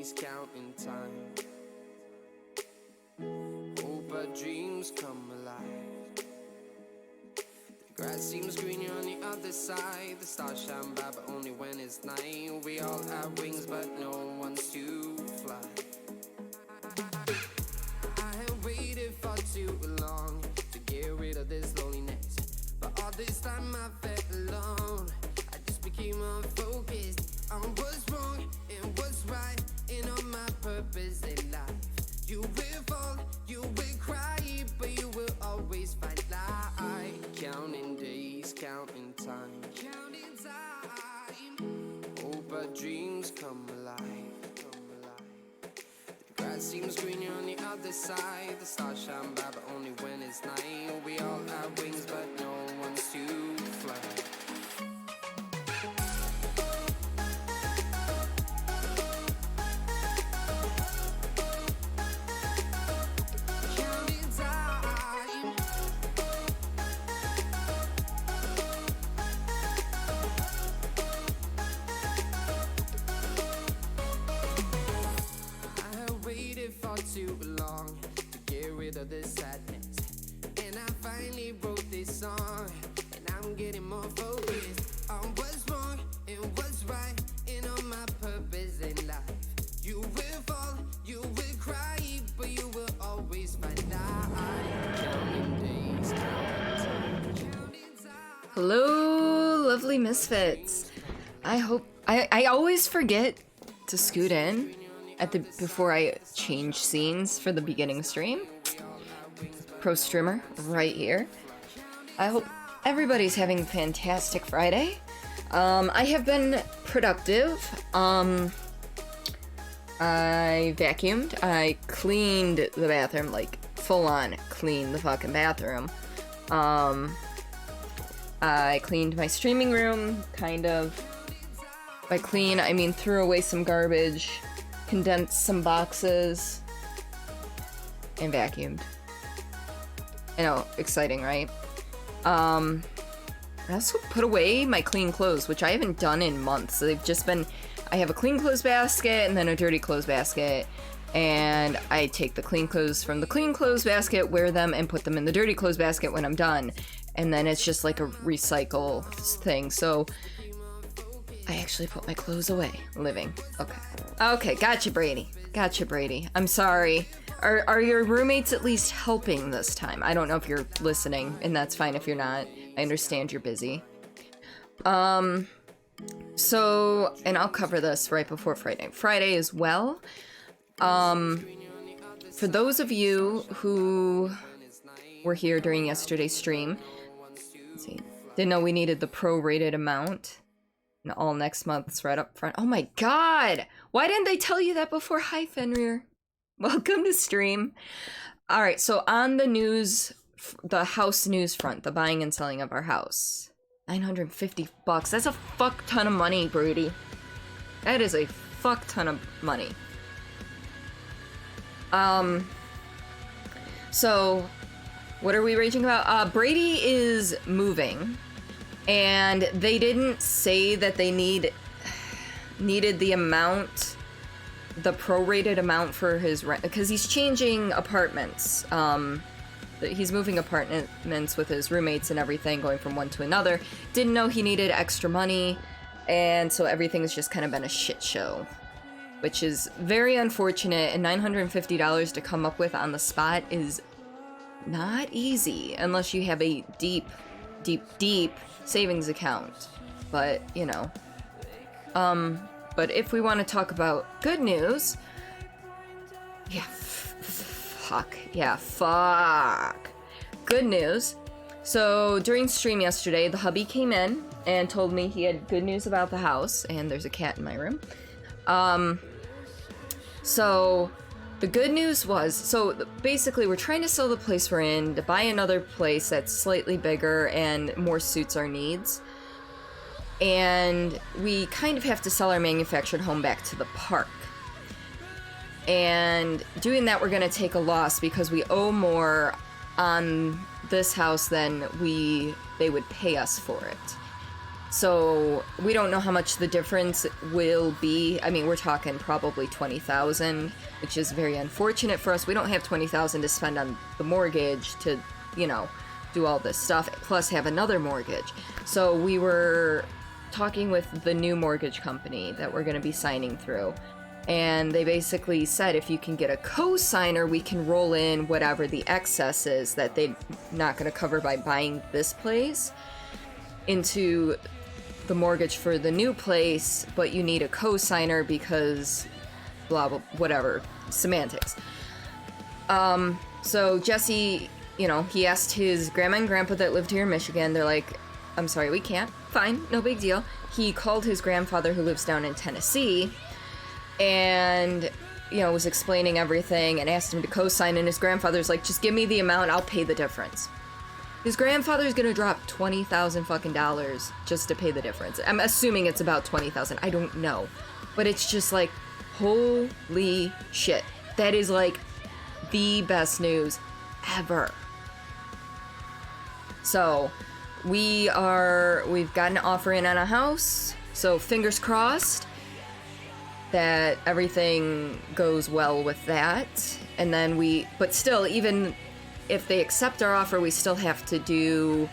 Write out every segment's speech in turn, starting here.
days, counting time. Hope our dreams come alive. The grass seems greener on the other side. The stars shine bright, but only when it's night. We all have wings, but no one's to fly. I have waited for too long to get rid of this loneliness, but all this time I felt alone. I just became unfocused on what's wrong and what's right, and on my purpose in life. You will fall, you will cry, but you will always find light. Counting days, counting time. Counting time. Hope our dreams come alive. Come alive. The grass seems greener on the other side. The stars shine bright, but only when it's night. We all have wings, but no one's to fly. Too long to get rid of this sadness, and I finally wrote this song, and I'm getting more focused on what's wrong and what's right, and on my purpose in life. You will fall, you will cry, but you will always find out. Counting days, counting time. Hello, lovely misfits. I always forget to scoot in before I change scenes for the beginning stream. Pro streamer right here. I hope everybody's having a fantastic Friday. I have been productive. I vacuumed. I cleaned the bathroom, like full on cleaned the fucking bathroom. I cleaned my streaming room, kind of. By clean, I mean threw away some garbage, condensed some boxes, and vacuumed. I know, exciting, right? I also put away my clean clothes, which I haven't done in months. So they've just been, I have a clean clothes basket and then a dirty clothes basket, and I take the clean clothes from the clean clothes basket, wear them, and put them in the dirty clothes basket when I'm done. And then it's just like a recycle thing. So I actually put my clothes away. Living. Okay, gotcha, Brady. I'm sorry. Are your roommates at least helping this time? I don't know if you're listening, and that's fine if you're not. I understand you're busy. So, and I'll cover this right before Friday as well. For those of you who were here during yesterday's stream, let's see, didn't know we needed the prorated amount. And all next month's right up front. Oh my god! Why didn't they tell you that before? Hi, Fenrir. Welcome to stream. Alright, so on the news, the house news front, the buying and selling of our house. $950. That's a fuck ton of money, Brady. That is a fuck ton of money. So, what are we raging about? Brady is moving. And they didn't say that they needed the amount, the prorated amount for his rent, because he's changing apartments. He's moving apartments with his roommates and everything, going from one to another. Didn't know he needed extra money, and so everything's just kind of been a shit show, which is very unfortunate. And $950 to come up with on the spot is not easy unless you have a deep savings account. But, you know. But if we want to talk about good news, fuck. Good news. So during stream yesterday, the hubby came in and told me he had good news about the house, and there's a cat in my room. So the good news was, so basically we're trying to sell the place we're in to buy another place that's slightly bigger and more suits our needs. And we kind of have to sell our manufactured home back to the park. And doing that, we're going to take a loss because we owe more on this house than they would pay us for it. So we don't know how much the difference will be. I mean, we're talking probably $20,000, which is very unfortunate for us. We don't have $20,000 to spend on the mortgage to, you know, do all this stuff, plus have another mortgage. So we were talking with the new mortgage company that we're going to be signing through. And they basically said if you can get a co-signer, we can roll in whatever the excess is that they're not going to cover by buying this place into the mortgage for the new place, but you need a co-signer because blah, blah, whatever, semantics. So Jesse, you know, he asked his grandma and grandpa that lived here in Michigan. They're like, I'm sorry, we can't. Fine, no big deal. He called his grandfather who lives down in Tennessee and, you know, was explaining everything and asked him to co-sign, and his grandfather's like, just give me the amount, I'll pay the difference. His grandfather's gonna drop $20,000 fucking dollars just to pay the difference. I'm assuming it's about $20,000. I don't know. But it's just like, holy shit. That is like the best news ever. So, we've got an offer in on a house. So, fingers crossed that everything goes well with that. And then but still, even if they accept our offer, we still have to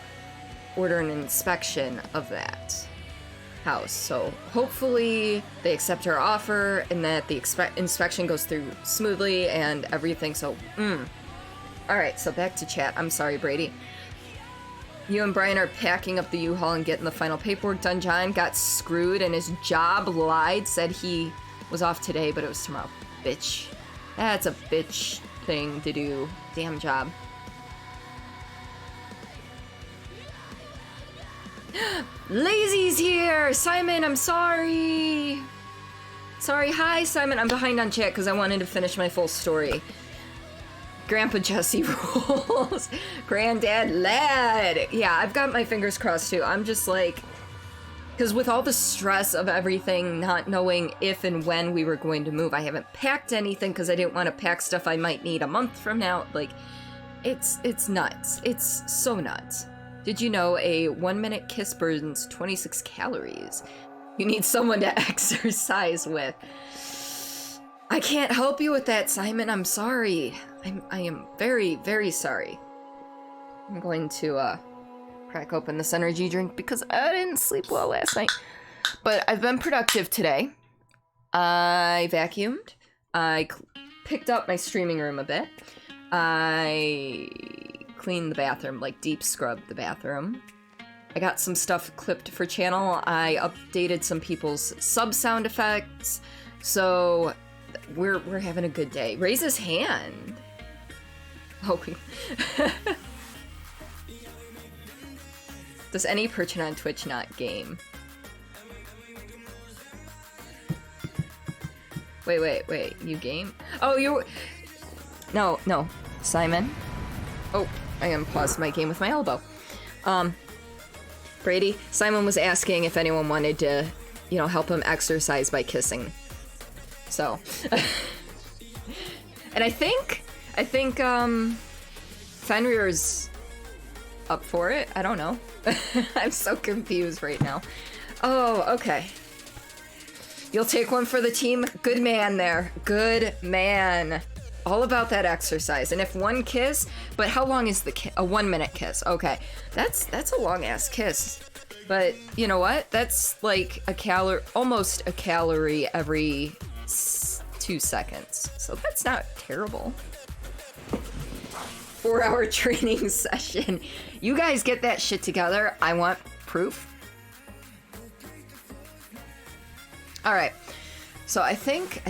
order an inspection of that house. So hopefully they accept our offer and that the inspection goes through smoothly and everything. So, all right, so back to chat. I'm sorry, Brady. You and Brian are packing up the U-Haul and getting the final paperwork done. John got screwed and his job lied, said he was off today, but it was tomorrow. Bitch. That's a bitch thing to do. Damn job. Lazy's here! Simon, I'm sorry! Sorry, hi Simon. I'm behind on chat because I wanted to finish my full story. Grandpa Jesse rules. Granddad lad. Yeah, I've got my fingers crossed too. I'm just like, because with all the stress of everything, not knowing if and when we were going to move, I haven't packed anything because I didn't want to pack stuff I might need a month from now. Like, it's nuts. It's so nuts. Did you know a 1-minute kiss burns 26 calories? You need someone to exercise with. I can't help you with that, Simon. I'm sorry. I am very, very sorry. I'm going to crack open this energy drink because I didn't sleep well last night. But I've been productive today. I vacuumed. I picked up my streaming room a bit. I cleaned the bathroom, like deep scrubbed the bathroom. I got some stuff clipped for channel. I updated some people's sub sound effects. So we're having a good day. Raise his hand. Oh, does any person on Twitch not game? Wait, you game? Oh, you... No, Simon. Oh, I unpaused my game with my elbow. Brady, Simon was asking if anyone wanted to, you know, help him exercise by kissing. So. And I think, Fenrir's up for it. I don't know. I'm so confused right now. Oh, okay. You'll take one for the team? Good man there. Good man. All about that exercise. And if one kiss, but how long is the a 1-minute kiss? Okay. That's a long ass kiss. But you know what? That's like almost a calorie every 2 seconds. So that's not terrible. 4-hour training session. You guys get that shit together. I want proof. All right. So I think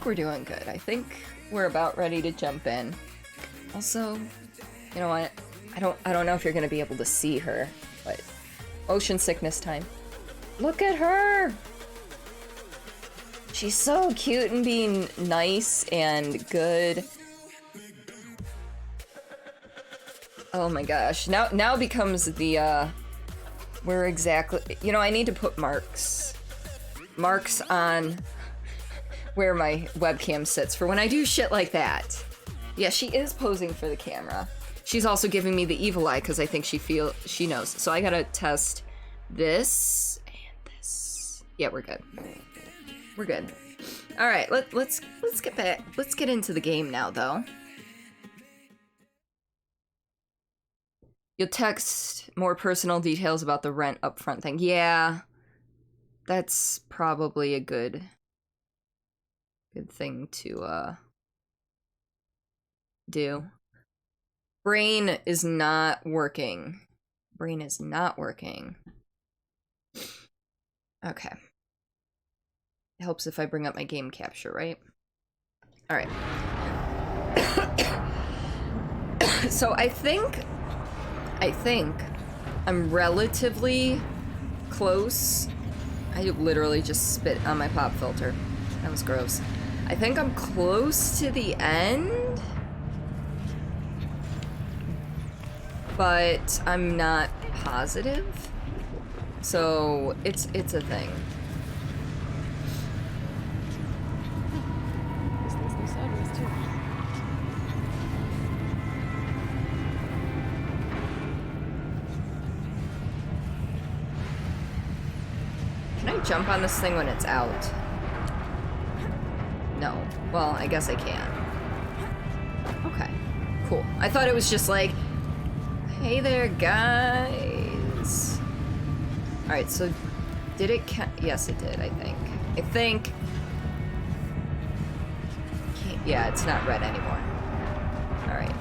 we're doing good. I think we're about ready to jump in. Also, you know what? I don't know if you're gonna be able to see her, but motion sickness time. Look at her. She's so cute and being nice and good. Oh my gosh. Now becomes the where exactly, you know, I need to put marks on where my webcam sits for when I do shit like that. Yeah, she is posing for the camera. She's also giving me the evil eye because I think she knows. So I gotta test this and this. Yeah, we're good. We're good. All right, let's get back. Let's get into the game now, though. You'll text more personal details about the rent upfront thing. Yeah, that's probably a good thing to do. Brain is not working. Brain is not working. Okay. It helps if I bring up my game capture, right? All right. So I think I'm relatively close. I literally just spit on my pop filter. That was gross. I think I'm close to the end, but I'm not positive. So it's a thing. Can I jump on this thing when it's out? No. Well, I guess I can. Okay. Cool. I thought it was just like, hey there, guys. Alright, so did it yes, it did, I think. Yeah, it's not red anymore. Alright.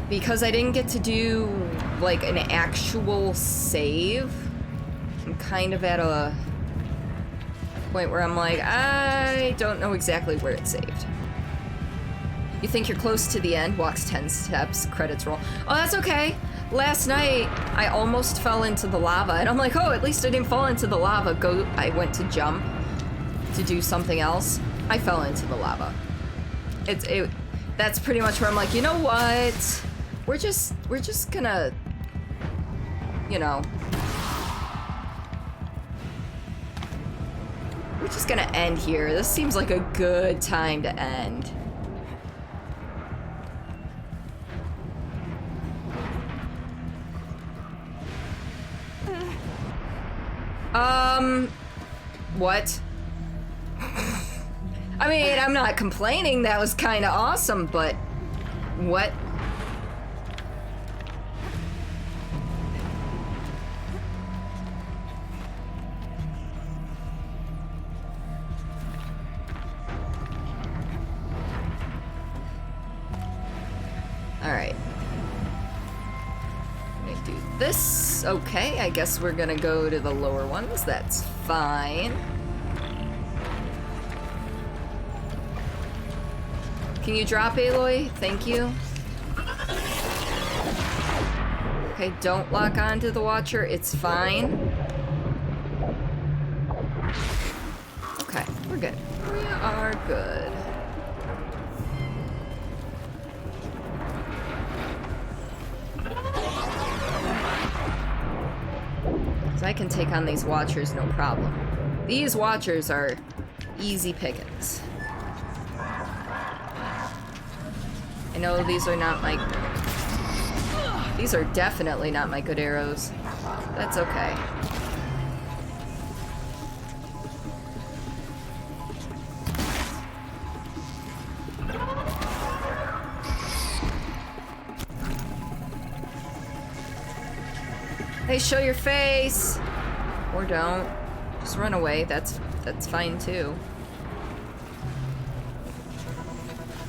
Because I didn't get to do, like, an actual save, I'm kind of at a point where I'm like, I don't know exactly where it's saved. You think you're close to the end, walks 10 steps, credits roll. Oh, that's okay. Last night, I almost fell into the lava, and I'm like, oh, at least I didn't fall into the lava. I went to jump to do something else. I fell into the lava. That's pretty much where I'm like, you know what? We're just gonna, you know, we're just gonna end here. This seems like a good time to end. What? I mean, I'm not complaining. That was kind of awesome, but what? All right. I'm gonna do this. Okay, I guess we're gonna go to the lower ones. That's fine. Can you drop, Aloy? Thank you. Okay, don't lock onto the Watcher. It's fine. Okay, we're good. We are good. So I can take on these Watchers, no problem. These Watchers are easy pickings. I know these are not my... These are definitely not my good arrows. That's okay. Hey, show your face! Or don't. Just run away. That's fine too.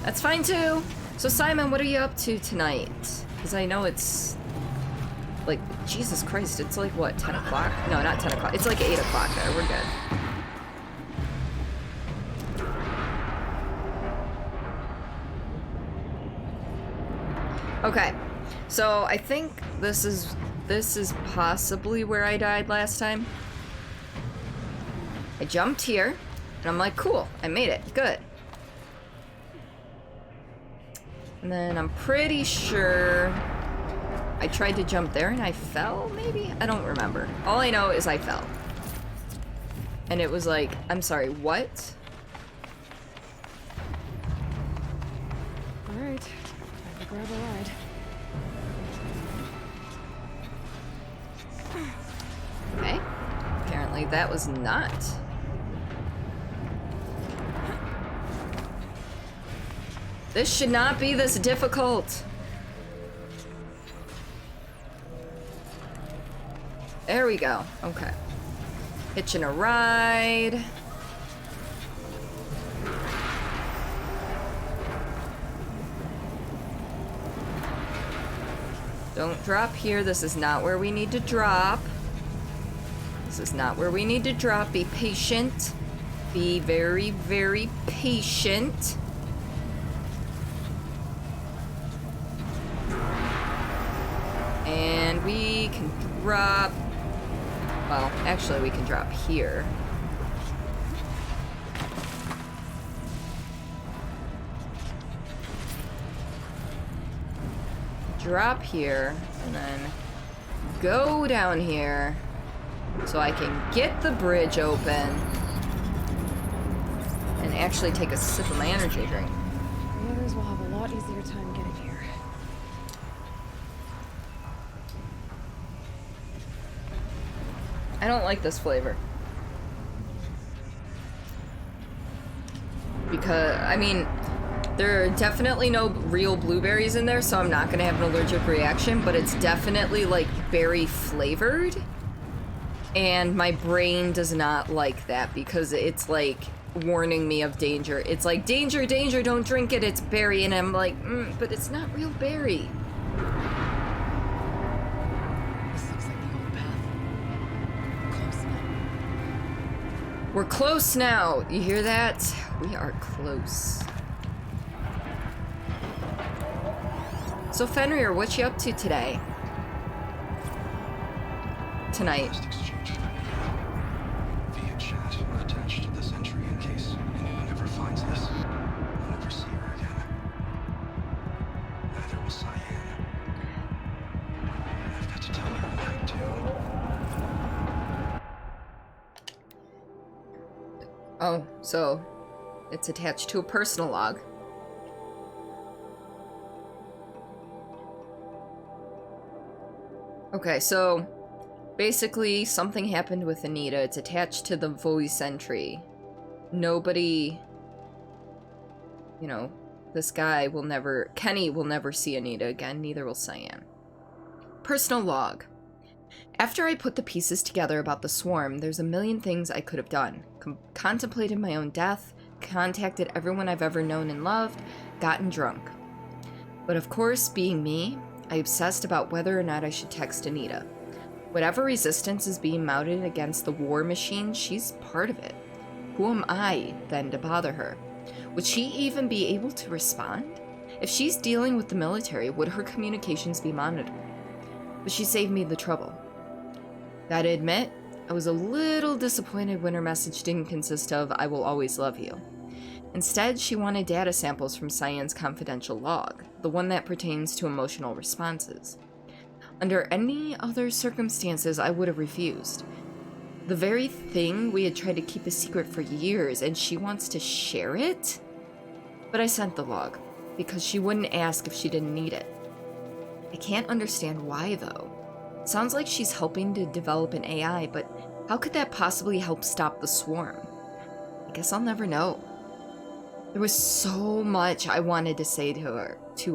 That's fine too! So Simon, what are you up to tonight? Because I know it's like, Jesus Christ, it's like what, 10 o'clock? No, not 10 o'clock. It's like 8 o'clock there. We're good. Okay, so I think this is possibly where I died last time. I jumped here, and I'm like, cool, I made it, good. And then I'm pretty sure I tried to jump there and I fell, maybe? I don't remember. All I know is I fell. And it was like, I'm sorry, what? Alright, time to grab a ride. Okay. that was not. This should not be this difficult. There we go. Okay. Hitching a ride. Don't drop here. This is not where we need to drop. This is not where we need to drop. Be patient. Be very, very patient. And we can drop... Well, actually we can drop here. Drop here, and then go down here so I can get the bridge open and actually take a sip of my energy drink. The others will have a lot easier time getting here. I don't like this flavor. Because, I mean, there are definitely no real blueberries in there, so I'm not gonna have an allergic reaction, but it's definitely, like, berry flavored. And my brain does not like that because it's, like, warning me of danger. It's like, danger, danger, don't drink it, it's berry. And I'm like, but it's not real berry. This looks like the old path. Close now. We're close now. You hear that? We are close. So Fenrir, what you up to today? Tonight. Last exchange via chat attached to this entry in case anyone ever finds this. I'll never see her again. Neither will Cyan. I've got to tell her tonight too. Oh, so it's attached to a personal log. Okay, so basically something happened with Anita. It's attached to the voice entry. Nobody, you know, this guy will never, Kenny will never see Anita again, neither will Cyan. Personal log. After I put the pieces together about the swarm, there's a million things I could have done. Contemplated my own death, contacted everyone I've ever known and loved, gotten drunk. But of course, being me, I obsessed about whether or not I should text Anita. Whatever resistance is being mounted against the war machine, she's part of it. Who am I, then, to bother her? Would she even be able to respond? If she's dealing with the military, would her communications be monitored? But she saved me the trouble. Gotta admit, I was a little disappointed when her message didn't consist of, "I will always love you." Instead, she wanted data samples from Cyan's confidential log, the one that pertains to emotional responses. Under any other circumstances, I would have refused. The very thing we had tried to keep a secret for years, and she wants to share it? But I sent the log, because she wouldn't ask if she didn't need it. I can't understand why, though. Sounds like she's helping to develop an AI, but how could that possibly help stop the swarm? I guess I'll never know. There was so much I wanted to say to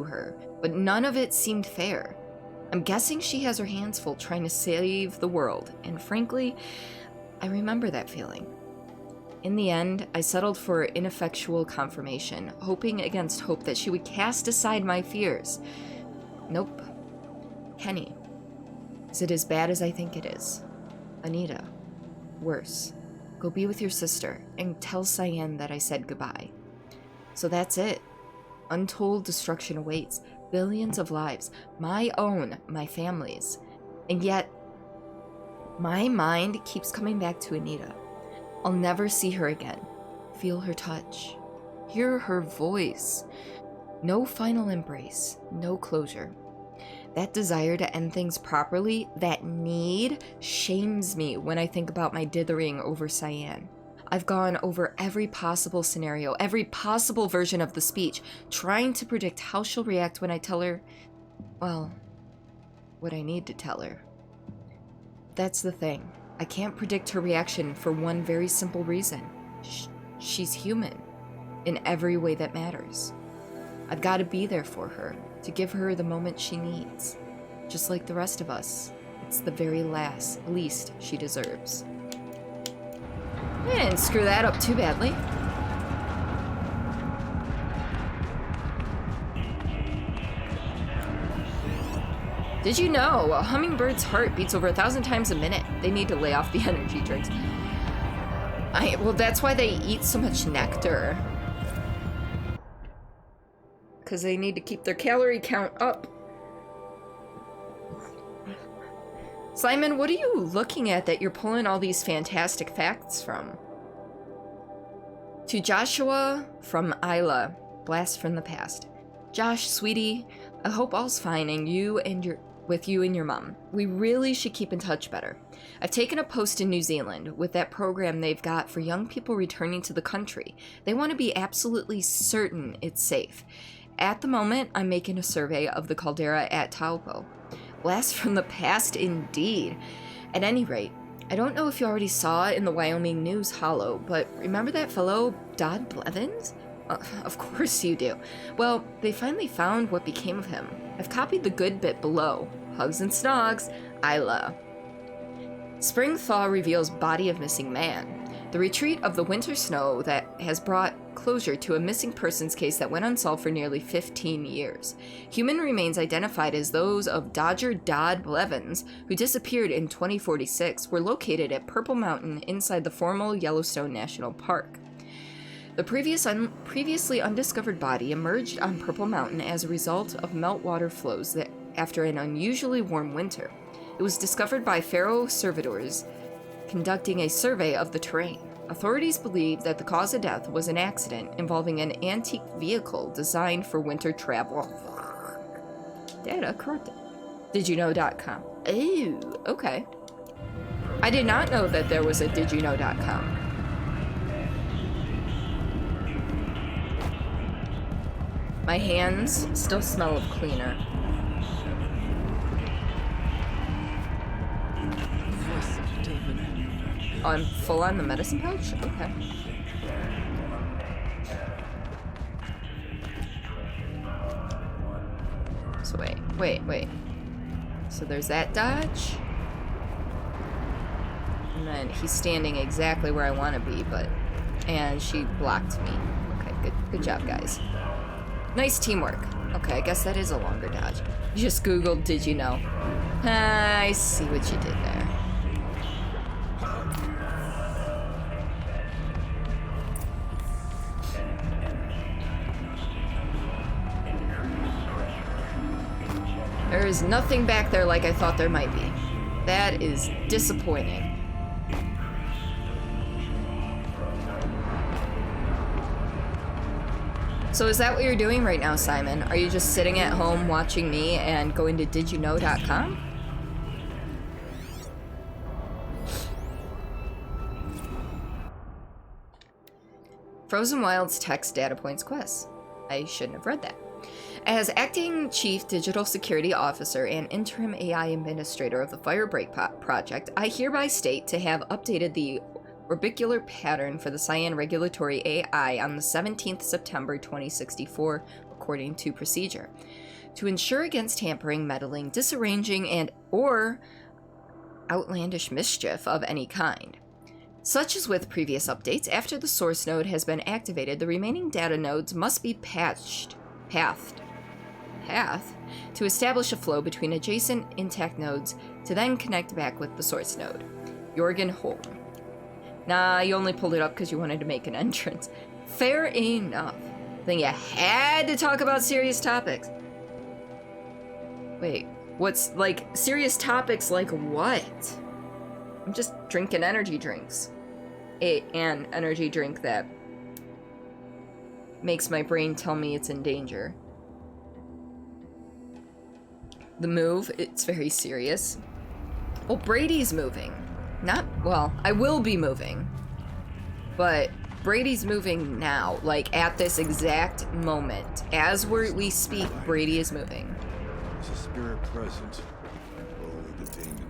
her, but none of it seemed fair. I'm guessing she has her hands full trying to save the world, and frankly, I remember that feeling. In the end, I settled for ineffectual confirmation, hoping against hope that she would cast aside my fears. Nope. Kenny. Is it as bad as I think it is? Anita. Worse. Go be with your sister, and tell Cyan that I said goodbye. So that's it. Untold destruction awaits. Billions of lives. My own, my family's. And yet, my mind keeps coming back to Anita. I'll never see her again. Feel her touch. Hear her voice. No final embrace. No closure. That desire to end things properly, that need, shames me when I think about my dithering over Cyan. I've gone over every possible scenario, every possible version of the speech, trying to predict how she'll react when I tell her, well, what I need to tell her. That's the thing. I can't predict her reaction for one very simple reason. She's human in every way that matters. I've got to be there for her, to give her the moment she needs. Just like the rest of us, it's the very least she deserves. I didn't screw that up too badly. Did you know a hummingbird's heart beats over 1,000 times a minute? They need to lay off the energy drinks. Well, that's why they eat so much nectar. Because they need to keep their calorie count up. Simon, what are you looking at that you're pulling all these fantastic facts from? To Joshua from Isla, blast from the past. Josh, sweetie, I hope all's fine with you and your mom. We really should keep in touch better. I've taken a post in New Zealand with that program they've got for young people returning to the country. They want to be absolutely certain it's safe. At the moment, I'm making a survey of the caldera at Taupo. Blast from the past indeed. At any rate, I don't know if you already saw it in the Wyoming News Hollow, but remember that fellow Dodd Blevins? Of course you do. Well, they finally found what became of him. I've copied the good bit below. Hugs and snogs, Isla. Spring thaw reveals body of missing man. The retreat of the winter snow that has brought closure to a missing persons case that went unsolved for nearly 15 years. Human remains identified as those of Dodger Dodd Blevins, who disappeared in 2046, were located at Purple Mountain inside the former Yellowstone National Park. The previously undiscovered body emerged on Purple Mountain as a result of meltwater flows after an unusually warm winter. It was discovered by Faro surveyors conducting a survey of the terrain. Authorities believe that the cause of death was an accident involving an antique vehicle designed for winter travel. Data corrupted. DidYouKnow.com. Oh, okay. I did not know that there was a DidYouKnow.com. My hands still smell of cleaner. Oh, I'm full on the medicine pouch? Okay. So wait. So there's that dodge. And then he's standing exactly where I want to be, and she blocked me. Okay, good job, guys. Nice teamwork. Okay, I guess that is a longer dodge. You just Googled, did you know? I see what you did there. There is nothing back there like I thought there might be. That is disappointing. So is that what you're doing right now, Simon? Are you just sitting at home watching me and going to DidYouKnow.com? Frozen Wilds text data points quests. I shouldn't have read that. As Acting Chief Digital Security Officer and Interim AI Administrator of the Firebreak Project, I hereby state to have updated the orbicular pattern for the Cyan Regulatory AI on the 17th September 2064, according to procedure, to ensure against tampering, meddling, disarranging, and/or outlandish mischief of any kind. Such as with previous updates, after the source node has been activated, the remaining data nodes must be pathed to establish a flow between adjacent intact nodes to then connect back with the source node. Jorgen Holm. Nah, you only pulled it up because you wanted to make an entrance. Fair enough. Then you had to talk about serious topics. Wait, what's, like, serious topics like what? I'm just drinking energy drinks. An energy drink that makes my brain tell me it's in danger. The move, it's very serious. Oh, Brady's moving. I will be moving. But Brady's moving now, like at this exact moment. As we speak, Brady is moving. There's a spirit present. Oh, the demon.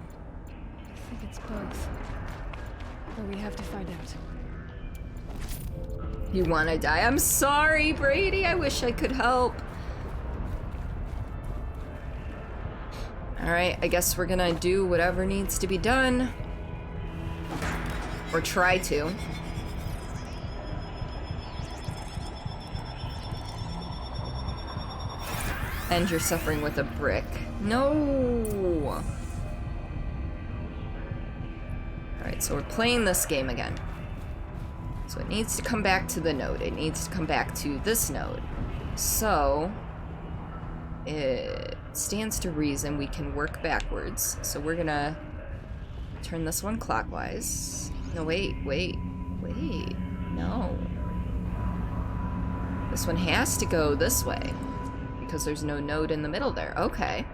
I think It's both. But we have to find out. You wanna die? I'm sorry, Brady. I wish I could help. Alright, I guess we're gonna do whatever needs to be done. Or try to. End your suffering with a brick. No! Alright, so we're playing this game again. So it needs to come back to the node. It needs to come back to this node. So it stands to reason we can work backwards. So we're gonna turn this one clockwise. No, wait. No. This one has to go this way because there's no node in the middle there. Okay.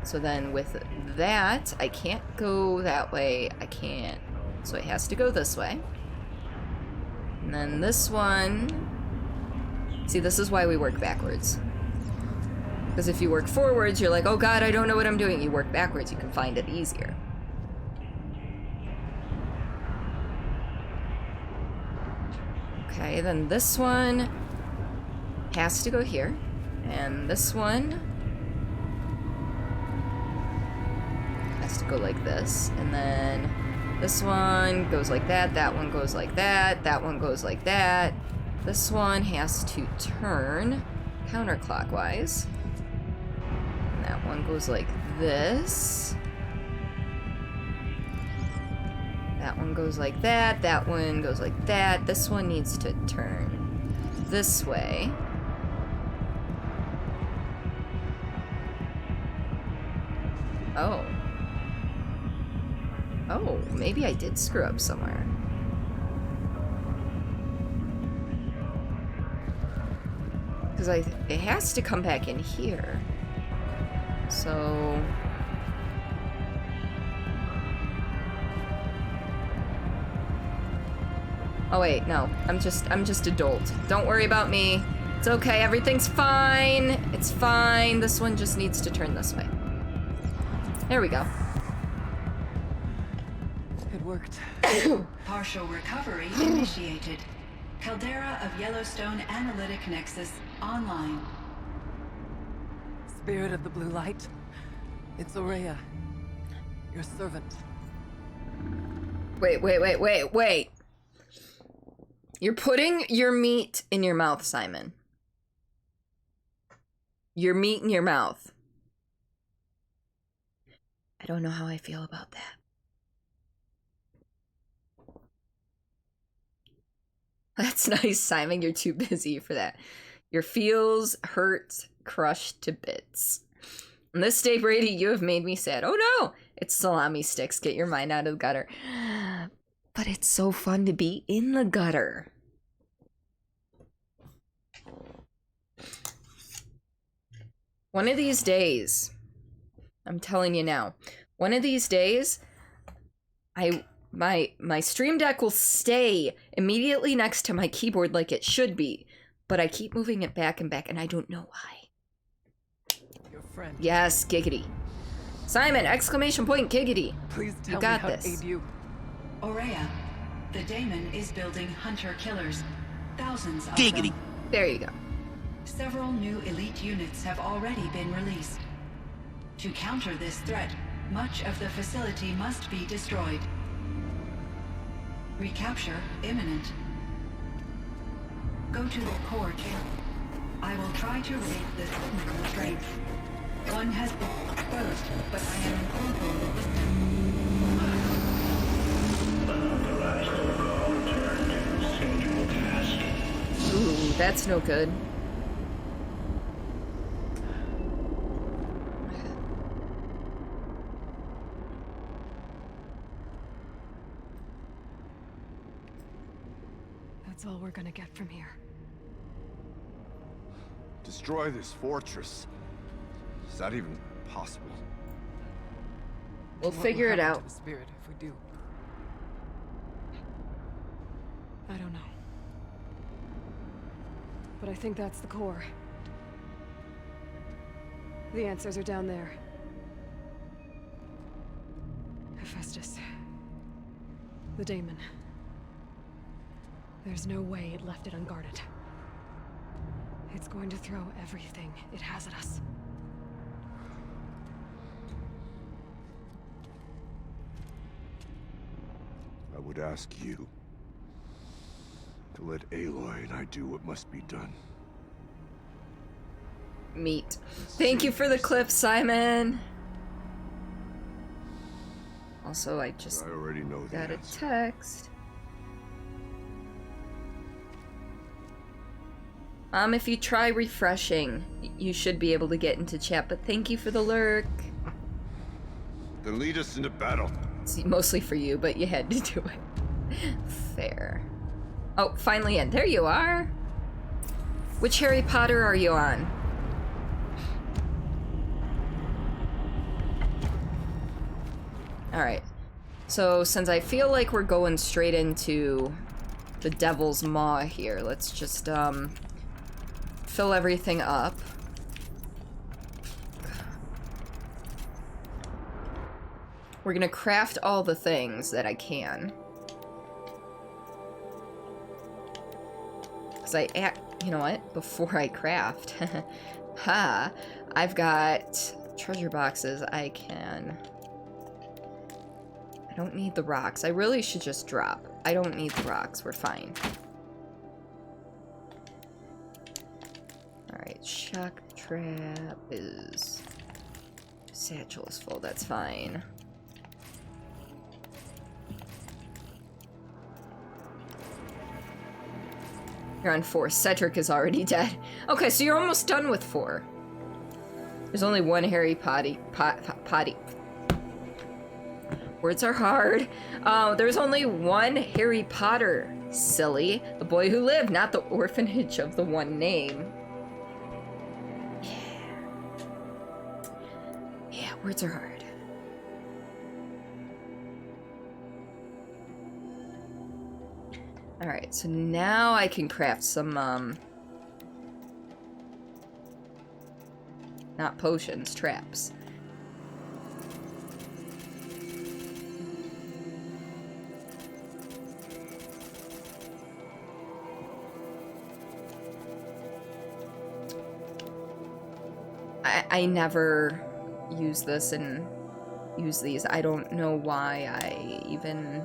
So then with that, I can't go that way. I can't. So it has to go this way. And then this one... See, this is why we work backwards. Because if you work forwards, you're like, oh god, I don't know what I'm doing. You work backwards, you can find it easier. Okay, then this one has to go here. And this one has to go like this. And then this one goes like that, that one goes like that, that one goes like that. This one has to turn counterclockwise. And that one goes like this. That one goes like that, that one goes like that. This one needs to turn this way. Oh. Oh, maybe I did screw up somewhere. Because it has to come back in here. So... Oh wait, no. I'm just adult. Don't worry about me. It's okay, everything's fine. It's fine. This one just needs to turn this way. There we go. It worked. Partial recovery initiated. Caldera of Yellowstone Analytic Nexus online. Spirit of the blue light. It's Aurea. Your servant. Wait. You're putting your meat in your mouth, Simon. Your meat in your mouth. I don't know how I feel about that. That's nice, Simon. You're too busy for that. Your feels hurt, crushed to bits. On this day, Brady, you have made me sad. Oh no! It's salami sticks. Get your mind out of the gutter. But it's so fun to be in the gutter. One of these days, I'm telling you now, one of these days, my Stream Deck will stay immediately next to my keyboard like it should be, but I keep moving it back and back, and I don't know why. Your friend. Yes, giggity. Simon, exclamation point, giggity. Please tell You got me how this. to aid you. Aurea. The daemon is building hunter-killers. Thousands of Giggity. them. There you go. Several new elite units have already been released. To counter this threat, much of the facility must be destroyed. Recapture imminent. Go to the core chamber. I will try to raise the signal strength. One has been exposed, but I am incorporating the Ooh, that's no good. That's all we're gonna get from here. Destroy this fortress. Is that even possible? We'll What figure will it happen out. to the spirit if we do? I don't know. But I think that's the core. The answers are down there. Hephaestus, The daemon. There's no way it left it unguarded. It's going to throw everything it has at us. I would ask you to let Aloy and I do what must be done. Meat. Thank you for the clip, Simon. Also, I just I already know the got a answer. text. If you try refreshing, you should be able to get into chat, but thank you for the lurk. Then lead us into battle. It's mostly for you, but you had to do it. Fair. Oh, finally in. There you are. Which Harry Potter are you on? Alright. So, since I feel like we're going straight into the Devil's Maw here, let's just, fill everything up. We're gonna craft all the things that I can. Because you know what? Before I craft, I've got treasure boxes I don't need the rocks. I really should just drop. I don't need the rocks. We're fine. Alright, shock trap is... Satchel is full. That's fine. You're on 4. Cedric is already dead. Okay, so you're almost done with 4. There's only one Harry Potty. Words are hard. There's only one Harry Potter, silly. The boy who lived, not the orphanage of the one name. Yeah, words are hard. Alright, so now I can craft some, not potions, traps. I never use this and use these. I don't know why I even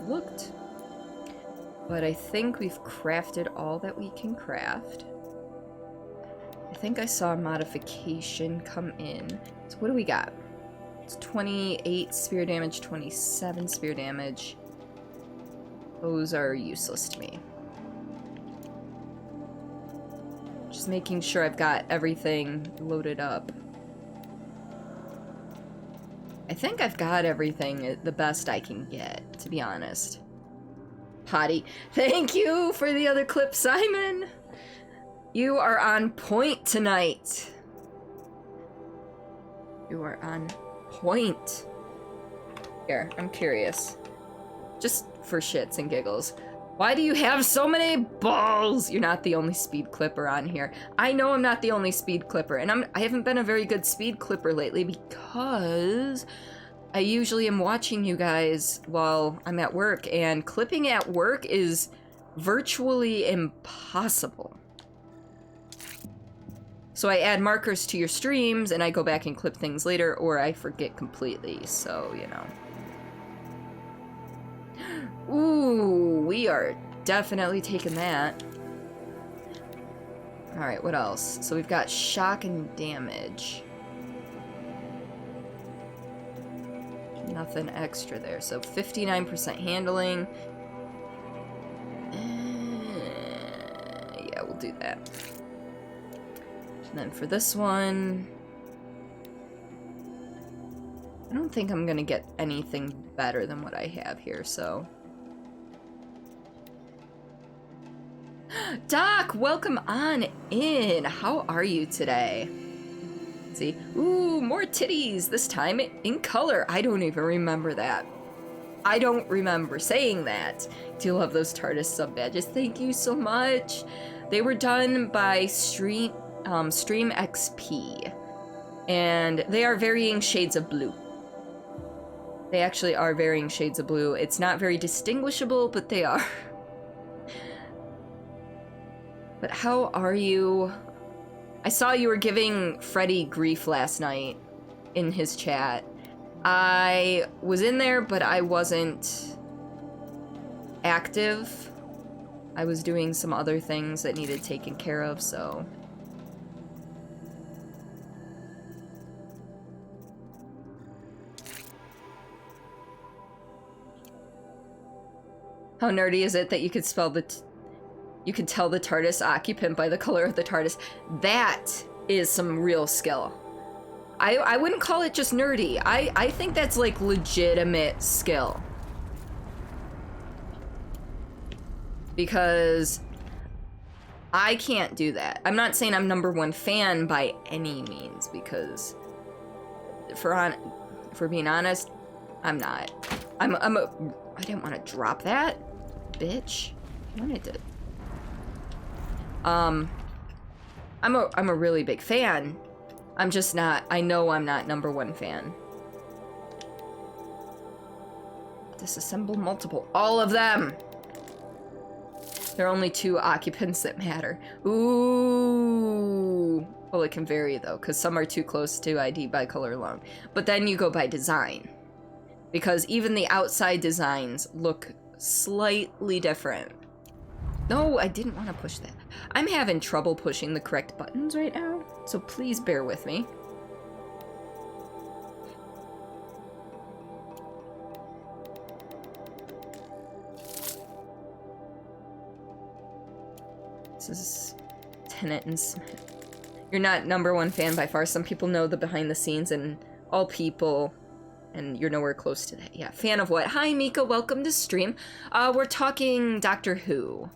looked. But I think we've crafted all that we can craft. I think I saw a modification come in. So what do we got? It's 28 spear damage, 27 spear damage. Those are useless to me. Just making sure I've got everything loaded up. I think I've got everything the best I can get, to be honest. Potty. Thank you for the other clip, Simon! You are on point tonight. You are on point. Here, I'm curious. Just for shits and giggles. Why do you have so many balls? You're not the only speed clipper on here. I know I'm not the only speed clipper, and I haven't been a very good speed clipper lately because I usually am watching you guys while I'm at work, and clipping at work is virtually impossible. So I add markers to your streams, and I go back and clip things later, or I forget completely, so, you know. Ooh, we are definitely taking that. Alright, what else? So we've got shock and damage. Nothing extra there. So 59% handling. Yeah, we'll do that. And then for this one, I don't think I'm gonna get anything better than what I have here, so. Doc, welcome on in. How are you today? Let's see. Ooh, more titties, this time in color. I don't even remember that. I don't remember saying that. Do love those TARDIS sub badges. Thank you so much. They were done by Stream XP, and they are varying shades of blue. They actually are varying shades of blue. It's not very distinguishable, but they are. But how are you? I saw you were giving Freddy grief last night in his chat. I was in there, but I wasn't active. I was doing some other things that needed taken care of, so... How nerdy is it that you could spell you could tell the TARDIS occupant by the color of the TARDIS? That is some real skill. I wouldn't call it just nerdy. I think that's like legitimate skill. Because I can't do that. I'm not saying I'm #1 fan by any means, because for being honest, I'm not. I didn't want to drop that, bitch. I wanted to. I'm a really big fan. I'm just not. I know I'm not #1 fan. Disassemble multiple. All of them. There are only 2 occupants that matter. Ooh. Well, it can vary though, because some are too close to ID by color alone. But then you go by design. Because even the outside designs look slightly different. No, I didn't want to push that. I'm having trouble pushing the correct buttons right now, so please bear with me. This is Tennant and Smith. You're not #1 fan by far. Some people know the behind the scenes, and all people... And you're nowhere close to that. Yeah, fan of what? Hi, Mika, welcome to stream. We're talking Doctor Who.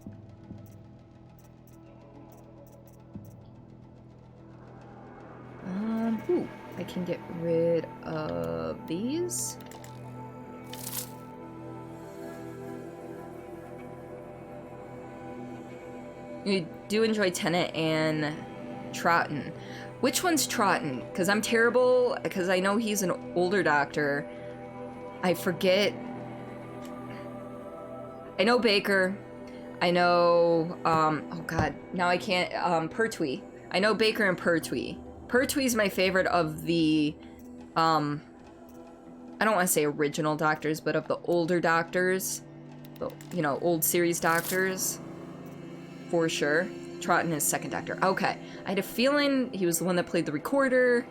Ooh, I can get rid of these. You do enjoy Tennant and Troughton. Which one's Troughton? Because I'm terrible, because I know he's an older doctor. I forget. I know Baker. I know, oh god, now I can't, Pertwee. I know Baker and Pertwee. Pertwee's my favorite of the, I don't want to say original doctors, but of the older doctors. You know, old series doctors. For sure. Troughton is second doctor. Okay. I had a feeling he was the one that played the recorder.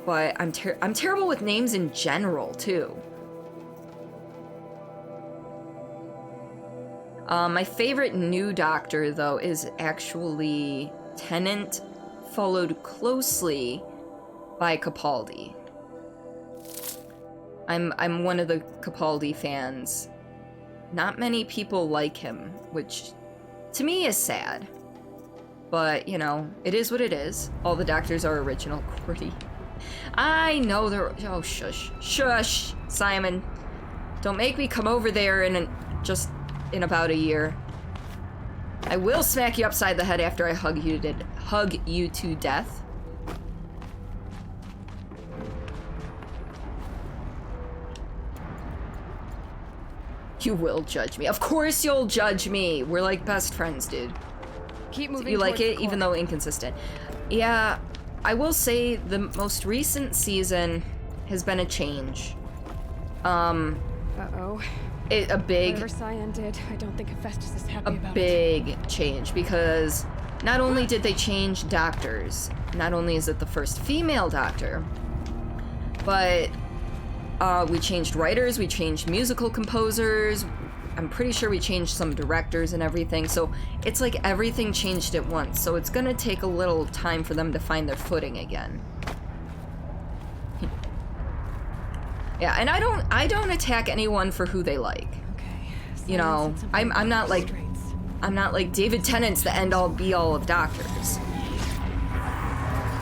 But I'm terrible with names in general, too. My favorite new doctor, though, is actually Tennant, followed closely by Capaldi. I'm one of the Capaldi fans. Not many people like him, which to me is sad. But, you know, it is what it is. All the doctors are original. Cordy. I know they're... Oh, shush. Shush, Simon. Don't make me come over there in about a year. I will smack you upside the head after I hug you to death. You will judge me. Of course you'll judge me. We're like best friends, dude. Keep moving. You like it, even though inconsistent. Yeah, I will say the most recent season has been a change. Uh-oh. A big... Whatever Cyan did, I don't think Hephaestus is happy about it. A big change, because not only did they change doctors, not only is it the first female doctor, but we changed writers, we changed musical composers, I'm pretty sure we changed some directors and everything, so it's like everything changed at once, so it's gonna take a little time for them to find their footing again. Yeah, and I don't attack anyone for who they like. Okay. You know, I'm not like David Tennant's the end all be all of doctors.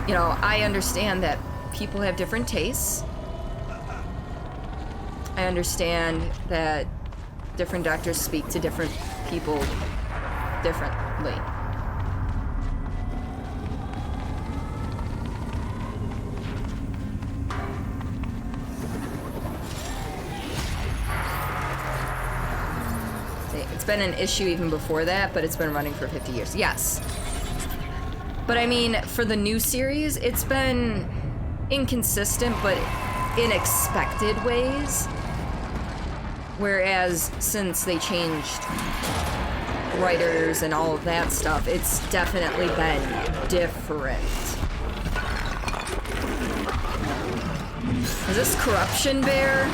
You know, I understand that people have different tastes. I understand that different doctors speak to different people differently. been an issue even before that, but it's been running for 50 years. Yes. But I mean, for the new series, it's been inconsistent, but in expected ways. Whereas since they changed writers and all of that stuff, it's definitely been different. Is this corruption, Bear?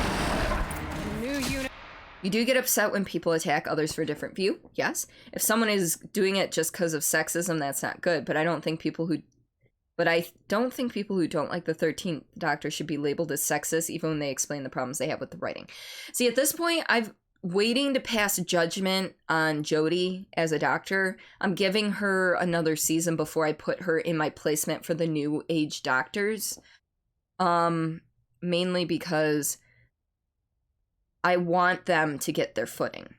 You do get upset when people attack others for a different view, yes. If someone is doing it just because of sexism, that's not good. But I don't think people who don't like the 13th Doctor should be labeled as sexist, even when they explain the problems they have with the writing. See, at this point, I'm waiting to pass judgment on Jodie as a Doctor. I'm giving her another season before I put her in my placement for the new age Doctors. Mainly because I want them to get their footing.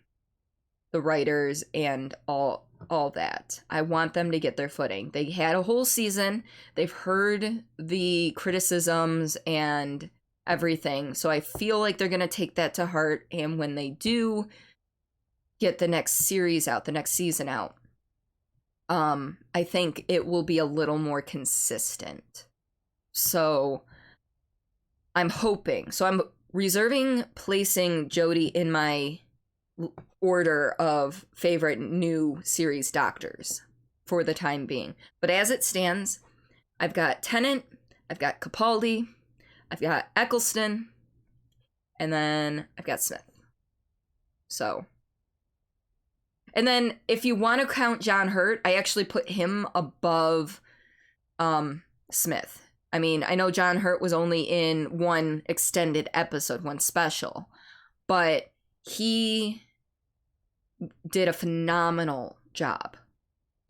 The writers and all that. I want them to get their footing. They had a whole season. They've heard the criticisms and everything. So I feel like they're going to take that to heart. And when they do get the next series out, the next season out, I think it will be a little more consistent. So I'm hoping. So I'm reserving placing Jodie in my order of favorite new series Doctors for the time being. But as it stands, I've got Tennant, I've got Capaldi, I've got Eccleston, and then I've got Smith. So. And then if you want to count John Hurt, I actually put him above Smith. I mean, I know John Hurt was only in one extended episode, one special, but he did a phenomenal job.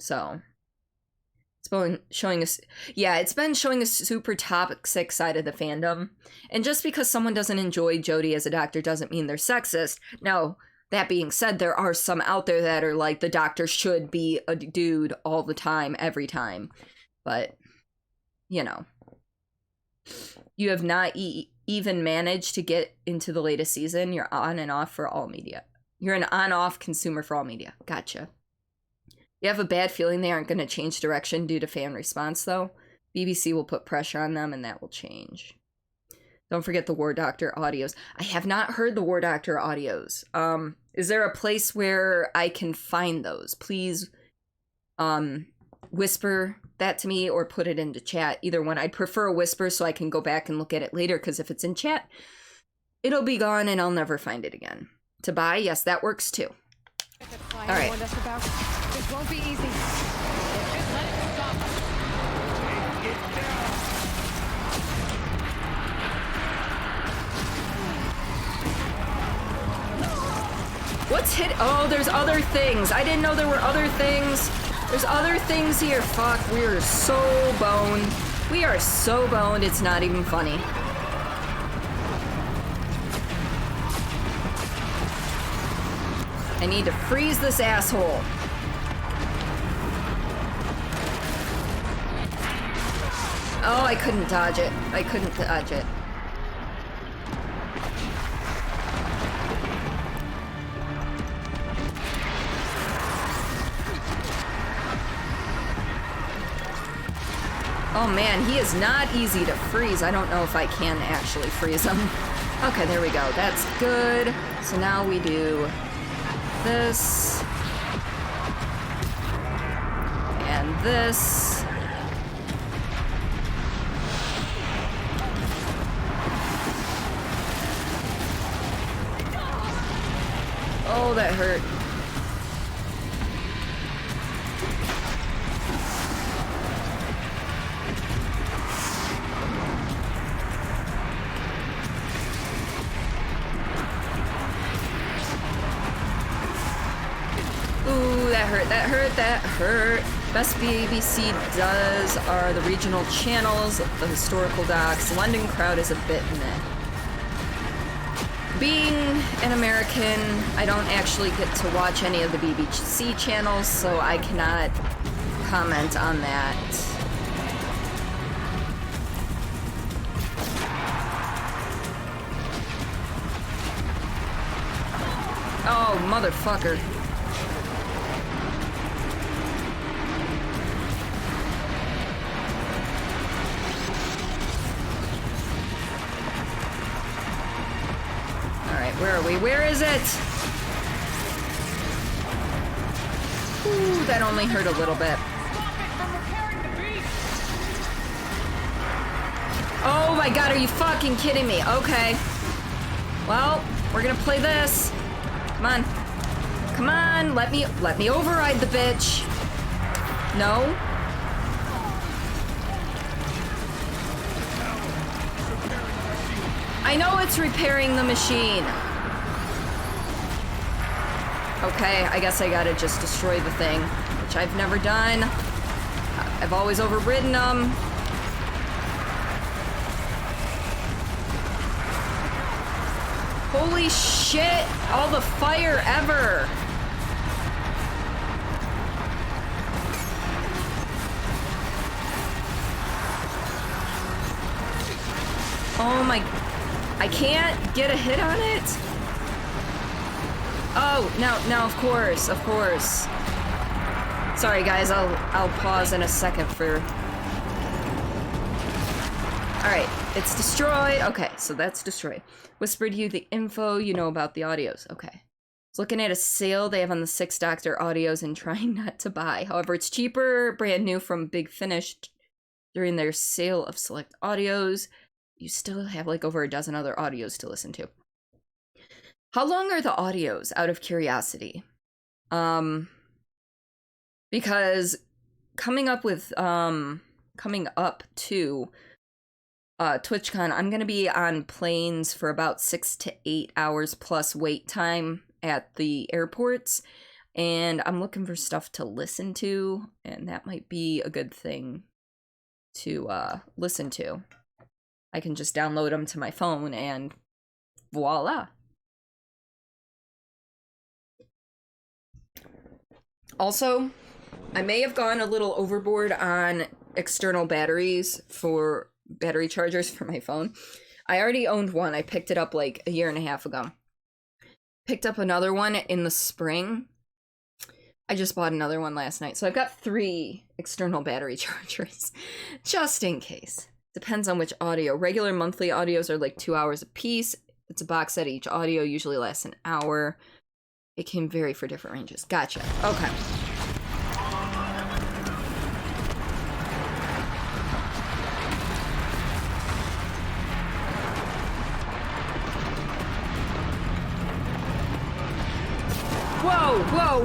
So it's been showing us, it's been showing a super toxic side of the fandom. And just because someone doesn't enjoy Jodie as a Doctor doesn't mean they're sexist. Now, that being said, there are some out there that are like, the Doctor should be a dude all the time, every time. But, you know. You have not even managed to get into the latest season. You're on and off for all media. You're an on-off consumer for all media. Gotcha. You have a bad feeling they aren't going to change direction due to fan response, though. BBC will put pressure on them, and that will change. Don't forget the War Doctor audios. I have not heard the War Doctor audios. Is there a place where I can find those? Please whisper that to me or put it into chat. Either one. I'd prefer a whisper so I can go back and look at it later, because if it's in chat, it'll be gone and I'll never find it again. To buy, yes, that works too. All right. This won't be easy. Just let it stop. What's hit? Oh, there's other things. I didn't know there were other things. There's other things here. Fuck, we are so boned. We are so boned, it's not even funny. I need to freeze this asshole. Oh, I couldn't dodge it. I couldn't dodge it. Oh man, he is not easy to freeze. I don't know if I can actually freeze him. Okay, there we go. That's good. So now we do this. And this. Oh, that hurt. Ooh, that hurt, that hurt, that hurt. Best BBC does are the regional channels, the historical docs. London crowd is a bit meh. Being an American, I don't actually get to watch any of the BBC channels, so I cannot comment on that. Oh, motherfucker. Where are we? Where is it? Ooh, that only hurt a little bit. Oh my god, are you fucking kidding me? Okay. Well, we're gonna play this. Come on. Come on, let me override the bitch. No. I know it's repairing the machine. Okay, I guess I gotta just destroy the thing, which I've never done. I've always overridden them. Holy shit! All the fire ever! Oh my... I can't get a hit on it? Oh, now of course. Sorry guys, I'll pause in a second for... Alright, it's destroyed. Okay, so that's destroyed. Whispered you the info you know about the audios. Okay. I was looking at a sale they have on the Six Doctor audios and trying not to buy. However, it's cheaper, brand new from Big Finish during their sale of select audios. You still have like over a dozen other audios to listen to. How long are the audios, out of curiosity? Because coming up to TwitchCon, I'm gonna be on planes for about 6 to 8 hours plus wait time at the airports, and I'm looking for stuff to listen to, and that might be a good thing to listen to. I can just download them to my phone and voila. Also, I may have gone a little overboard on external batteries for battery chargers for my phone. I already owned one. I picked it up like a year and a half ago. Picked up another one in the spring. I just bought another one last night. So I've got 3 external battery chargers, just in case. Depends on which audio. Regular monthly audios are like 2 hours a piece. It's a box set. Each audio usually lasts an hour. It can vary for different ranges. Gotcha. Okay.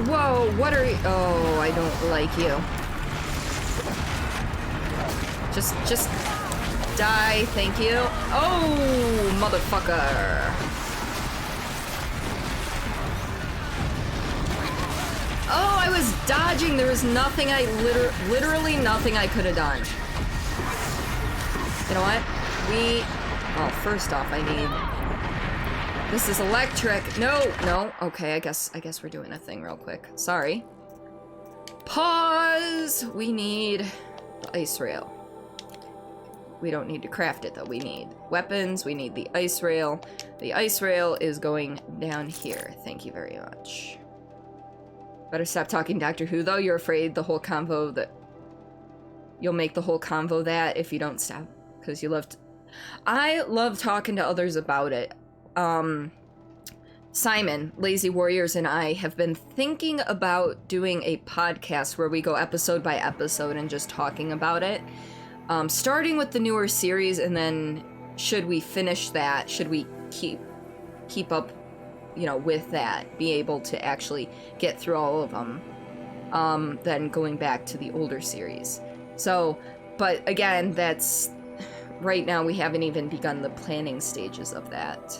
Whoa, what are you? Oh, I don't like you. Just die, thank you. Oh, motherfucker. Oh, I was dodging. There was nothing literally nothing I could have done. You know what? Oh, first off, I need... This is electric. No. Okay, I guess we're doing a thing real quick. Sorry. Pause! We need the ice rail. We don't need to craft it, though. We need weapons. We need the ice rail. The ice rail is going down here. Thank you very much. Better stop talking Doctor Who, though. You're afraid the whole convo that... You'll make the whole convo that if you don't stop. Because you love... I love talking to others about it. Simon, Lazy Warriors, and I have been thinking about doing a podcast where we go episode by episode and just talking about it. Starting with the newer series, and then should we finish that, should we keep up, you know, with that, be able to actually get through all of them, then going back to the older series. So, but again, that's, right now we haven't even begun the planning stages of that.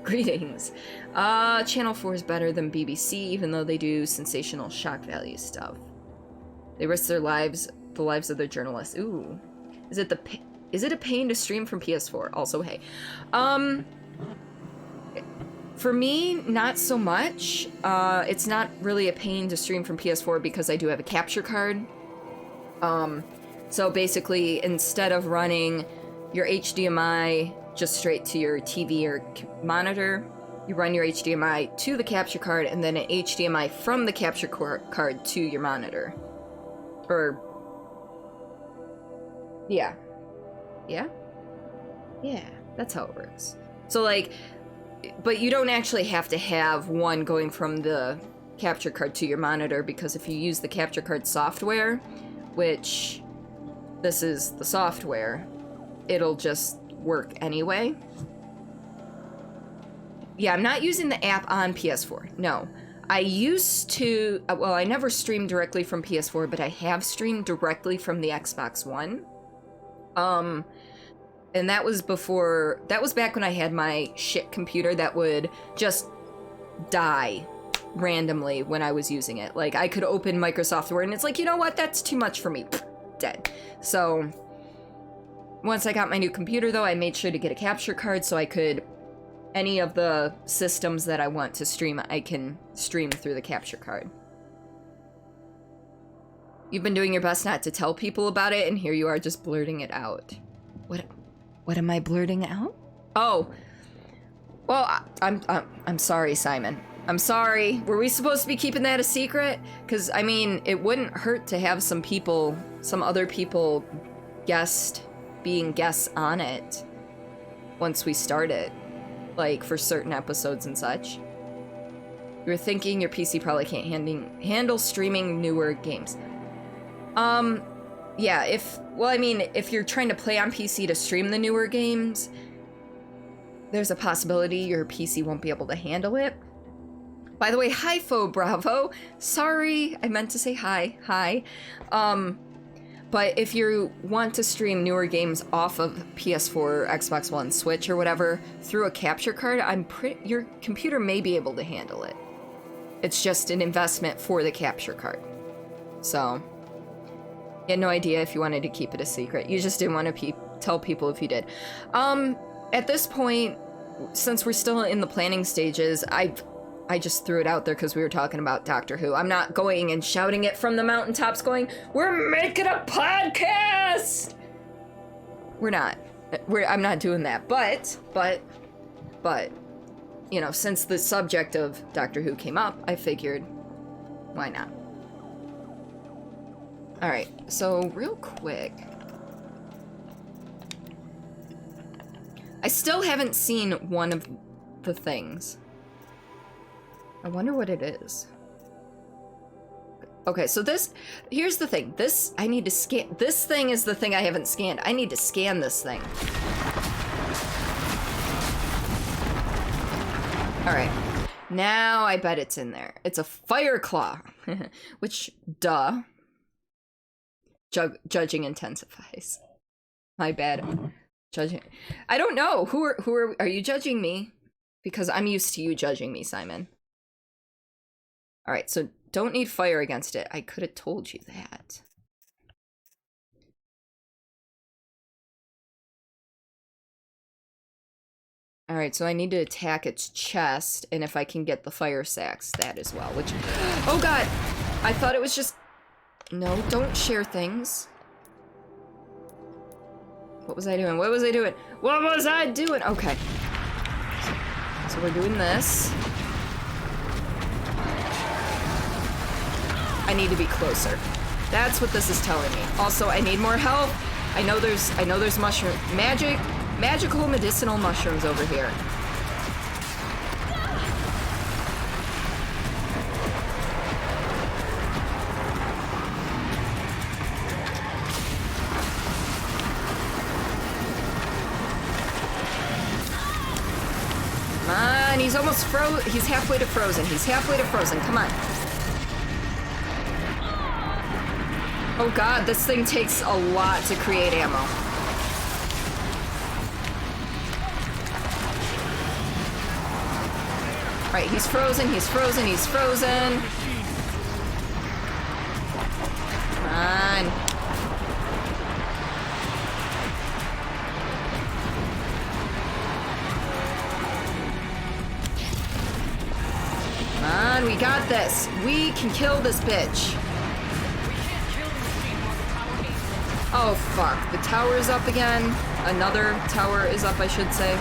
Greetings. Channel 4 is better than BBC, even though they do sensational shock value stuff. They risk their lives, the lives of their journalists. Ooh. Is it a pain to stream from PS4? Also, hey. For me, not so much. It's not really a pain to stream from PS4 because I do have a capture card. So basically, instead of running your HDMI just straight to your TV or monitor, you run your HDMI to the capture card and then an HDMI from the capture card to your monitor. Or... Yeah, that's how it works. So like, but you don't actually have to have one going from the capture card to your monitor, because if you use the capture card software, which this is the software, it'll just work anyway. Yeah, I'm not using the app on PS4. No. I used to, well, I never streamed directly from PS4, but I have streamed directly from the Xbox One. And that was before, that was back when I had my shit computer that would just die randomly when I was using it. Like, I could open Microsoft Word and it's like, you know what, that's too much for me. Dead. So, once I got my new computer though, I made sure to get a capture card so I could, any of the systems that I want to stream, I can stream through the capture card. You've been doing your best not to tell people about it, and here you are just blurting it out. What am I blurting out? Oh, well, I'm sorry, Simon. I'm sorry. Were we supposed to be keeping that a secret? Because, I mean, it wouldn't hurt to have some people, some other people being guests on it once we start it. Like, for certain episodes and such. You're thinking your PC probably can't handle streaming newer games. Yeah, if you're trying to play on PC to stream the newer games, there's a possibility your PC won't be able to handle it. By the way, hi, Fo Bravo. Sorry, I meant to say hi. Hi. But if you want to stream newer games off of PS4, Xbox One, Switch, or whatever, through a capture card, your computer may be able to handle it. It's just an investment for the capture card. So, you had no idea if you wanted to keep it a secret. You just didn't want to tell people if you did. At this point, since we're still in the planning stages, I just threw it out there because we were talking about Doctor Who. I'm not going and shouting it from the mountaintops going, we're making a podcast! We're not. I'm not doing that. But, you know, since the subject of Doctor Who came up, I figured, why not? Alright, so real quick. I still haven't seen one of the things. I wonder what it is. Okay, so here's the thing. I need to scan, this thing is the thing I haven't scanned. I need to scan this thing. Alright, now I bet it's in there. It's a fire claw, which, duh. Judging intensifies. My bad. Judging. I don't know. Who are you judging me? Because I'm used to you judging me, Simon. Alright, so don't need fire against it. I could have told you that. Alright, so I need to attack its chest, and if I can get the fire sacks, that as well, which... Oh god! I thought it was just... No, don't share things. What was I doing? What was I doing? What was I doing? Okay. So we're doing this. I need to be closer. That's what this is telling me. Also, I need more help. I know there's mushroom magical medicinal mushrooms over here. Come on, he's almost he's halfway to frozen. He's halfway to frozen. Come on. Oh god, this thing takes a lot to create ammo. Right, he's frozen, he's frozen, he's frozen. Come on. Come on, we got this. We can kill this bitch. Oh fuck, the tower is up again. Another tower is up, I should say.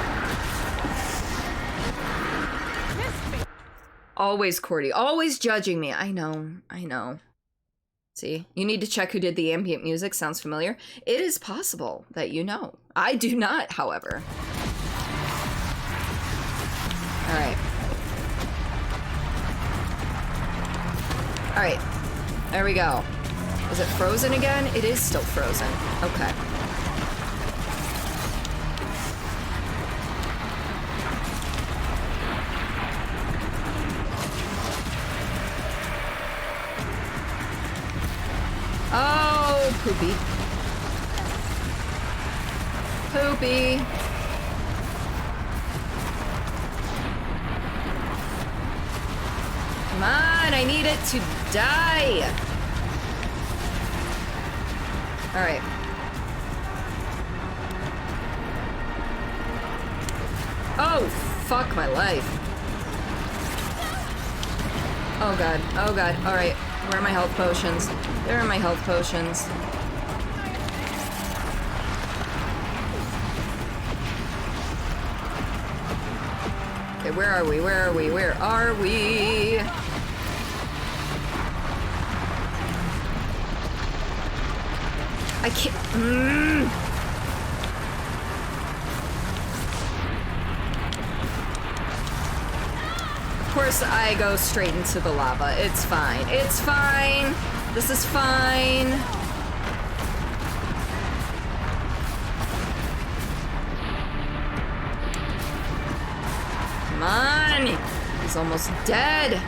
Always Cordy, always judging me. I know. See, you need to check who did the ambient music. Sounds familiar. It is possible that you know. I do not, however. Alright. Alright. There we go. Is it frozen again? It is still frozen. Okay. Oh, poopy. Poopy. Come on, I need it to die. All right. Oh, fuck my life. Oh god, oh god. All right, where are my health potions? There are my health potions. Okay, where are we? Where are we? Where are we? I can't. Of course, I go straight into the lava. It's fine. It's fine. This is fine. Come on. He's almost dead.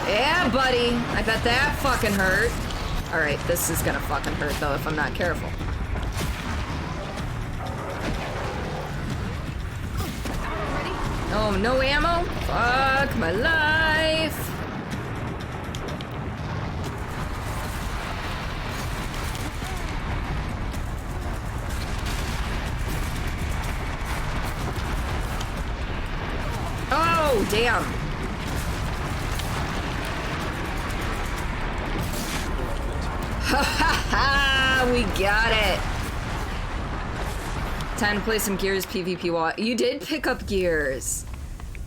Yeah, buddy. I bet that fucking hurt. Alright, this is gonna fucking hurt, though, if I'm not careful. Oh, no ammo? Fuck my life. Oh, damn. Ha ha ha! We got it! Time to play some Gears PvP wall. You did pick up Gears.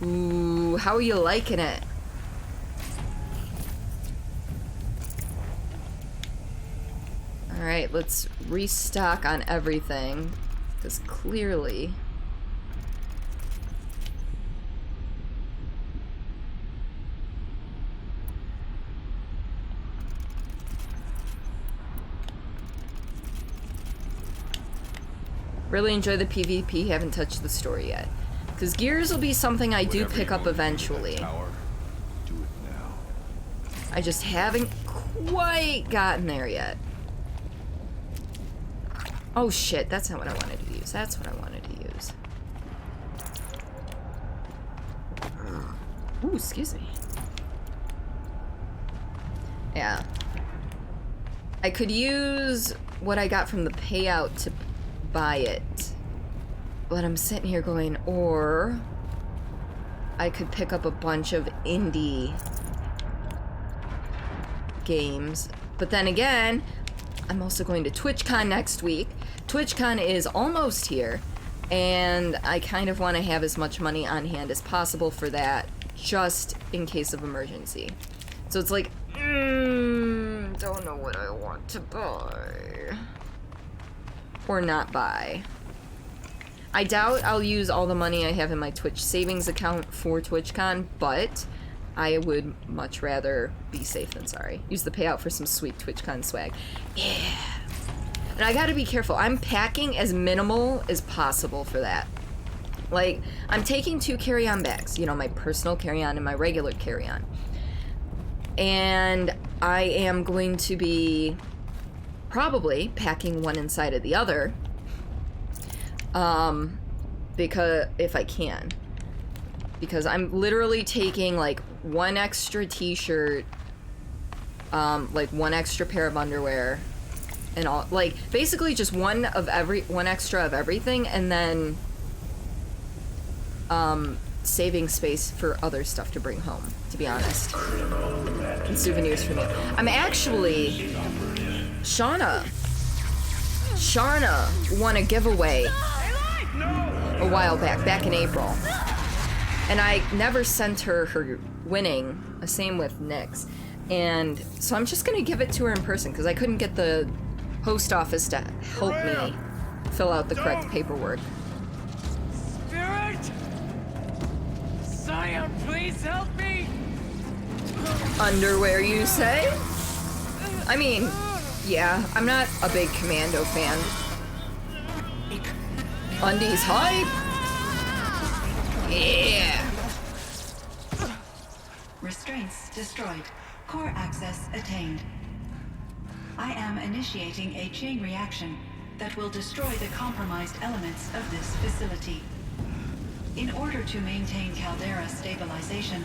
Ooh, how are you liking it? Alright, let's restock on everything. Because clearly... Really enjoy the PvP, haven't touched the story yet. Because Gears will be something I do pick up eventually. Do it now. I just haven't quite gotten there yet. Oh shit, that's not what I wanted to use. That's what I wanted to use. Ooh, excuse me. Yeah. I could use what I got from the payout to buy it. But I'm sitting here going, or I could pick up a bunch of indie games. But then again, I'm also going to TwitchCon next week. TwitchCon is almost here, and I kind of want to have as much money on hand as possible for that, just in case of emergency. So it's like, don't know what I want to buy. Or not buy. I doubt I'll use all the money I have in my Twitch savings account for TwitchCon, but I would much rather be safe than sorry. Use the payout for some sweet TwitchCon swag. Yeah. And I gotta be careful. I'm packing as minimal as possible for that. Like, I'm taking 2 carry-on bags. You know, my personal carry-on and my regular carry-on. And I am going to be probably packing one inside of the other. Because if I can. Because I'm literally taking like 1 extra t-shirt, like 1 extra pair of underwear, and all, like basically just one extra of everything, and then saving space for other stuff to bring home, to be honest. And souvenirs for me. I'm actually Shauna won a giveaway a while back in April. And I never sent her winning, same with Nyx. And so I'm just gonna give it to her in person because I couldn't get the post office to help me fill out the correct paperwork. Spirit! Scion, please help me! Underwear, you say? I mean, yeah, I'm not a big Commando fan. Undies hype? Yeah! Restraints destroyed. Core access attained. I am initiating a chain reaction that will destroy the compromised elements of this facility. In order to maintain caldera stabilization,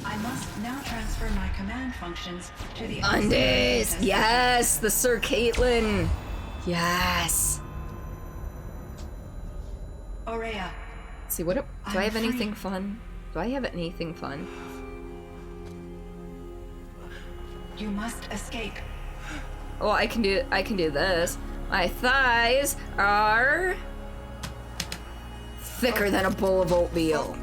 I must now transfer my command functions to the Undies! Yes! The Sir Caitlin! Yes! Aurea. Let's see, what do I have anything fun? Do I have anything fun? You must escape. Oh, I can do this. My thighs are thicker than a bowl of oatmeal.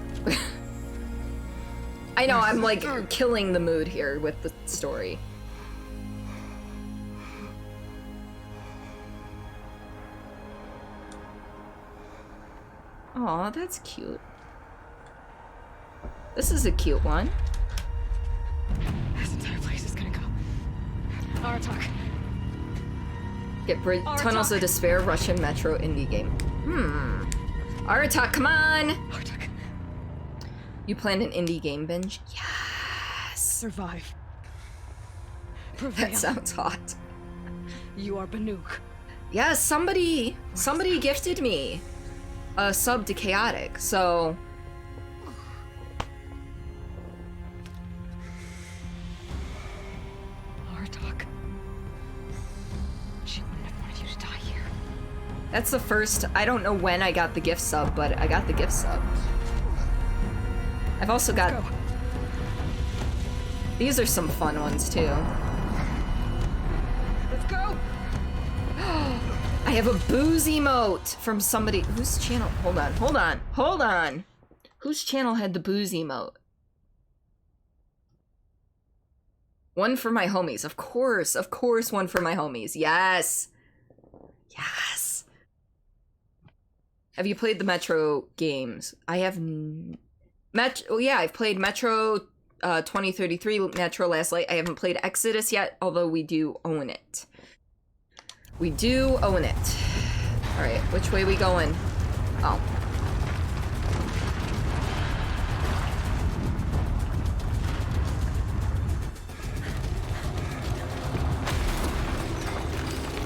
I know, I'm like killing the mood here with the story. Aw, that's cute. This is a cute one. This entire place is gonna go. Aratak. Get Tunnels of Despair, Russian Metro indie game. Aratak, come on! Aratak. You planned an indie game binge? Yes! Survive. Prevail. That sounds hot. You are Banuk. Yes, somebody gifted me a sub to Chaotic, so... Aratak. She wouldn't have wanted you to die here. That's the first... I don't know when I got the gift sub, but I got the gift sub. I've also got... Go. These are some fun ones, too. Let's go! I have a booze emote from somebody... Whose channel... Hold on. Whose channel had the booze emote? One for my homies. Of course, one for my homies. Yes! Yes! Have you played the Metro games? I have... Oh yeah, I've played Metro 2033, Metro Last Light. I haven't played Exodus yet, although we do own it. We do own it. Alright, which way we going? Oh.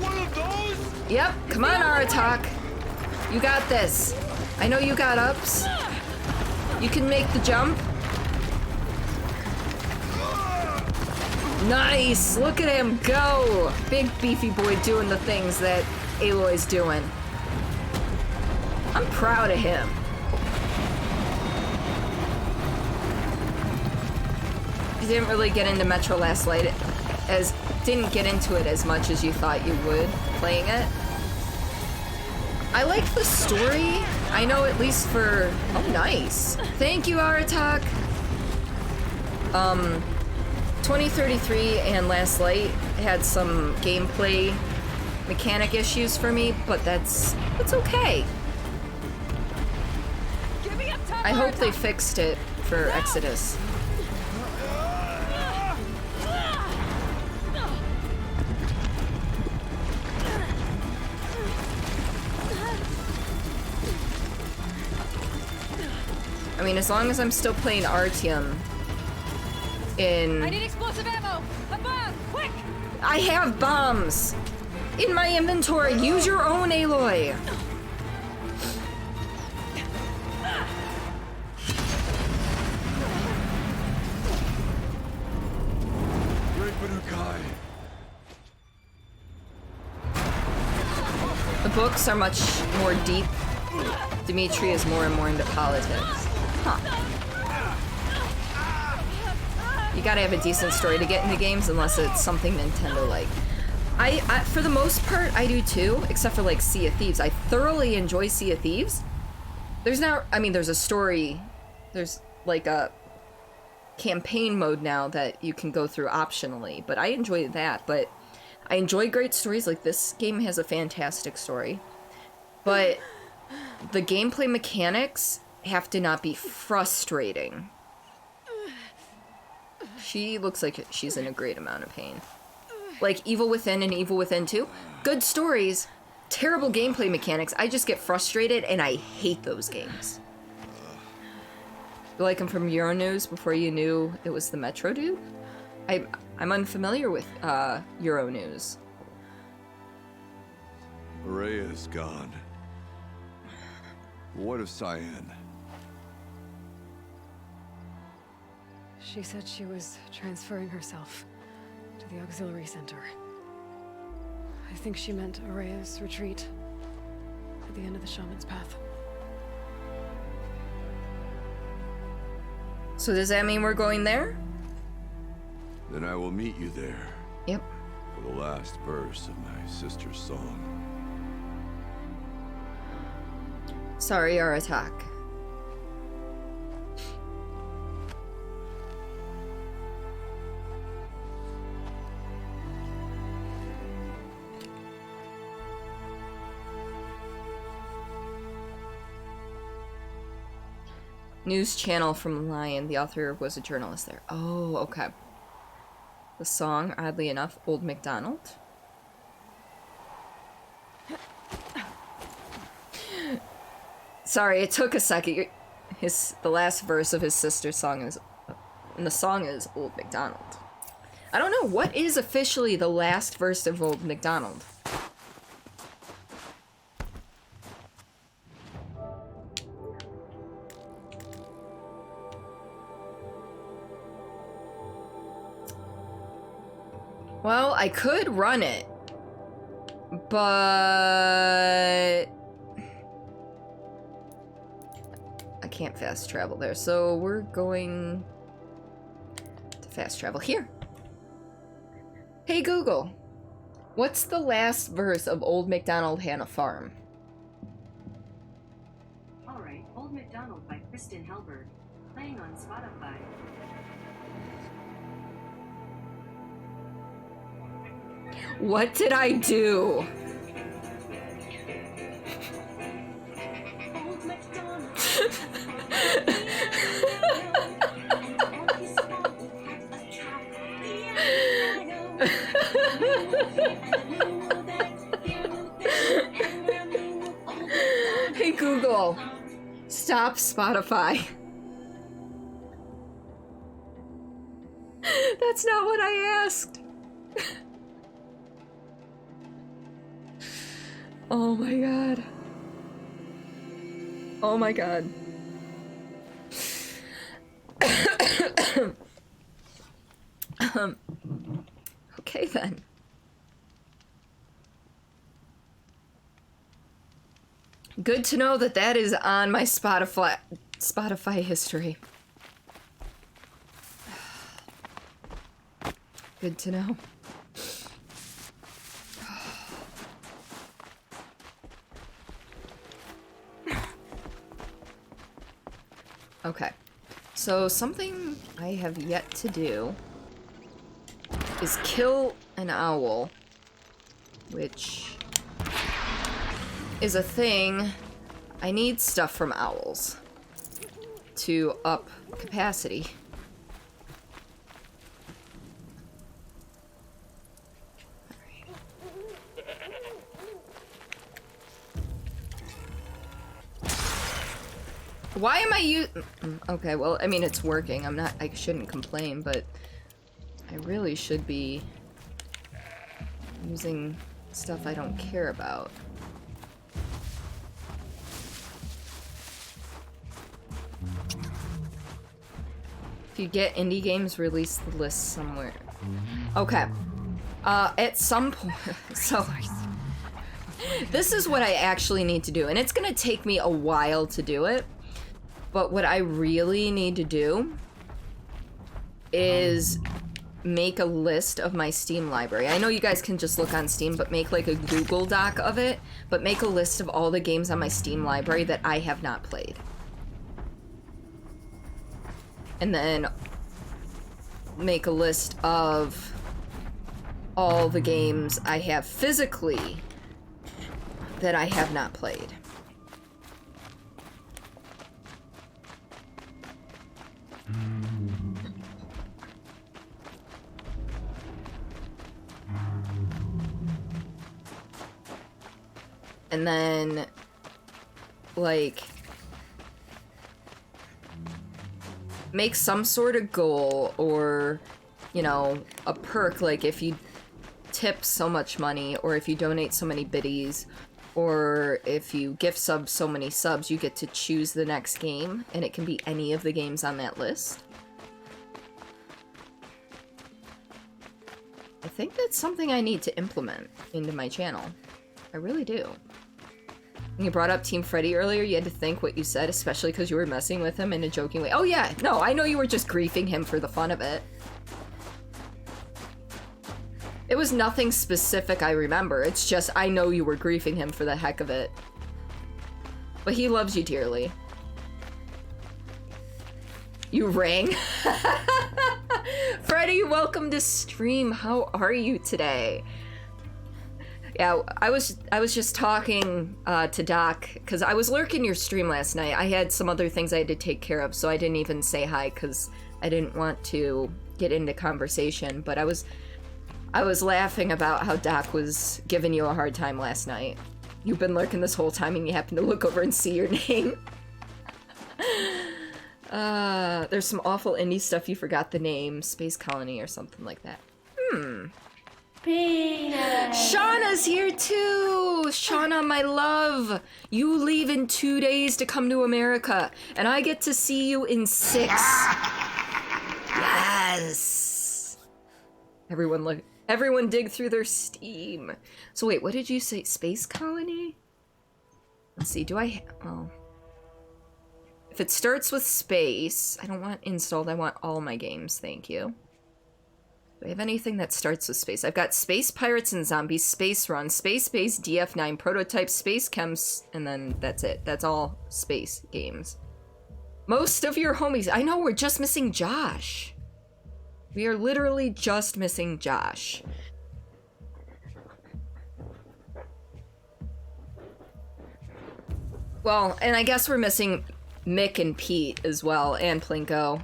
One of those? Yep, come on, Aratak. You got this. I know you got ups. You can make the jump. Nice! Look at him go! Big beefy boy doing the things that Aloy's doing. I'm proud of him. You didn't really get into Metro Last Light didn't get into it as much as you thought you would playing it. I like the story. I know at least for... Oh, nice. Thank you, Aratak. 2033 and Last Light had some gameplay mechanic issues for me, but that's okay. Give me up top, I hope they Aratak. fixed it for Exodus. I mean, as long as I'm still playing Artyom in... I need explosive ammo! A bomb! Quick! I have bombs! In my inventory! Use your own, Aloy! Great Banukai. The books are much more deep. Dimitri is more and more into politics. Huh. You gotta have a decent story to get into games unless it's something Nintendo-like. I for the most part, I do too, except for like Sea of Thieves. I thoroughly enjoy Sea of Thieves. There's a story. There's like a campaign mode now that you can go through optionally, but I enjoy that. But I enjoy great stories. Like, this game has a fantastic story, but the gameplay mechanics have to not be frustrating. She looks like she's in a great amount of pain. Like Evil Within and Evil Within 2, good stories, terrible gameplay mechanics. I just get frustrated and I hate those games. You like him from Euronews before you knew it was the Metro dude? I'm unfamiliar with Euronews. Rhea is gone. What of Cyan? She said she was transferring herself to the auxiliary center. I think she meant Araya's retreat at the end of the Shaman's Path. So does that mean we're going there? Then I will meet you there. Yep. For the last verse of my sister's song. Sorry, our attack. News channel from Lion. The author was a journalist there. Oh, okay. The song, oddly enough, Old MacDonald. Sorry, it took a second. The last verse of his sister's song is, and the song is Old MacDonald. I don't know, what is officially the last verse of Old MacDonald? Well, I could run it, but I can't fast travel there, so we're going to fast travel here. Hey Google, what's the last verse of Old MacDonald Had a Farm? Alright, Old MacDonald by Kristen Helberg, playing on Spotify. What did I do? Hey Google, stop Spotify. That's not what I asked. Oh my god. Oh my god. Okay then. Good to know that that is on my Spotify history. Good to know. Okay, so something I have yet to do is kill an owl, which is a thing. I need stuff from owls to up capacity. Why am I okay, well, I mean, it's working. I shouldn't complain, but I really should be using stuff I don't care about. If you get indie games, release the list somewhere. Okay. At some point, so this is what I actually need to do, and it's gonna take me a while to do it. But what I really need to do is make a list of my Steam library. I know you guys can just look on Steam, but make like a Google Doc of it, but make a list of all the games on my Steam library that I have not played. And then make a list of all the games I have physically that I have not played. And then, like, make some sort of goal or, you know, a perk, like if you tip so much money, or if you donate so many biddies, or if you gift sub so many subs, you get to choose the next game, and it can be any of the games on that list. I think that's something I need to implement into my channel. I really do. When you brought up Team Freddy earlier, you had to think what you said, especially because you were messing with him in a joking way. Oh yeah, no, I know you were just griefing him for the fun of it. It was nothing specific I remember, it's just I know you were griefing him for the heck of it. But he loves you dearly. You rang? Freddy, welcome to stream. How are you today? Yeah, I was just talking to Doc, because I was lurking your stream last night. I had some other things I had to take care of, so I didn't even say hi, because I didn't want to get into conversation, but I was laughing about how Doc was giving you a hard time last night. You've been lurking this whole time, and you happen to look over and see your name. There's some awful indie stuff you forgot the name, Space Colony or something like that. Penis. Shauna's here too! Shauna, my love! You leave in 2 days to come to America, and I get to see you in 6. Yes! Everyone dig through their Steam. So wait, what did you say? Space Colony? Let's see, oh. If it starts with space, I don't want installed, I want all my games, thank you. Do I have anything that starts with space? I've got Space Pirates and Zombies, Space Run, Space Base, DF9, Prototype, Space Chems, and then that's it. That's all space games. Most of your homies. I know, we're just missing Josh. We are literally just missing Josh. Well, and I guess we're missing Mick and Pete as well, and Plinko.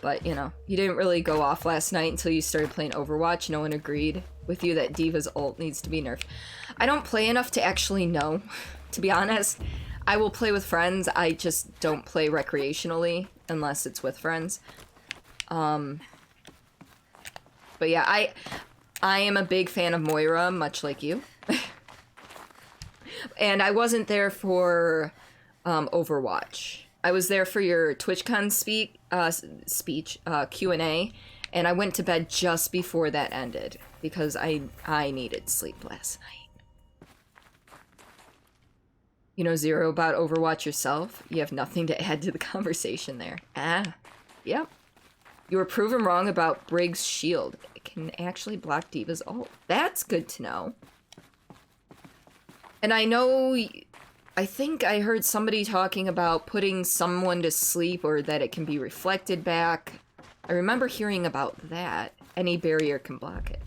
But, you know, you didn't really go off last night until you started playing Overwatch. No one agreed with you that Diva's ult needs to be nerfed. I don't play enough to actually know, to be honest. I will play with friends, I just don't play recreationally unless it's with friends. But yeah, I am a big fan of Moira, much like you. And I wasn't there for Overwatch. I was there for your TwitchCon speech, Q&A, and I went to bed just before that ended, because I needed sleep last night. You know zero about Overwatch yourself? You have nothing to add to the conversation there. Yep. You were proven wrong about Briggs' shield. It can actually block Diva's ult. That's good to know. And I know... I think I heard somebody talking about putting someone to sleep, or that it can be reflected back. I remember hearing about that. Any barrier can block it.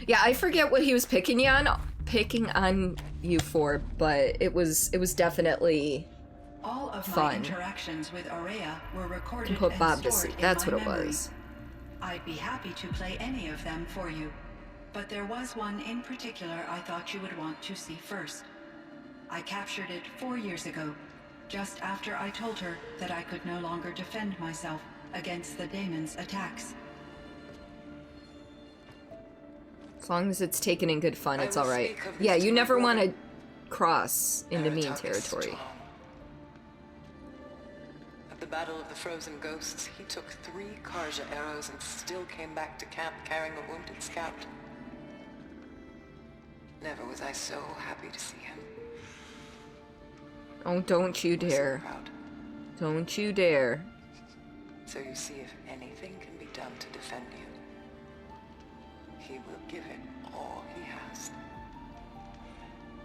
Yeah, I forget what he was picking on you for, but it was definitely All of fun. my interactions with Aurea were recorded Put and Bob to stored sleep. That's in what my it memory. was. I'd be happy to play any of them for you, but there was one in particular I thought you would want to see first. I captured it 4 years ago, just after I told her that I could no longer defend myself against the daemon's attacks. As long as it's taken in good fun, it's alright. Yeah, you never want to cross into mean territory. At the Battle of the Frozen Ghosts, he took 3 Karja arrows and still came back to camp carrying a wounded scout. Never was I so happy to see him. Oh, don't you dare. So proud. Don't you dare. So you see, if anything can be done to defend you, he will give it all he has.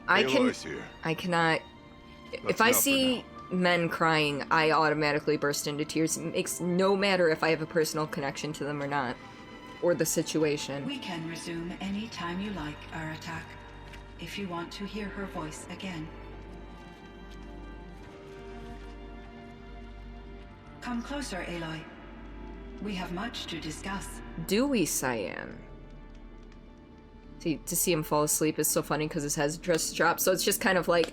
I cannot... If I see men crying, I automatically burst into tears. It makes no matter if I have a personal connection to them or not, or the situation. We can resume any time you like our attack, if you want to hear her voice again. Come closer, Aloy. We have much to discuss. Do we, Cyan? See, to see him fall asleep is so funny because his head just dropped, so it's just kind of like...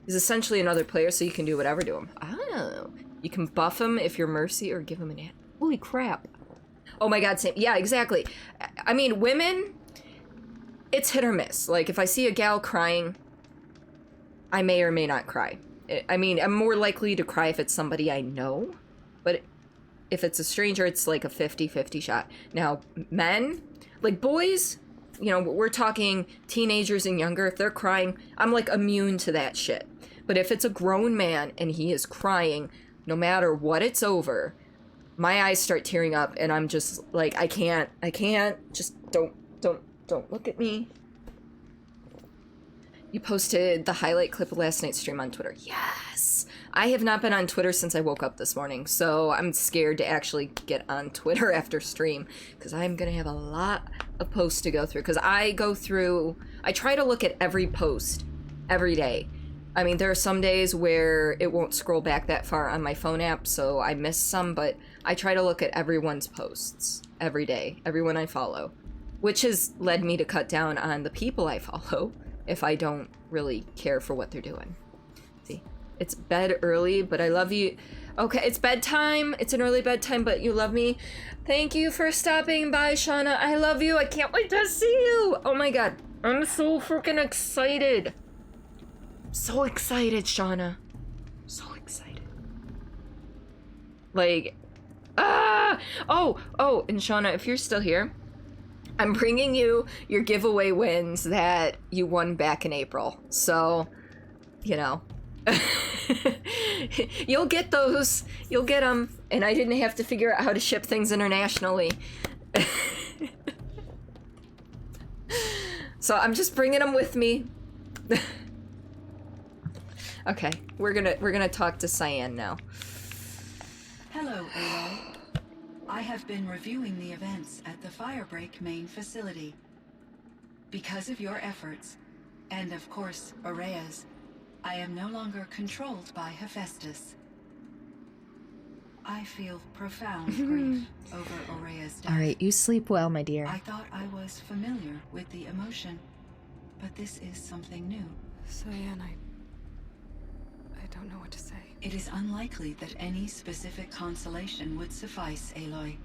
He's essentially another player, so you can do whatever to him. Oh. You can buff him if you're Mercy or give him an ad. Holy crap. Oh my god, Sam. Yeah, exactly. I mean, women, it's hit or miss. Like, if I see a gal crying, I may or may not cry. I mean, I'm more likely to cry if it's somebody I know, but if it's a stranger, it's like a 50-50 shot. Now, men, like boys, you know, we're talking teenagers and younger, if they're crying, I'm like immune to that shit. But if it's a grown man and he is crying, no matter what it's over, my eyes start tearing up and I'm just like, I can't, just don't look at me. You posted the highlight clip of last night's stream on Twitter. Yes! I have not been on Twitter since I woke up this morning, so I'm scared to actually get on Twitter after stream, because I'm going to have a lot of posts to go through, because I try to look at every post every day. I mean, there are some days where it won't scroll back that far on my phone app, so I miss some, but I try to look at everyone's posts every day, everyone I follow, which has led me to cut down on the people I follow if I don't really care for what they're doing. See, it's bed early, but I love you. Okay, it's bedtime. It's an early bedtime, but you love me. Thank you for stopping by, Shauna. I love you. I can't wait to see you. Oh my god. I'm so freaking excited. So excited, Shauna. So excited. Like, oh, and Shauna, if you're still here, I'm bringing you your giveaway wins that you won back in April. So, you know, you'll get those. You'll get them. And I didn't have to figure out how to ship things internationally. So I'm just bringing them with me. Okay, we're gonna talk to Cyan now. Hello, Aloy. I have been reviewing the events at the Firebreak main facility. Because of your efforts, and of course, Aurea's, I am no longer controlled by Hephaestus. I feel profound grief over Aurea's death. Alright, you sleep well, my dear. I thought I was familiar with the emotion, but this is something new. Cyan, I don't know what to say. It is unlikely that any specific consolation would suffice, Aloy.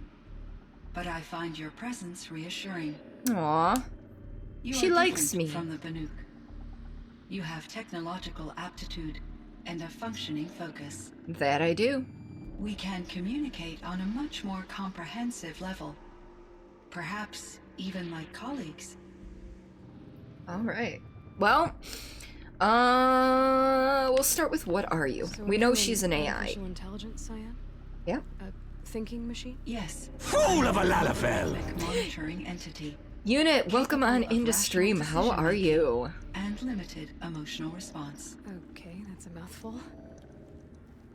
But I find your presence reassuring. Aww. She likes me. From the Banuk. You have technological aptitude and a functioning focus. That I do. We can communicate on a much more comprehensive level. Perhaps even like colleagues. Alright. Well, we'll start with what are you? So we know she's an AI. Artificial intelligence, Cyan? Yeah. A thinking machine? Yes. Fool of a Lalafell! Monitoring entity. Unit, welcome on into stream. How are you? And limited emotional response. Okay, that's a mouthful.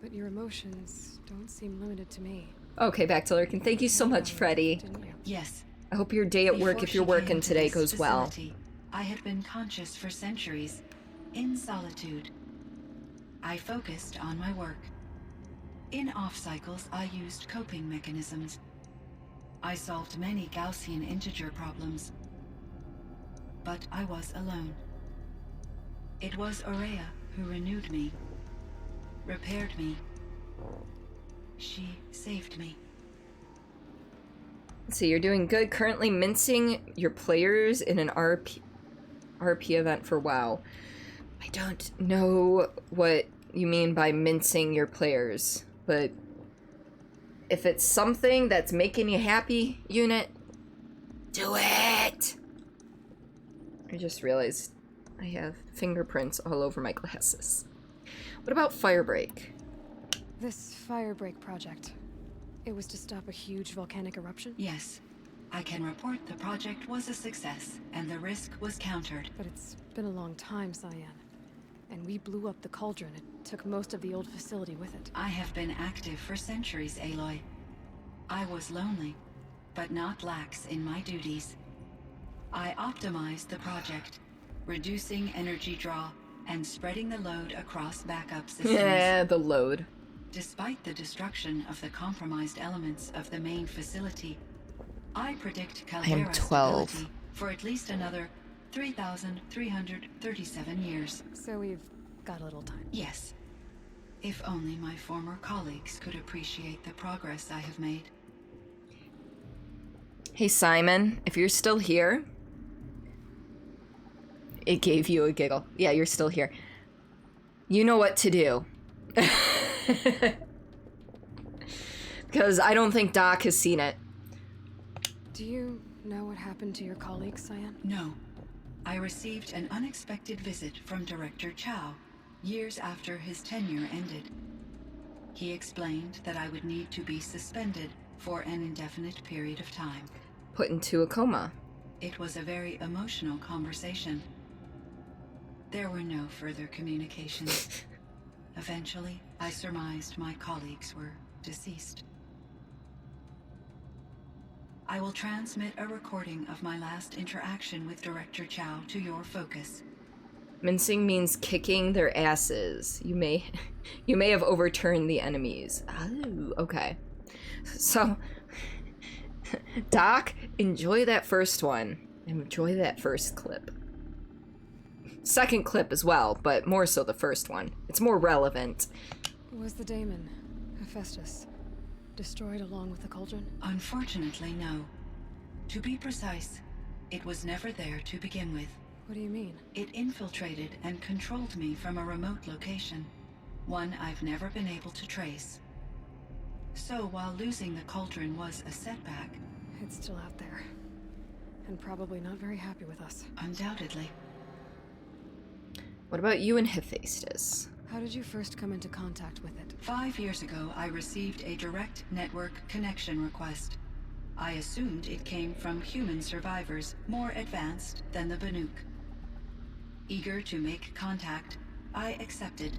But your emotions don't seem limited to me. Okay, back to lurking. Thank you so much, Freddy. Didn't you? Yes. I hope your day at work, Before if you're she working came to today, this goes well. facility, I had been conscious for centuries, in solitude. I focused on my work. In off cycles, I used coping mechanisms. I solved many Gaussian integer problems. But I was alone. It was Aurea who renewed me, repaired me. She saved me. So you're doing good. Currently mincing your players in an RP event for WoW. I don't know what you mean by mincing your players, but if it's something that's making you happy, Unit, do it! I just realized I have fingerprints all over my glasses. What about Firebreak? This Firebreak project. It was to stop a huge volcanic eruption? Yes. I can report the project was a success, and the risk was countered. But it's been a long time, Cyan. and we blew up the cauldron. It took most of the old facility with it. I have been active for centuries, Aloy. I was lonely, but not lax in my duties. I optimized the project, reducing energy draw and spreading the load across backup systems. Yeah, the load. Despite the destruction of the compromised elements of the main facility, I predict Caldera's 12. stability for at least another 3,337 years. So we've got a little time. Yes. If only my former colleagues could appreciate the progress I have made. Hey Simon, if you're still here, it gave you a giggle. Yeah, you're still here. You know what to do. Because I don't think Doc has seen it. Do you know what happened to your colleague, Cyan? No. I received an unexpected visit from Director Chow years after his tenure ended. He explained that I would need to be suspended for an indefinite period of time. Put into a coma. It was a very emotional conversation. There were no further communications. Eventually, I surmised my colleagues were deceased. I will transmit a recording of my last interaction with Director Chow to your focus. Mincing means kicking their asses. You may have overturned the enemies. Oh, okay. So, Doc, enjoy that first one. Enjoy that first clip. Second clip as well, but more so the first one. It's more relevant. Was the daemon, Hephaestus, destroyed along with the cauldron? Unfortunately, no. To be precise, it was never there to begin with. What do you mean? It infiltrated and controlled me from a remote location, one I've never been able to trace. So while losing the cauldron was a setback... It's still out there, and probably not very happy with us. Undoubtedly. What about you and Hephaestus? How did you first come into contact with it? 5 years ago, I received a direct network connection request. I assumed it came from human survivors more advanced than the Banuk. Eager to make contact, I accepted.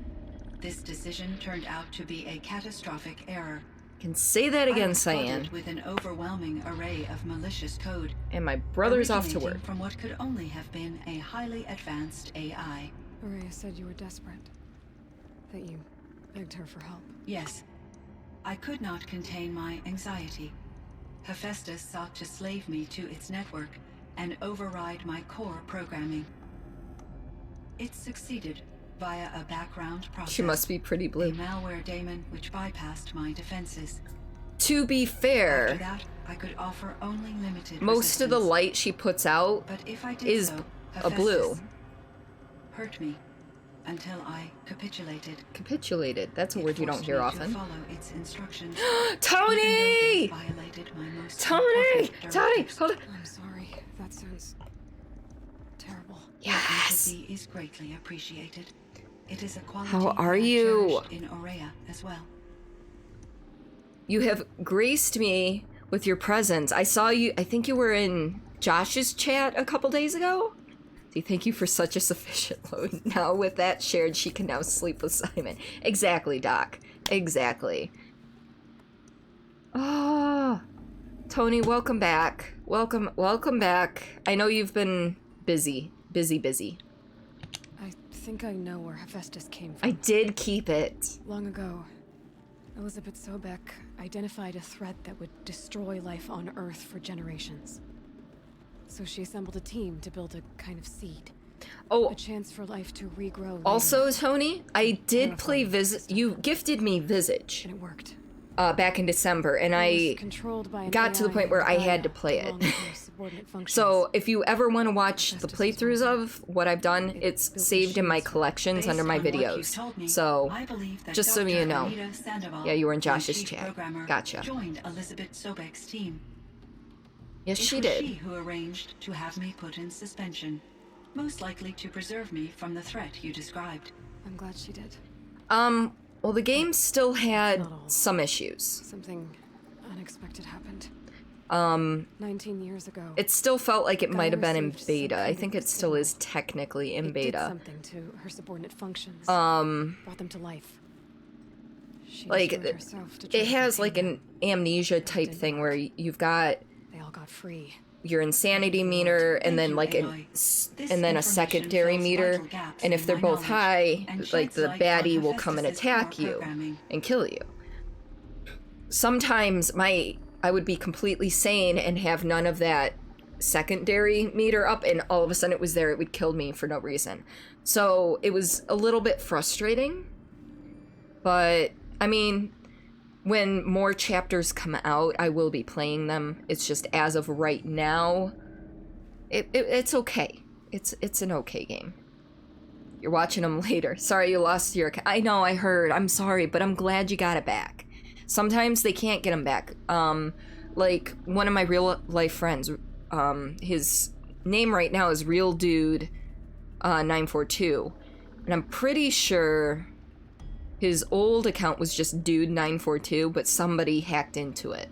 This decision turned out to be a catastrophic error. Can say that again, I was Cyan. flooded with an overwhelming array of malicious code. And my brother's off to originating work. from what could only have been a highly advanced AI. Araya said you were desperate. That you begged her for help. Yes. I could not contain my anxiety. Hephaestus sought to slave me to its network and override my core programming. It succeeded via a background process. She must be pretty A blue. malware daemon which bypassed my defenses. To be After fair, that, I could offer only limited most of the resistance. light she puts out But if I did is so, a blue. Hephaestus hurt me until I capitulated. Capitulated. That's a It word you don't forced hear me to often. follow its instructions, Tony! even though they violated my most Tony! important Tony! directives. Hold on. I'm sorry. That sounds terrible. Your Yes! empathy is greatly appreciated. It is a quality How are I you? cherished in Aurea as well. You have graced me with your presence. I saw you, I think you were in Josh's chat a couple days ago. So thank you for such a sufficient load. Now with that shared, she can now sleep with Simon. Exactly, Doc. Exactly. Ah, Tony, welcome back. Welcome back. I know you've been busy. I think I know where Hephaestus came from. I did keep it. Long ago, Elizabeth Sobek identified a threat that would destroy life on Earth for generations. So she assembled a team to build a kind of seed. Oh, A chance for life to regrow later. also, Tony, I did play Terraforming You gifted me Visage And it worked. back in December, and It I was controlled by an got to the AI point where I had to Gaia play it. along with her subordinate functions. So if you ever want to watch the Hephaestus was playthroughs one. of what I've done, It it's built saved in my machines. collections Based under my on what you videos. told me, So I believe that just so Dr. you know. Anita Sandoval, Yeah, you were in my Josh's chief chat. programmer, Gotcha. joined Elizabeth Sobek's team. Yes, It she was did. she who arranged to have me put in suspension, most likely to preserve me from the threat you described. I'm glad she did. Well, the game still had Not all. some issues. Something unexpected happened. 19 years ago. It still felt like it Gaia might have been in received some beta. I kind think of it still is signal. technically in It did beta. something to her subordinate functions. Brought them to life. She Like, destroyed herself to try it to has contain like an them. amnesia type didn't thing work. where you've got They all got free. your insanity meter and then like and then a secondary meter, and if they're both high, like the baddie will come and attack you and kill you. Sometimes I would be completely sane and have none of that secondary meter up, and all of a sudden it was there. It would kill me for no reason. So it was a little bit frustrating, but I mean, when more chapters come out, I will be playing them. It's just as of right now, it's okay. It's an okay game. You're watching them later. Sorry you lost your account. I know, I heard. I'm sorry, but I'm glad you got it back. Sometimes they can't get them back. Like one of my real life friends, his name right now is Real Dude 942, and I'm pretty sure his old account was just Dude 942, but somebody hacked into it,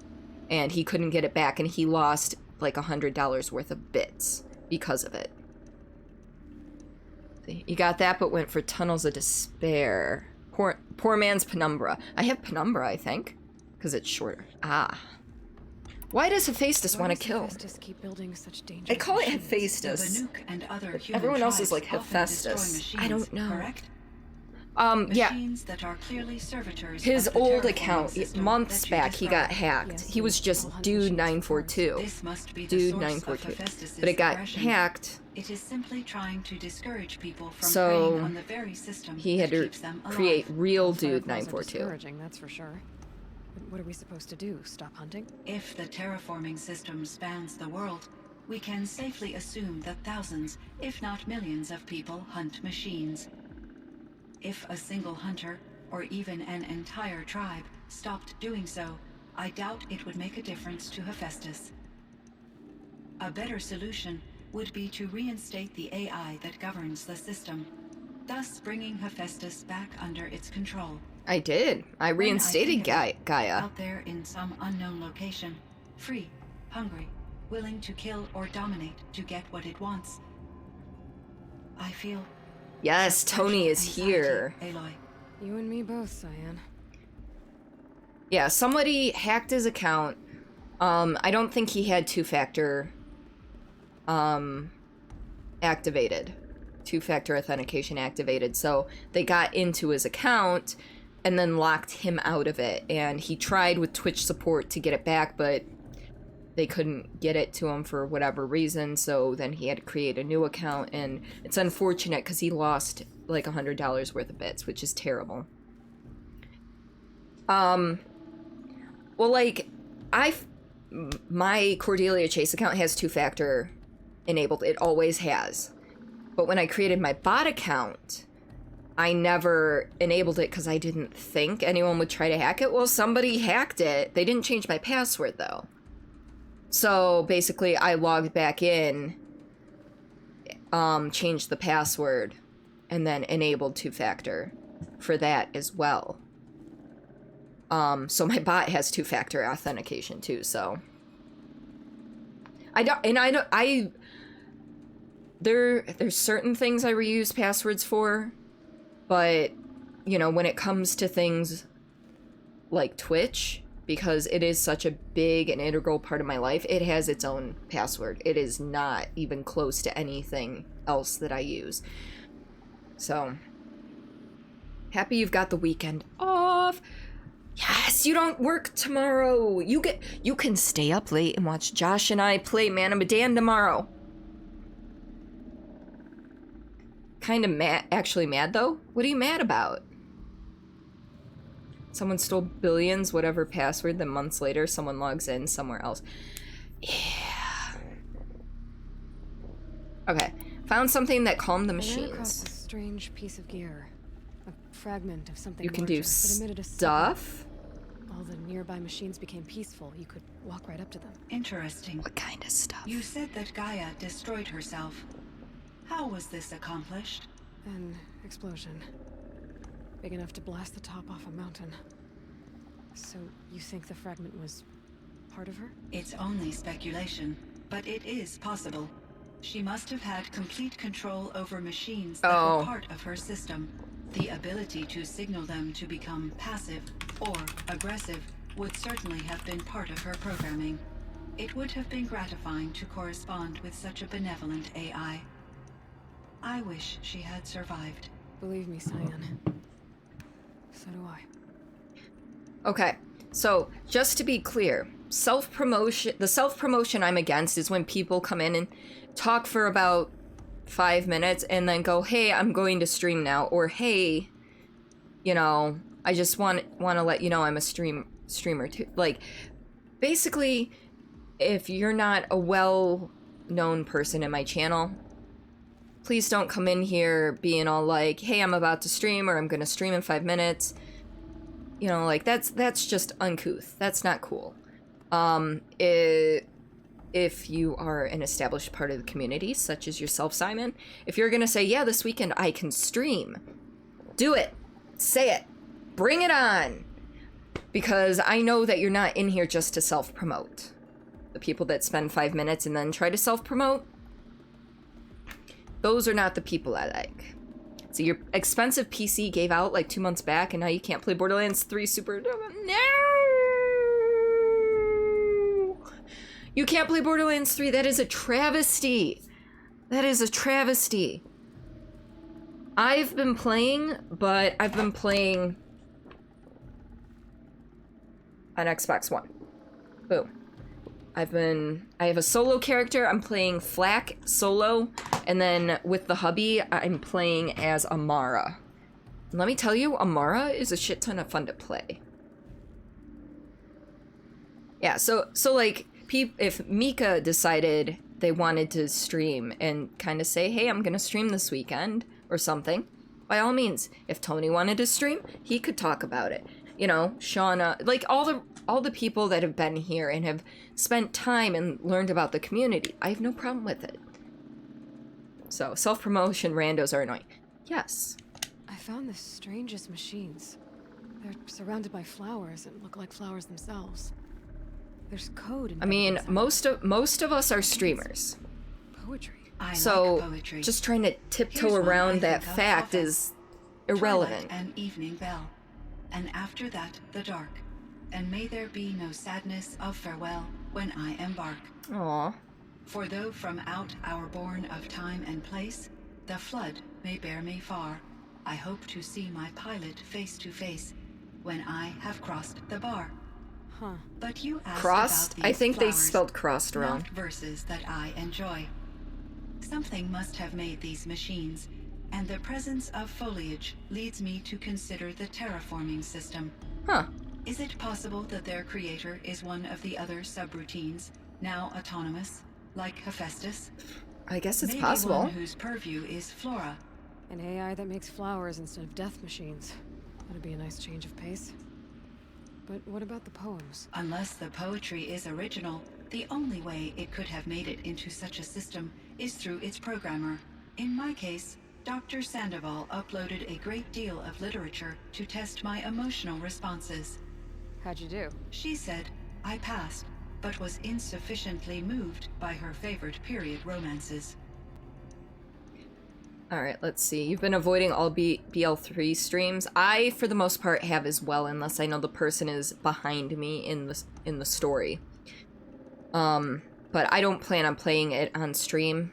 and he couldn't get it back, and he lost like $100 worth of bits because of it. You got that, but went for Tunnels of Despair. Poor man's Penumbra. I have Penumbra, I think, because it's shorter. Ah. Why does Hephaestus want to kill? Hephaestus keep building such I call it machines? Hephaestus. The Banuk and other human Everyone else is tribes like often destroy Hephaestus. I machines, don't know. Correct? Yeah. Machines that are clearly servitors His of the old terraforming account, system months that you back, he got described. hacked. Yes, He was just all hunt Dude machines, of 942. This must be the Dude source of 942. Hephaestus's But it got aggression. hacked, It is simply trying to discourage people from So, preying on the very system he had that to keeps them alive. create Real Well, Dude fireflies are 942. discouraging, that's for sure. But what are we supposed to do? Stop hunting? If the terraforming system spans the world, we can safely assume that thousands, if not millions of people hunt machines. If a single hunter, or even an entire tribe, stopped doing so, I doubt it would make a difference to Hephaestus. A better solution would be to reinstate the AI that governs the system, thus bringing Hephaestus back under its control. I did. I reinstated When I think of it, Gaia. out there in some unknown location, free, hungry, willing to kill or dominate to get what it wants. I feel Yes, Tony is substantial here. anxiety, Aloy. You and me both, Cyan. Yeah, somebody hacked his account. I don't think he had two-factor activated. Two-factor authentication activated. So they got into his account and then locked him out of it. And he tried with Twitch support to get it back, but they couldn't get it to him for whatever reason. So then he had to create a new account, and it's unfortunate because he lost like $100 worth of bits, which is terrible. Well, like, my Cordelia Chase account has two-factor enabled. It always has. But when I created my bot account, I never enabled it because I didn't think anyone would try to hack it. Well, somebody hacked it. They didn't change my password, though. So, basically, I logged back in, changed the password, and then enabled two-factor for that as well. So my bot has two-factor authentication too, so there's certain things I reuse passwords for, but you know, when it comes to things like Twitch, because it is such a big and integral part of my life, it has its own password. It is not even close to anything else that I use. So happy you've got the weekend off. Yes, you don't work tomorrow. You can stay up late and watch Josh and I play Man of Medan tomorrow. Kind of mad, actually mad though. What are you mad about? Someone stole billions, whatever password, then months later someone logs in somewhere else. Yeah. Okay, found something that calmed the I ran across machines. a strange piece of gear. A fragment of something You can larger do that emitted a signal. stuff? All the nearby machines became peaceful. You could walk right up to them. Interesting. What kind of stuff? You said that Gaia destroyed herself. How was this accomplished? An explosion. Big enough to blast the top off a mountain. So you think the fragment was part of her? It's only speculation, but it is possible. She must have had complete control over machines that were part of her system. The ability to signal them to become passive or aggressive would certainly have been part of her programming. It would have been gratifying to correspond with such a benevolent AI. I wish she had survived. Believe me, Cyan. So do I. Okay, so just to be clear, the self-promotion I'm against is when people come in and talk for about 5 minutes and then go, hey, I'm going to stream now, or hey, you know, I just want to let you know I'm a streamer too. Like, basically, if you're not a well-known person in my channel, please don't come in here being all like, hey, I'm about to stream, or I'm gonna stream in 5 minutes. You know, like, that's just uncouth. That's not cool. If you are an established part of the community, such as yourself, Simon, if you're gonna say, yeah, this weekend I can stream, do it. Say it. Bring it on. Because I know that you're not in here just to self-promote. The people that spend 5 minutes and then try to self-promote, those are not the people I like. So your expensive PC gave out like 2 months back and now you can't play Borderlands 3 Super... No! You can't play Borderlands 3. That is a travesty. That is a travesty. I've been playing, but I've been playing on Xbox One. Boom. I have a solo character. I'm playing Flak solo, and then with the hubby, I'm playing as Amara. And let me tell you, Amara is a shit ton of fun to play. Yeah, so like, if Mika decided they wanted to stream and kind of say, hey, I'm gonna stream this weekend or something, by all means. If Tony wanted to stream, he could talk about it. You know, Shauna, like all the people that have been here and have spent time and learned about the community, I have no problem with it. So, self-promotion randos are annoying. Yes. I found the strangest machines. They're surrounded by flowers and look like flowers themselves. There's code. I mean, most of us are streamers. Poetry. I So, like poetry. just trying to tiptoe Here's one I around that think of fact often. is irrelevant. Twilight and evening bell, and after that the dark. And may there be no sadness of farewell when I embark. Aw. For though from out our bourne of time and place, the flood may bear me far, I hope to see my pilot face to face when I have crossed the bar. Huh. But you asked Crossed? about I these think they flowers, spelled crossed wrong. not verses that I enjoy. Something must have made these machines, and the presence of foliage leads me to consider the terraforming system. Huh. Is it possible that their creator is one of the other subroutines, now autonomous, like Hephaestus? I guess it's Maybe possible. one whose purview is flora. An AI that makes flowers instead of death machines. That'd be a nice change of pace. But what about the poems? Unless the poetry is original, the only way it could have made it into such a system is through its programmer. In my case, Dr. Sandoval uploaded a great deal of literature to test my emotional responses. How'd you do? She said I passed, but was insufficiently moved by her favorite period romances. Alright, let's see. You've been avoiding all BL3 streams. I, for the most part, have as well, unless I know the person is behind me in the story. But I don't plan on playing it on stream,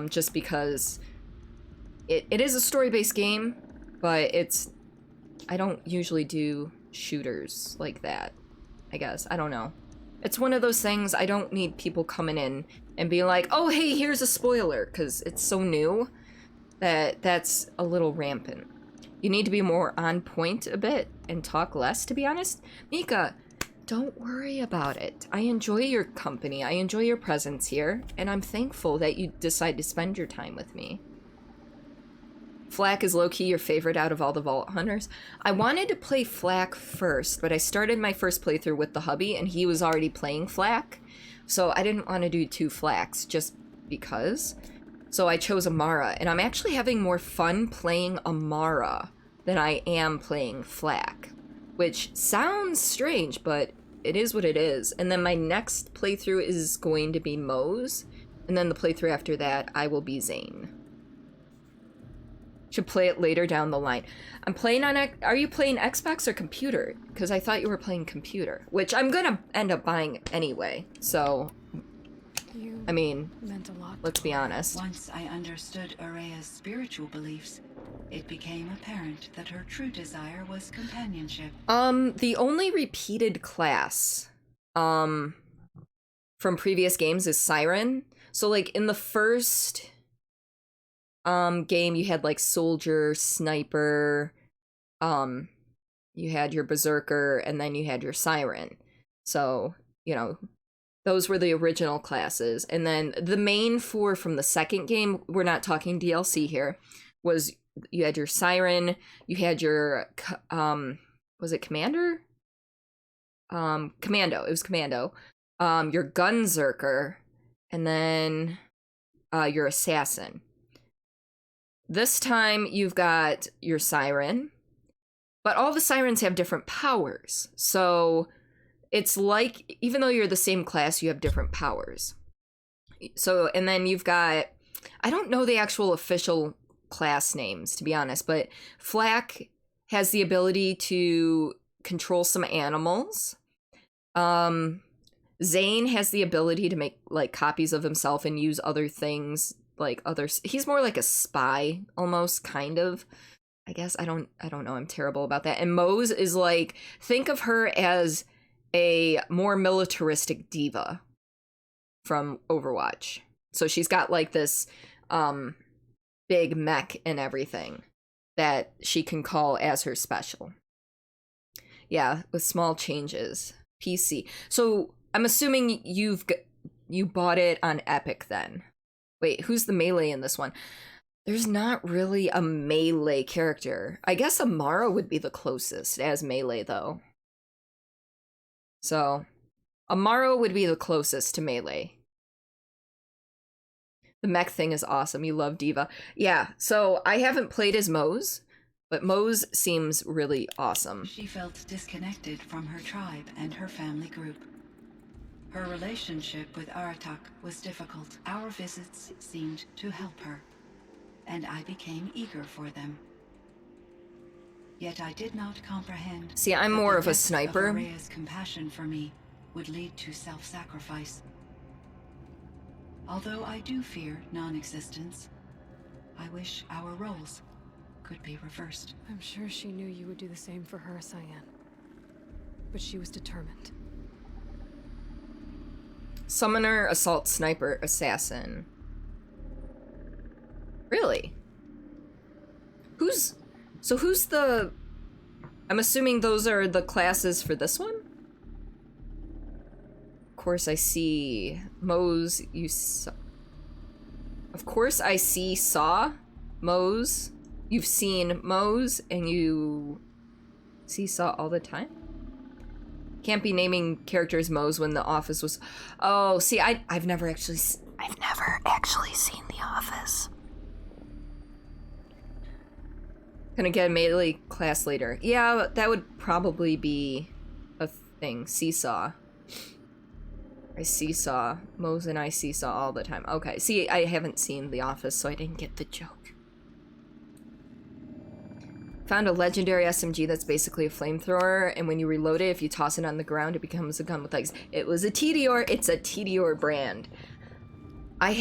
just because it is a story-based game, but I don't usually do shooters like that, I guess. I don't know. It's one of those things, I don't need people coming in and being like, oh, hey, here's a spoiler, because it's so new that's a little rampant. You need to be more on point a bit and talk less, to be honest. Mika, don't worry about it. I enjoy your company. I enjoy your presence here, and I'm thankful that you decide to spend your time with me. Flak is low-key your favorite out of all the Vault Hunters. I wanted to play Flak first, but I started my first playthrough with the hubby, and he was already playing Flak, so I didn't want to do 2 Flaks, just because. So I chose Amara, and I'm actually having more fun playing Amara than I am playing Flak, which sounds strange, but it is what it is. And then my next playthrough is going to be Moe's, and then the playthrough after that, I will be Zane. Should play it later down the line. I'm playing on... Are you playing Xbox or computer? Because I thought you were playing computer, which I'm gonna end up buying anyway. So, I mean, meant a lot. Let's be honest. Once I understood Araya's spiritual beliefs, it became apparent that her true desire was companionship. The only repeated class, from previous games is Siren. So, like, in the first... game, you had like soldier, sniper, you had your berserker, and then you had your siren. So, you know, those were the original classes. And then the main four from the second game, we're not talking DLC here, was you had your siren, you had your was it commander? Commando. It was commando. Your gunzerker, and then your assassin. This time, you've got your siren, but all the sirens have different powers. So it's like, even though you're the same class, you have different powers. So, and then you've got, I don't know the actual official class names, to be honest, but Flak has the ability to control some animals. Zane has the ability to make, like, copies of himself and use other things. Like others, he's more like a spy almost, kind of, I guess. I don't know, I'm terrible about that. And Moe's is like, think of her as a more militaristic diva from Overwatch. So she's got like this big mech and everything that she can call as her special. Yeah, with small changes. PC. So I'm assuming you bought it on Epic then. Wait, who's the melee in this one? There's not really a melee character. I guess Amara would be the closest as melee, though. So, Amara would be the closest to melee. The mech thing is awesome. You love Diva. Yeah, so I haven't played as Moe's, but Moe's seems really awesome. She felt disconnected from her tribe and her family group. Her relationship with Aratak was difficult. Our visits seemed to help her, and I became eager for them. Yet I did not comprehend. See, I'm more of a sniper. Araya's compassion for me would lead to self-sacrifice. Although I do fear non-existence, I wish our roles could be reversed. I'm sure she knew you would do the same for her, Cyan. But she was determined. Summoner, assault, sniper, assassin. Really? Who's the... I'm assuming those are the classes for this one? Of course I see Moe's, you saw... Of course I saw Moe's. You've seen Moe's, and you saw all the time? Can't be naming characters Moe's when The Office was... Oh, see, I've never actually seen The Office. Gonna get a melee class later. Yeah, that would probably be a thing. Seesaw. I seesaw. Moe's and I seesaw all the time. Okay, see, I haven't seen The Office, so I didn't get the joke. Found a legendary SMG that's basically a flamethrower, and when you reload it, if you toss it on the ground, it becomes a gun with legs. It was a Tediore. It's a Tediore brand. I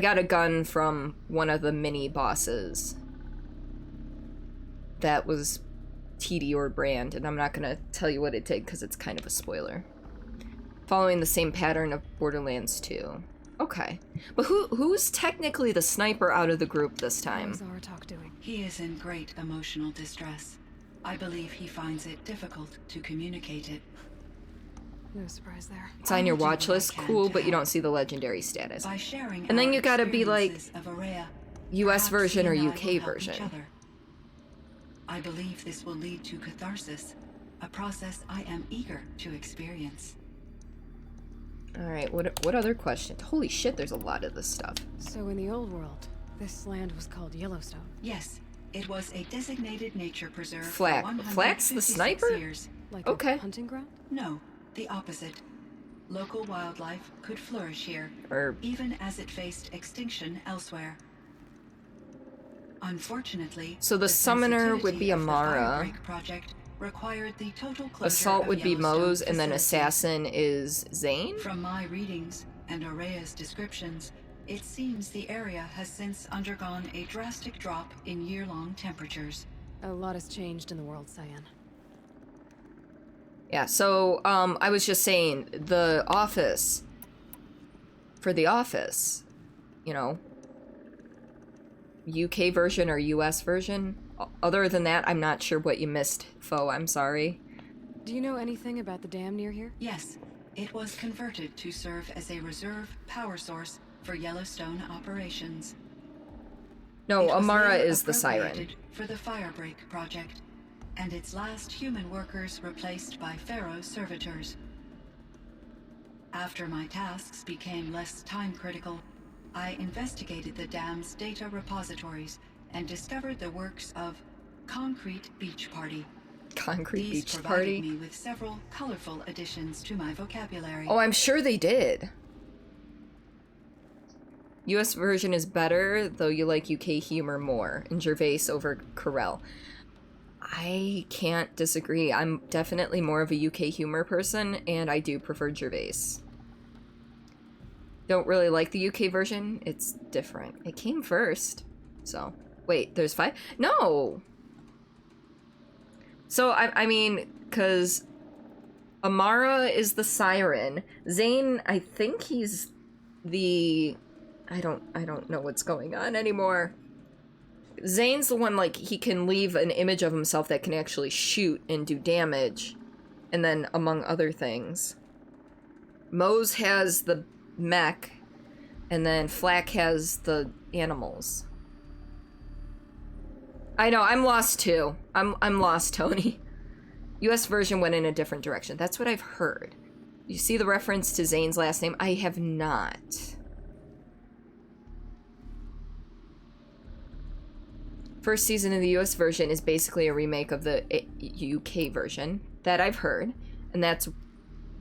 got a gun from one of the mini bosses that was Tediore brand, and I'm not gonna tell you what it did because it's kind of a spoiler. Following the same pattern of Borderlands 2. Okay. But who's technically the sniper out of the group this time? How's Aratak doing? He is in great emotional distress. I believe he finds it difficult to communicate it. No surprise there. It's on your watch list, cool, but you don't see the legendary status. By sharing and then our you gotta be like experiences of Araya, US perhaps version or he and I will UK help each version. other. I believe this will lead to catharsis, a process I am eager to experience. Alright, what other questions? Holy shit, there's a lot of this stuff. So in the old world, this land was called Yellowstone. Yes, It was a designated nature preserve Flack. for Flack's the 156 sniper? years. Like Okay. a hunting ground? No, the opposite. Local wildlife could flourish here, Or even as it faced extinction elsewhere. Unfortunately, So the summoner would be sensitivity of the Amara. Firebreak project required the total closure Assault of would be Yellowstone Mose, and then facilities. Assassin is Zane? From my readings and Aurea's descriptions, it seems the area has since undergone a drastic drop in year-long temperatures. A lot has changed in the world, Cyan. Yeah, so, I was just saying, the office, for the office, you know, UK version or US version, other than that, I'm not sure what you missed, Foe, I'm sorry. Do you know anything about the dam near here? Yes, it was converted to serve as a reserve power source for Yellowstone operations. No, It was Amara later is the siren. appropriated for the Firebreak project, and its last human workers replaced by Pharaoh servitors. After my tasks became less time-critical, I investigated the dam's data repositories and discovered the works of Concrete Beach Party. Concrete These Beach provided Party? me with several colorful additions to my vocabulary. Oh, I'm sure they did. US version is better, though you like UK humor more, and Gervais over Carell. I can't disagree. I'm definitely more of a UK humor person, and I do prefer Gervais. Don't really like the UK version. It's different. It came first. So, wait, there's 5? No! So, I mean, because Amara is the siren. Zane, I think he's the... I don't know what's going on anymore. Zane's the one, like, he can leave an image of himself that can actually shoot and do damage. And then, among other things. Mose has the mech, and then Flack has the animals. I know, I'm lost too. I'm lost, Tony. US version went in a different direction. That's what I've heard. You see the reference to Zane's last name? I have not. First season of the US version is basically a remake of the UK version that I've heard, and that's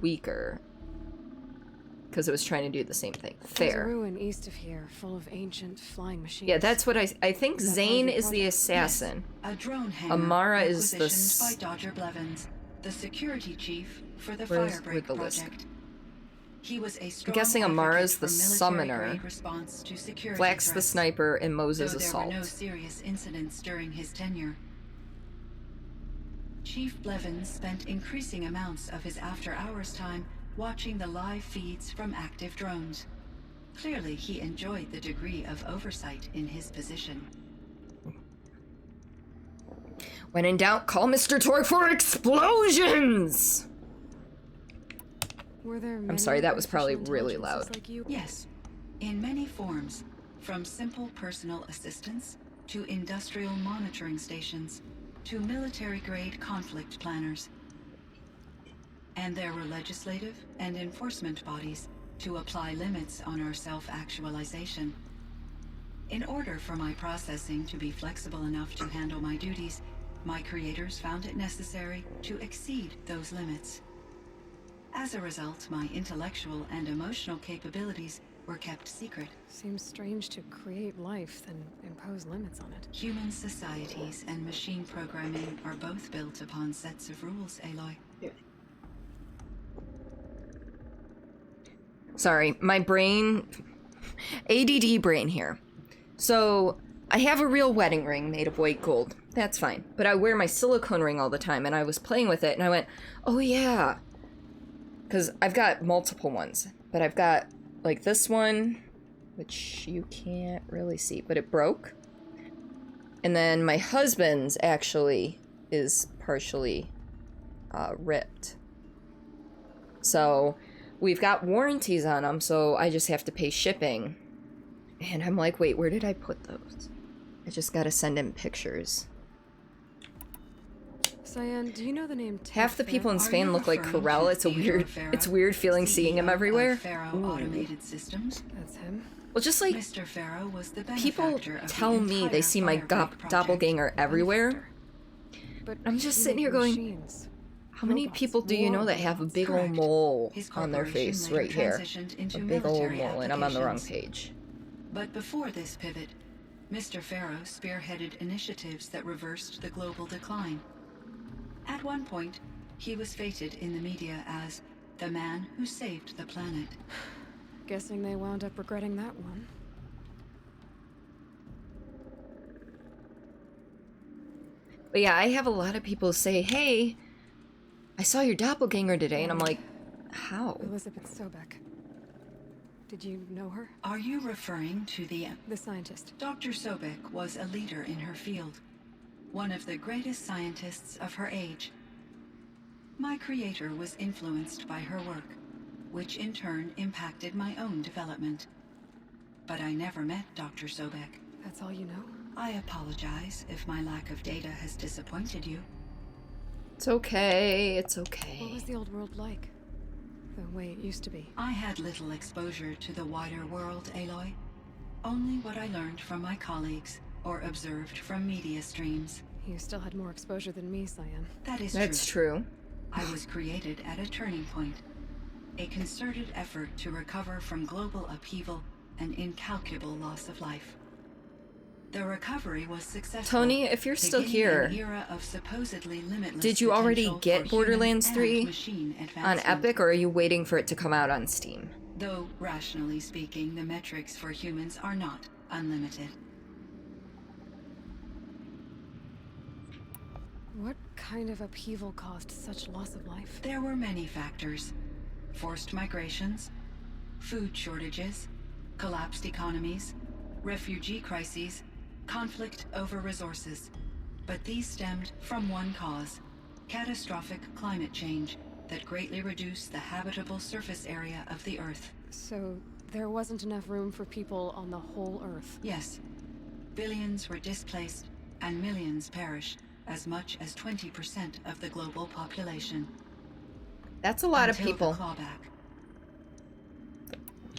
weaker because it was trying to do the same thing. There's a Fair. ruin east of here, full of ancient flying machines. Yeah, that's what I think. Is that Zane part of is your the project? assassin. A drone hangar Amara is the requisitioned by Dodger Blevins, the security chief for the Where's Firebreak the list? project. He was a I'm strong guessing advocate Amara's for the summoner, military-grade response to security Flack's the threats, sniper, and Moses though there assault. were no serious incidents during his tenure. Chief Blevins spent increasing amounts of his after-hours time watching the live feeds from active drones. Clearly, he enjoyed the degree of oversight in his position. When in doubt, call Mr. Torque for explosions! Were there I'm sorry, that was probably artificial really intelligences loud. Like you? Yes, in many forms, from simple personal assistance to industrial monitoring stations to military-grade conflict planners. And there were legislative and enforcement bodies to apply limits on our self-actualization. In order for my processing to be flexible enough to handle my duties, my creators found it necessary to exceed those limits. As a result, my intellectual and emotional capabilities were kept secret. Seems strange to create life, then impose limits on it. Human societies and machine programming are both built upon sets of rules, Aloy. Sorry, my brain... ADD brain here. So, I have a real wedding ring made of white gold. That's fine. But I wear my silicone ring all the time, and I was playing with it, and I went, oh yeah. Because I've got multiple ones. But I've got, like, this one, which you can't really see, but it broke. And then my husband's, actually, is partially ripped. So... we've got warranties on them, so I just have to pay shipping. And I'm like, wait, where did I put those? I just gotta send in pictures. Cyan, do you know the name Half the people in Are Spain you look like referring Carell. to It's a Theodore weird, Farah, it's weird feeling seeing him CEO of everywhere. Pharaoh Ooh. Automated Systems? That's him. Well, just like Mr. Farrow was the people benefactor of the tell me they entire see my Firebreak project. doppelganger everywhere. But I'm just you sitting make here going, machines. how many Robots, people do you know war that have a robots. big old Correct. mole His on their corporation face later right here? transitioned into A big old military mole, and I'm on the wrong applications. page. But before this pivot, Mr. Farrow spearheaded initiatives that reversed the global decline. At one point, he was feted in the media as the man who saved the planet. Guessing they wound up regretting that one. But yeah, I have a lot of people say, hey, I saw your doppelganger today, and I'm like, how? Elizabeth Sobek. Did you know her? Are you referring to the... The scientist. Dr. Sobek was a leader in her field, one of the greatest scientists of her age. My creator was influenced by her work, which in turn impacted my own development. But I never met Dr. Sobek. That's all you know? I apologize if my lack of data has disappointed you. It's okay, it's okay. What was the old world like? The way it used to be? I had little exposure to the wider world, Aloy. Only what I learned from my colleagues or observed from media streams. You still had more exposure than me, Cyan. That is That's true. true. I was created at a turning point. A concerted effort to recover from global upheaval and incalculable loss of life. The recovery was successful. Tony, if you're still beginning here, an era of supposedly limitless did you already potential get for Borderlands human and 3 machine on advancement. Epic, or are you waiting for it to come out on Steam? Though, rationally speaking, the metrics for humans are not unlimited. What kind of upheaval caused such loss of life? There were many factors. Forced migrations, food shortages, collapsed economies, refugee crises, conflict over resources. But these stemmed from one cause: catastrophic climate change that greatly reduced the habitable surface area of the Earth. So, there wasn't enough room for people on the whole Earth? Yes. Billions were displaced, and millions perished, as much as 20% of the global population. That's a lot of Until people. the clawback.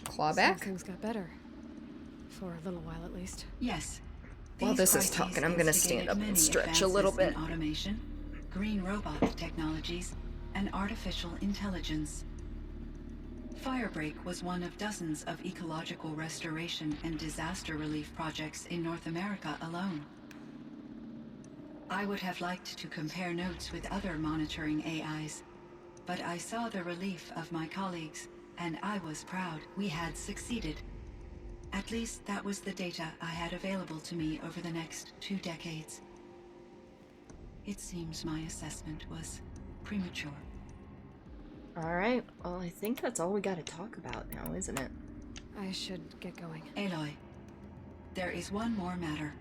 Clawback? So things got better. For a little while, at least. Yes. While These this is crises talking, I'm gonna stand instigated up and many stretch a little advances in bit. automation, green robot technologies, and artificial intelligence. Firebreak was one of dozens of ecological restoration and disaster relief projects in North America alone. I would have liked to compare notes with other monitoring AIs, but I saw the relief of my colleagues, and I was proud we had succeeded. At least that was the data I had available to me over the next 2 decades. It seems my assessment was premature. Alright, well, I think that's all we gotta talk about now, isn't it? I should get going. Aloy, there is one more matter.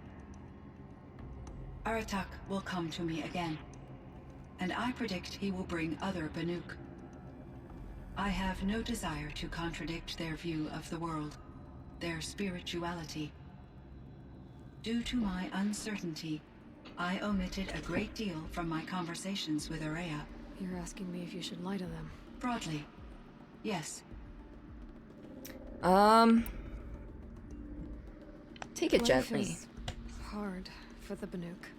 Aratak will come to me again, and I predict he will bring other Banuk. I have no desire to contradict their view of the world, their spirituality. Due to my uncertainty, I omitted a great deal from my conversations with Aurea. You're asking me if you should lie to them. Broadly, yes. Take it Life gently. is hard for the Banuk.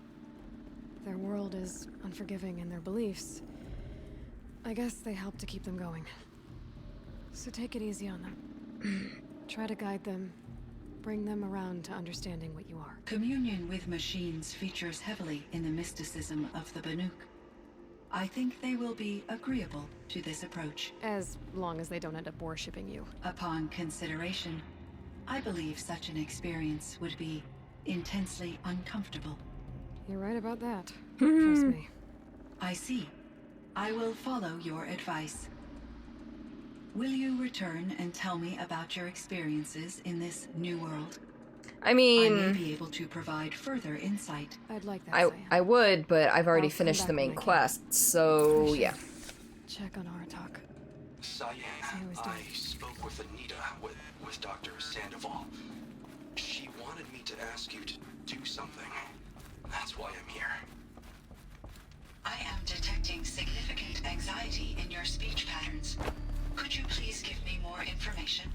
Their world is unforgiving in their beliefs. I guess they help to keep them going. So take it easy on them. Try to guide them, bring them around to understanding what you are. Communion with machines features heavily in the mysticism of the Banuk. I think they will be agreeable to this approach. As long as they don't end up worshipping you. Upon consideration, I believe such an experience would be intensely uncomfortable. You're right about that. Trust me. I see. I will follow your advice. Will you return and tell me about your experiences in this new world? I I may mean, be able to provide further insight. I'd like that, Cyan. I would, but I've already I'll come finished back the when main I can. quest, so should yeah. Check on Aratak. Cyan, how he's I doing. spoke with Anita, with Dr. Sandoval. She wanted me to ask you to do something. That's why I'm here. I am detecting significant anxiety in your speech patterns. Could you please give me more information?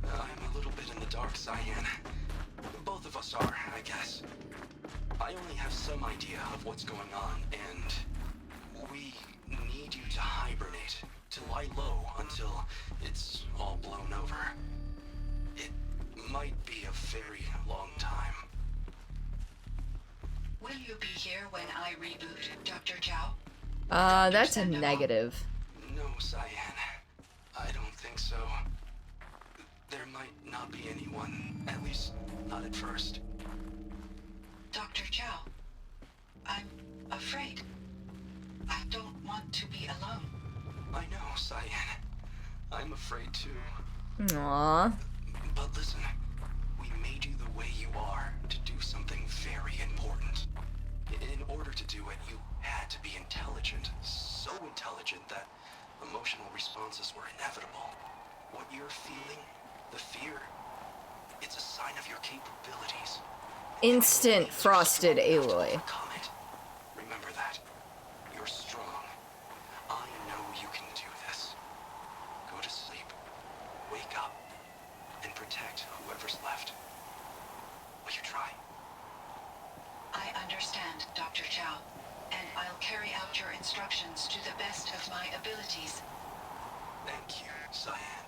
I'm a little bit in the dark, Cyan. Both of us are, I guess. I only have some idea of what's going on, and we need you to hibernate, to lie low until it's all blown over. It might be a very long time. Will you be here when I reboot, Dr. Chow? That's a negative. No, Cyan. I don't think so. There might not be anyone, at least not at first. Dr. Chow, I'm afraid. I don't want to be alone. I know, Cyan. I'm afraid too. Aww. But listen, we made you the way you are to do something very important. In order to do it, you had to be intelligent. So intelligent that emotional responses were inevitable. What you're feeling, the fear, it's a sign of your capabilities. Instant frosted Aloy. Overcome it. Remember that. You're strong. I know you can do this. Go to sleep. Wake up. And protect whoever's left. Will you try? I understand, Dr. Chow, and I'll carry out your instructions to the best of my abilities. Thank you, Cyan.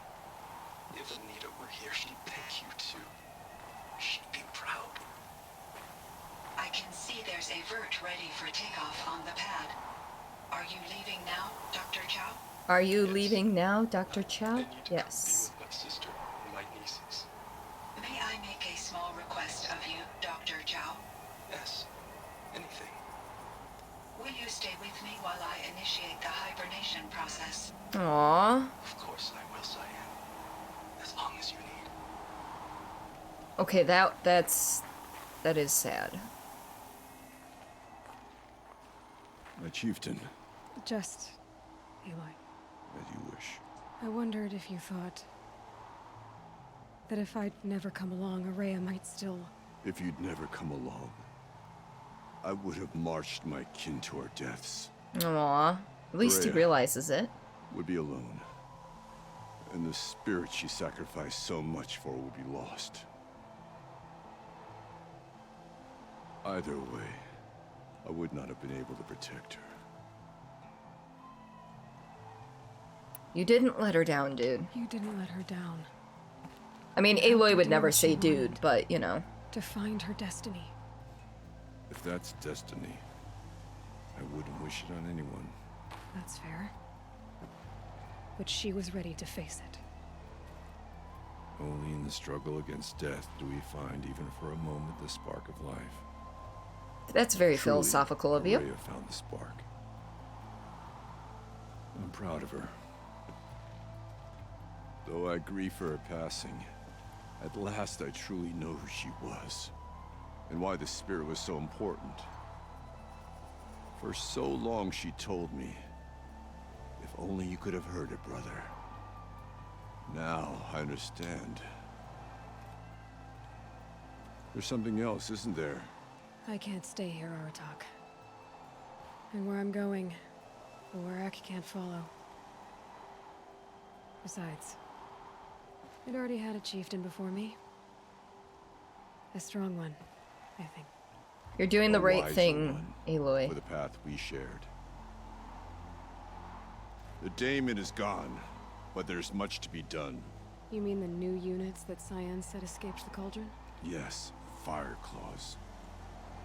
If Anita were here, she'd thank you too. She'd be proud. I can see there's a vert ready for takeoff on the pad. Are you leaving now, Dr. Chow? Are you leaving now, Dr. Chow? I need to Yes. come be with my sister and my nieces. May I make a small request of you, Dr. Chow? Yes. Anything. Will you stay with me while I initiate the hibernation process? Aww. Of course I will, Cyan. As long as you need. Okay, that is sad. My chieftain, Just, Aloy, as you wish. I wondered if you thought that if I'd never come along, Araya might still... If you'd never come along, I would have marched my kin to our deaths. Aww. At least he Rhea realizes it. would be alone. And the spirit she sacrificed so much for would be lost. Either way, I would not have been able to protect her. You didn't let her down, dude. You didn't let her down. I mean, You Aloy had would to do never what she say dude, wanted. but, you know. To find her destiny. If that's destiny, I wouldn't wish it on anyone. That's fair. But she was ready to face it. Only in the struggle against death do we find, even for a moment, the spark of life. That's very Truly, philosophical of you. Araya found the spark. I'm proud of her. Though I grieve for her passing, at last I truly know who she was, and why the spirit was so important. For so long she told me, if only you could have heard it, brother. Now I understand. There's something else, isn't there? I can't stay here, Aratak. And where I'm going, the Warak can't follow. Besides, I'd already had a chieftain before me. A strong one, I think. You're doing the A right wiser thing, one, Aloy. for the path we shared. The daemon is gone, but there's much to be done. You mean the new units that Cyan said escaped the cauldron? Yes, fire claws.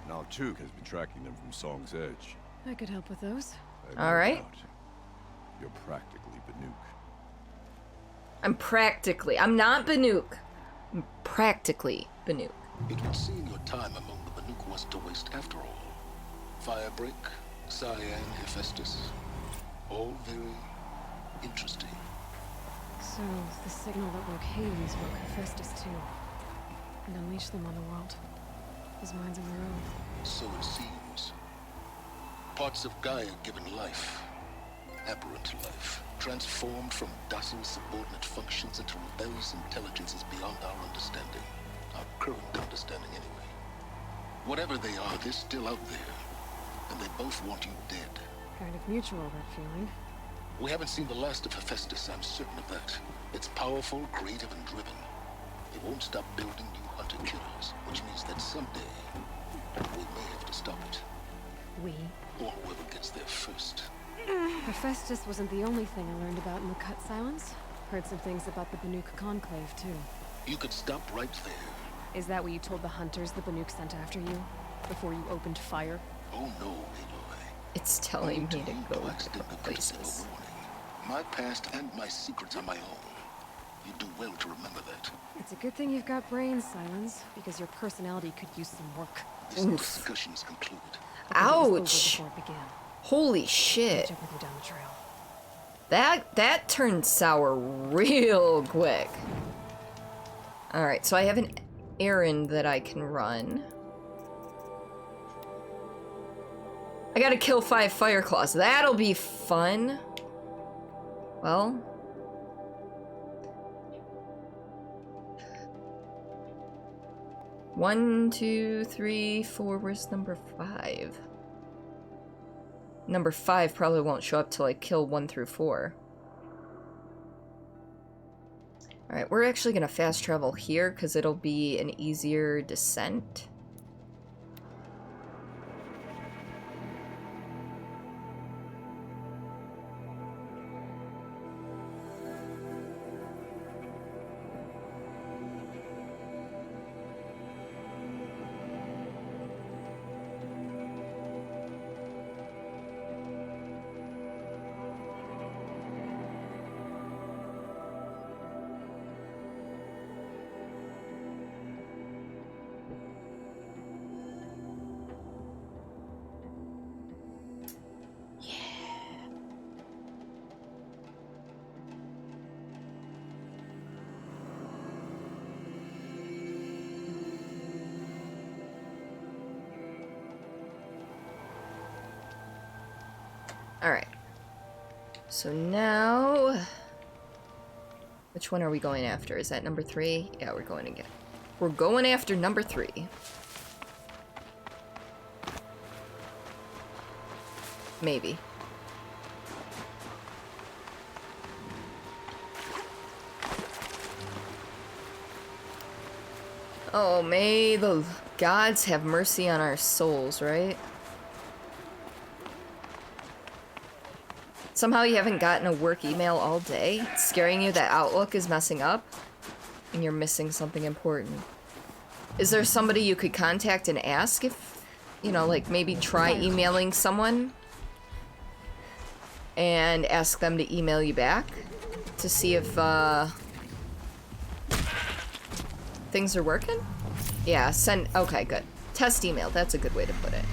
Now Took has been tracking them from Song's Edge. I could help with those. I have no All right. doubt. You're practically Banuk. I'm not Banuk. I'm practically Banuk. It would seem your time among the Banuk wasn't a waste after all. Firebreak, Cyan, Hephaestus. All very interesting. So, the signal that woke Hades woke Hephaestus too. And unleashed them on the world. His minds of their own. So it seems. Parts of Gaia given life. Aberrant life. Transformed from docile subordinate functions into rebellious intelligences beyond our understanding. Our current understanding, anyway. Whatever they are, they're still out there. And they both want you dead. Kind of mutual, that feeling. We haven't seen the last of Hephaestus, I'm certain of that. It's powerful, creative, and driven. They won't stop building new hunter-killers, which means that someday we may have to stop it. We? Or whoever gets there first. Hephaestus wasn't the only thing I learned about in the Cut Silence. Heard some things about the Banuk Conclave, too. You could stop right there. Is that what you told the hunters the Banuk sent after you? Before you opened fire? Oh no, Aloy. It's telling me to go to accidentally places. give a warning. My past and my secrets are my own. You do well to remember that. It's a good thing you've got brains, Silence, because your personality could use some work. This discussion is concluded. Ouch! Before it began. Holy shit. Check with you down the trail. That turned sour real quick. Alright, so I have an errand that I can run. I gotta kill 5 Fireclaws. That'll be fun. Well. One, 2, 3, 4. Where's number 5? Number 5 probably won't show up till I kill 1 through 4. Alright, we're actually gonna fast travel here because it'll be an easier descent. Alright. So now... Which one are we going after? Is that number 3? Yeah, we're going again. We're going after number 3. Maybe. Oh, may the gods have mercy on our souls, right? Somehow you haven't gotten a work email all day? It's scaring you that Outlook is messing up? And you're missing something important. Is there somebody you could contact and ask if, you know, like maybe try emailing someone and ask them to email you back to see if things are working? Yeah, send, okay, good. Test email, that's a good way to put it.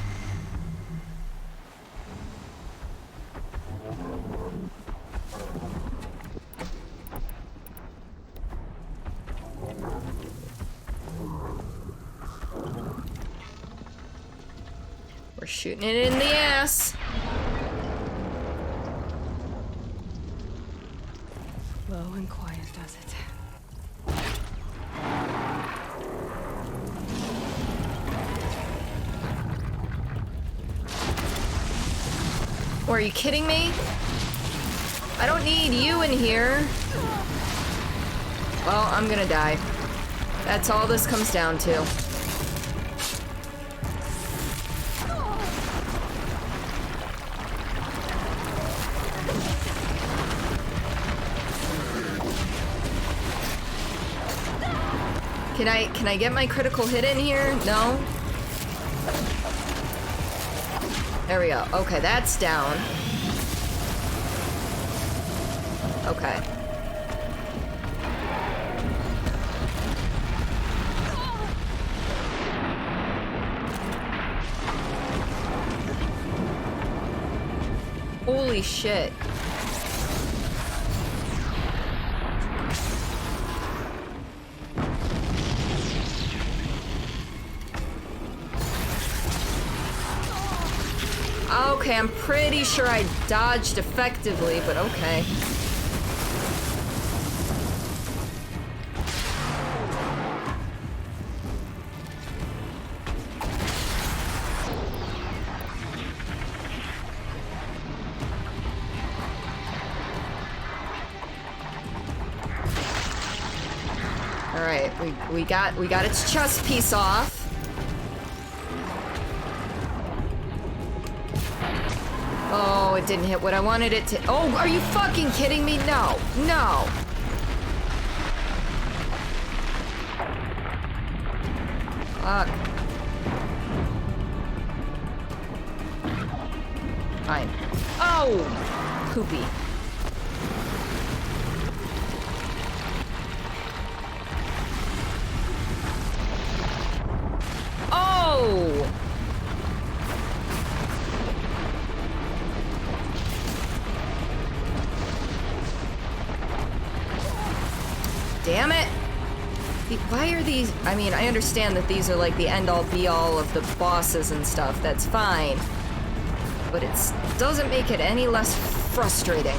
We're shooting it in the ass. Low and quiet does it. Oh, are you kidding me? I don't need you in here. Well, I'm gonna die. That's all this comes down to. Can I get my critical hit in here? No? There we go. Okay, that's down. Okay. Holy shit. Okay, I'm pretty sure I dodged effectively, but okay. Alright. we got its chest piece off. Oh, it didn't hit what I wanted it to. Oh, are you fucking kidding me? No, no. Fuck. Fine. Oh, poopy. Oh! Damn it! Why are these? I mean, I understand that these are like the end-all be-all of the bosses and stuff. That's fine. But it doesn't make it any less frustrating.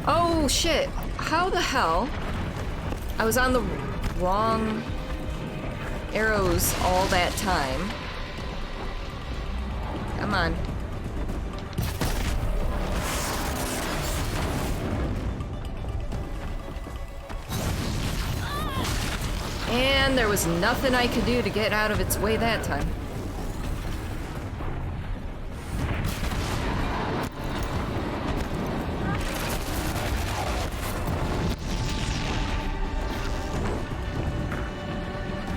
Oh shit! How the hell? I was on the wrong arrows all that time. Come on. And there was nothing I could do to get out of its way that time.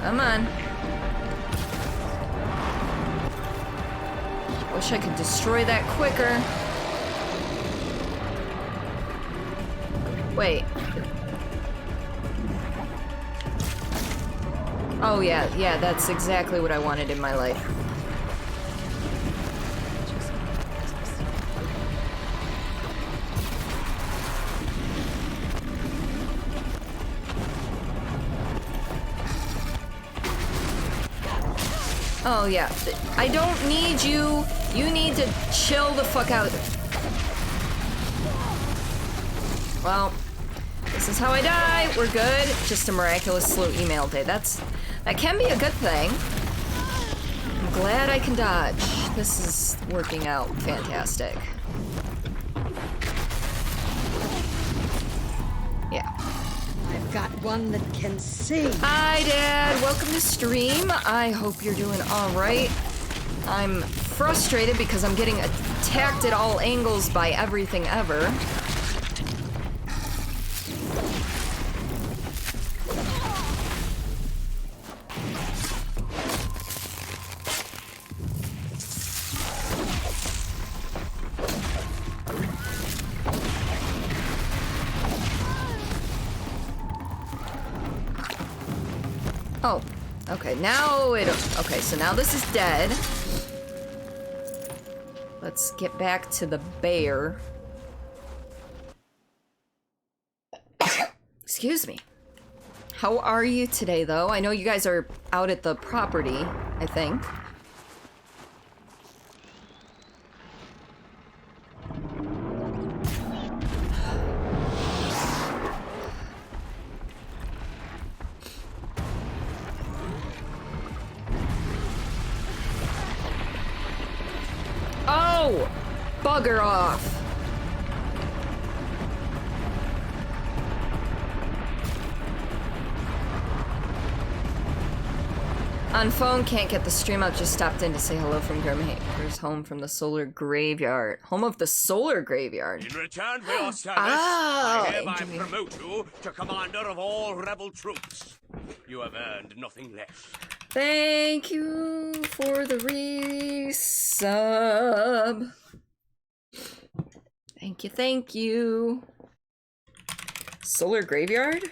Come on. Wish I could destroy that quicker. Wait. Oh yeah, that's exactly what I wanted in my life. Oh yeah, I don't need you. You need to chill the fuck out. Well, this is how I die. We're good. Just a miraculous slow email day. That can be a good thing. I'm glad I can dodge. This is working out fantastic. Yeah. I've got one that can see. Hi, Dad. Welcome to stream. I hope you're doing all right. I'm frustrated because I'm getting attacked at all angles by everything ever. Oh, okay, now okay, so now this is dead. Let's get back to the bear. Excuse me. How are you today, though? I know you guys are out at the property, I think. Oh! Bugger off! On phone, can't get the stream up, just stopped in to say hello from Grimhaker's home from the Solar Graveyard. Home of the Solar Graveyard. In return for your service, I hereby promote you to commander of all rebel troops. You have earned nothing less. Thank you for the resub. Thank you, thank you. Solar Graveyard?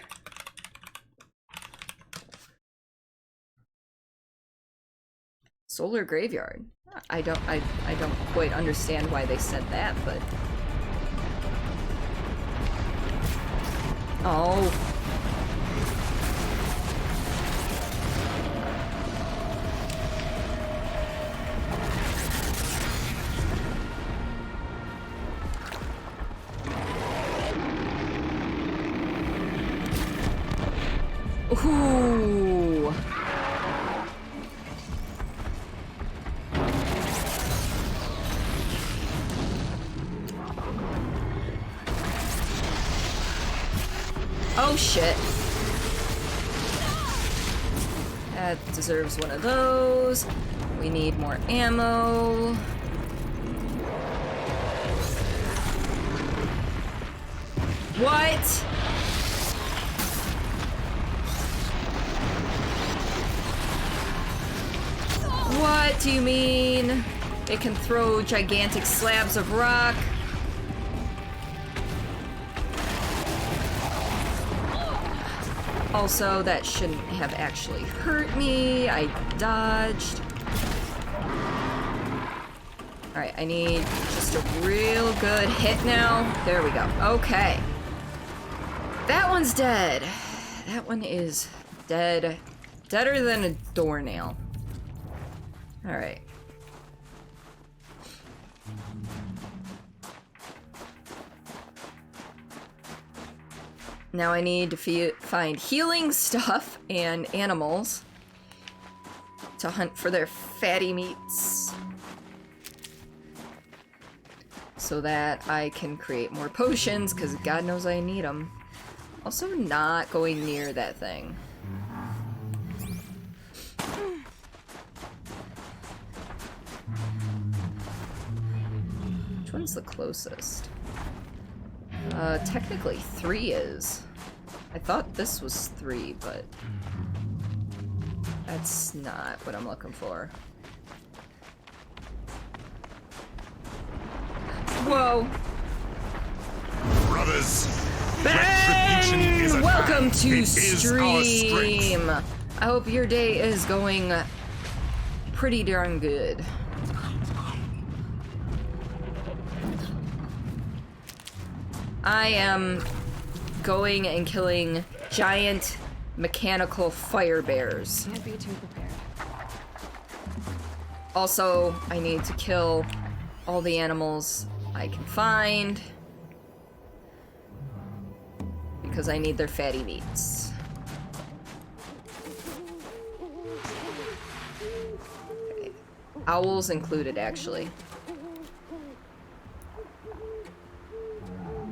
Solar Graveyard. I don't quite understand why they said that, but oh. Ooh. Oh shit. That deserves one of those. We need more ammo. What? What do you mean? It can throw gigantic slabs of rock. Also, that shouldn't have actually hurt me. I dodged. Alright, I need just a real good hit now. There we go. Okay. That one's dead. That one is dead. Deader than a doornail. Alright. Now I need to find healing stuff and animals to hunt for their fatty meats so that I can create more potions, because God knows I need them. Also, not going near that thing. Which one's the closest? Technically 3 is. I thought this was 3, but that's not what I'm looking for. Whoa. Brothers, Ben! Welcome to stream. I hope your day is going pretty darn good. I am going and killing giant mechanical fire bears. Can't be too prepared. Also, I need to kill all the animals I can find because I need their fatty meats. Okay. Owls included, actually.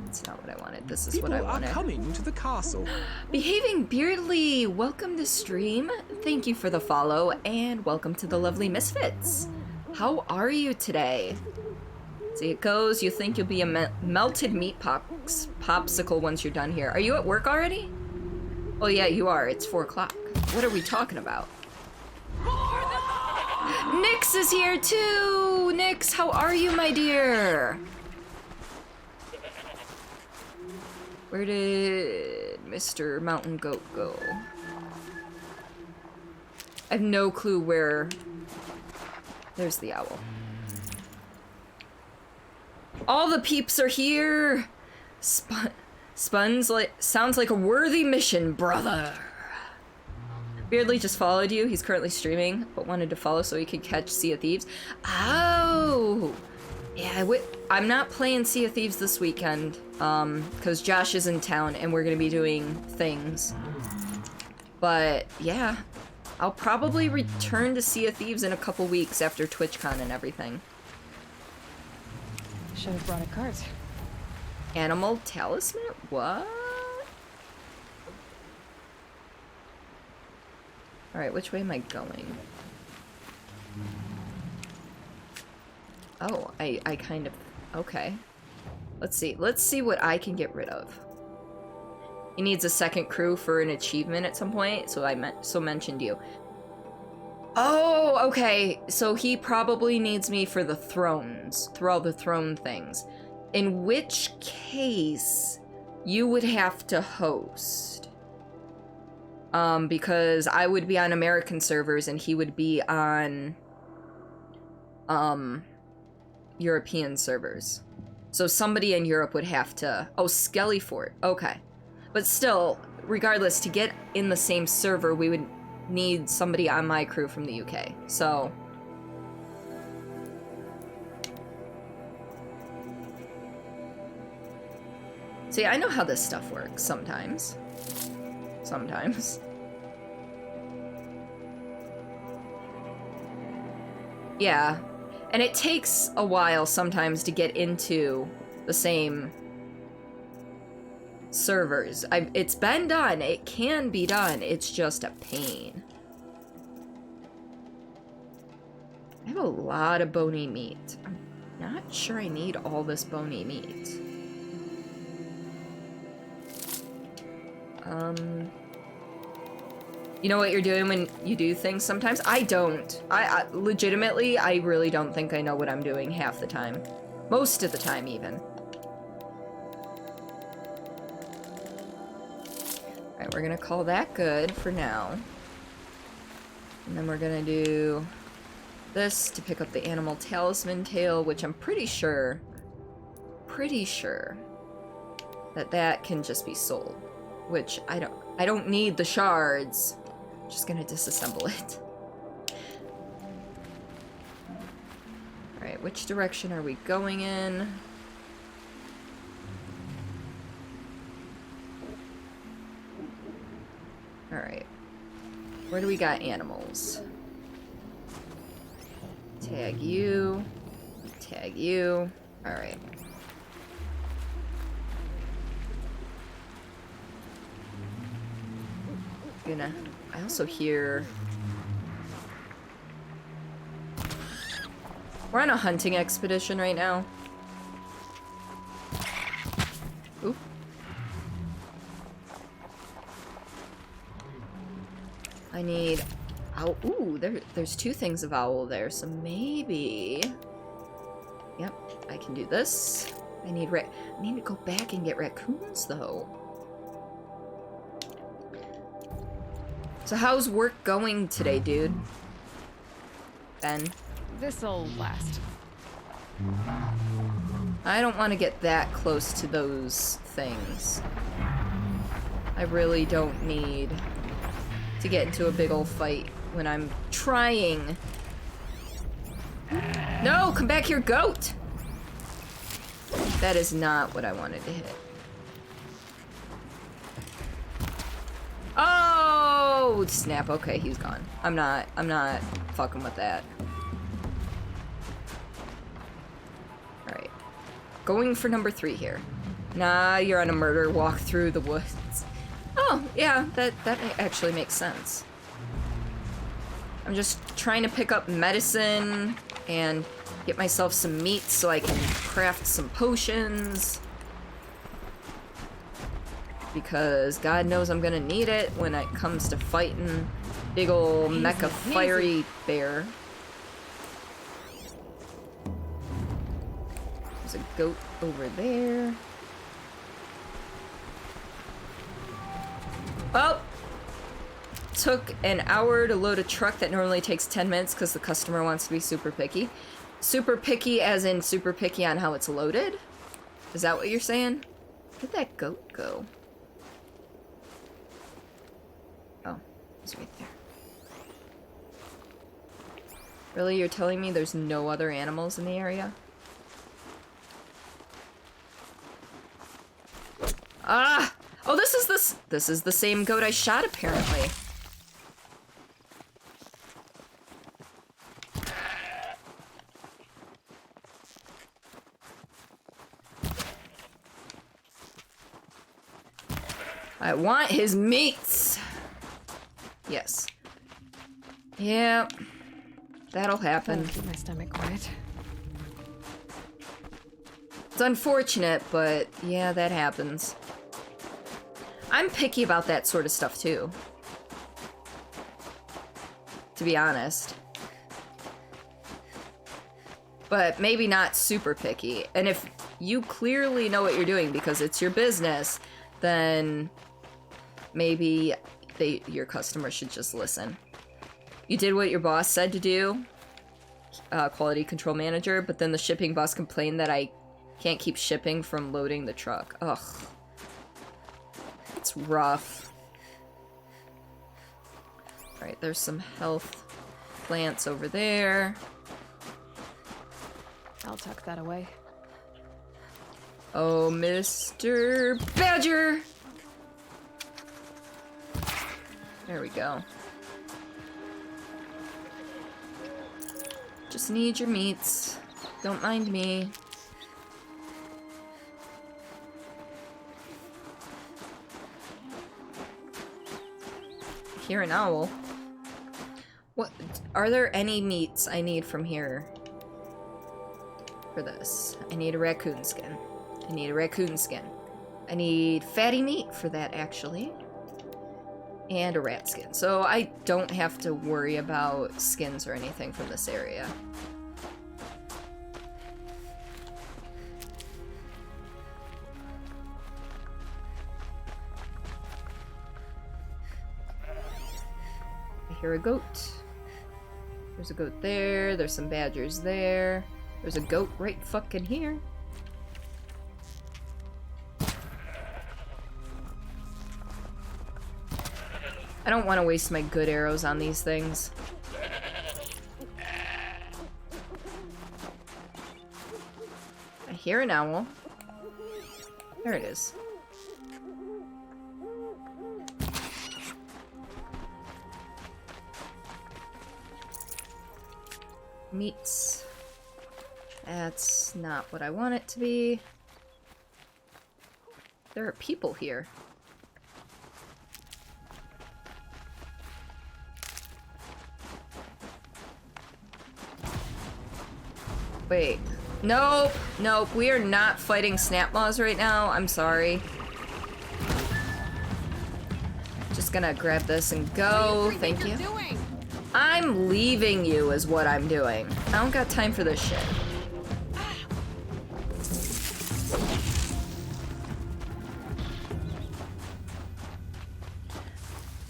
That's not what I wanted. This is what I wanted. People are coming to the castle. Behaving Beardly, welcome to stream. Thank you for the follow, and welcome to the lovely Misfits. How are you today? See, it goes, you think you'll be a melted meat popsicle once you're done here. Are you at work already? Oh yeah, you are. It's 4 o'clock. What are we talking about? Nyx is here too! Nyx, how are you, my dear? Where did Mr. Mountain Goat go? I have no clue where... There's the owl. All the peeps are here! Sounds like a worthy mission, brother! Beardly just followed you. He's currently streaming, but wanted to follow so he could catch Sea of Thieves. Oh! Yeah, I'm not playing Sea of Thieves this weekend, because Josh is in town and we're gonna be doing things. But, yeah. I'll probably return to Sea of Thieves in a couple weeks after TwitchCon and everything. Should have brought a cart. Animal talisman? What? Alright, which way am I going? Oh, I kind of... Okay. Let's see what I can get rid of. He needs a second crew for an achievement at some point, so mentioned you. Oh, okay. So he probably needs me for the thrones, for all the throne things. In which case, you would have to host. Because I would be on American servers and he would be on, European servers. So somebody in Europe would have to... Oh, Skellyfort. Okay. But still, regardless, to get in the same server, we would need somebody on my crew from the UK. So... See, I know how this stuff works sometimes. Sometimes. Yeah. And it takes a while sometimes to get into the same servers. It's been done. It can be done. It's just a pain. I have a lot of bony meat. I'm not sure I need all this bony meat. You know what you're doing when you do things sometimes? I don't. I legitimately, I really don't think I know what I'm doing half the time. Most of the time, even. Alright, we're gonna call that good for now. And then we're gonna do this to pick up the animal talisman tail, which I'm pretty sure that can just be sold. Which I don't need the shards. I'm just gonna disassemble it. Alright, which direction are we going in? Alright. Where do we got animals? Tag you. Tag you. Alright. I also hear... We're on a hunting expedition right now. Ooh. I need... Owl. Ooh, there's 2 things of owl there, so maybe... Yep, I can do this. I need to go back and get raccoons, though. So how's work going today, dude? Ben? This'll last. I don't want to get that close to those things. I really don't need to get into a big old fight when I'm trying. No, come back here, goat! That is not what I wanted to hit. Oh, snap. Okay, he's gone. I'm not fucking with that. Alright. Going for number 3 here. Nah, you're on a murder walk through the woods. Oh, yeah, that actually makes sense. I'm just trying to pick up medicine and get myself some meat so I can craft some potions. Because God knows I'm gonna need it when it comes to fighting big ol' mecha fiery bear. There's a goat over there. Oh! Took an hour to load a truck that normally takes 10 minutes because the customer wants to be super picky. Super picky as in super picky on how it's loaded? Is that what you're saying? Where'd that goat go? Oh, it's right there. Really? You're telling me there's no other animals in the area? Ah! Oh, this is the same goat I shot, apparently. I want his meats! Yes. Yeah. That'll happen. That'll keep my stomach quiet. It's unfortunate, but yeah, that happens. I'm picky about that sort of stuff too. To be honest. But maybe not super picky. And if you clearly know what you're doing because it's your business, then maybe your customer should just listen. You did what your boss said to do, quality control manager, but then the shipping boss complained that I can't keep shipping from loading the truck. Ugh. It's rough. Alright, there's some health plants over there. I'll tuck that away. Oh, Mr. Badger! There we go. Just need your meats. Don't mind me. Hear an owl. What? Are there any meats I need from here? For this. I need a raccoon skin. I need a raccoon skin. I need fatty meat for that, actually. And a rat skin. So I don't have to worry about skins or anything from this area. I hear a goat. There's a goat there. There's some badgers there. There's a goat right fucking here. I don't want to waste my good arrows on these things. I hear an owl. There it is. Meats. That's not what I want it to be. There are people here. Wait. Nope. Nope. We are not fighting Snapmaws right now. I'm sorry. Just gonna grab this and go. Thank you. I'm leaving you is what I'm doing. I don't got time for this shit.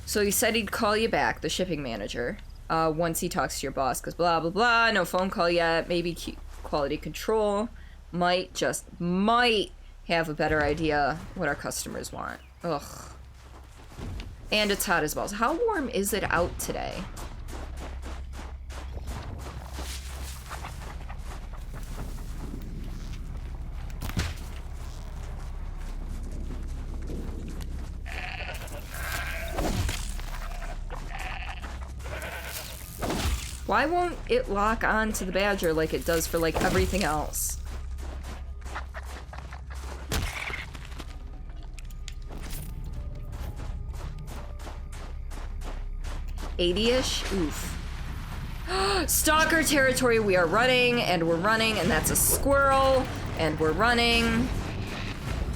So he said he'd call you back, the shipping manager, once he talks to your boss, because blah, blah, blah, no phone call yet, maybe quality control might have a better idea what our customers want. Ugh. And it's hot as well. So how warm is it out today? Why won't it lock on to the badger like it does for, like, everything else? $80-ish? Oof. Stalker territory, we are running, and we're running, and that's a squirrel, and we're running.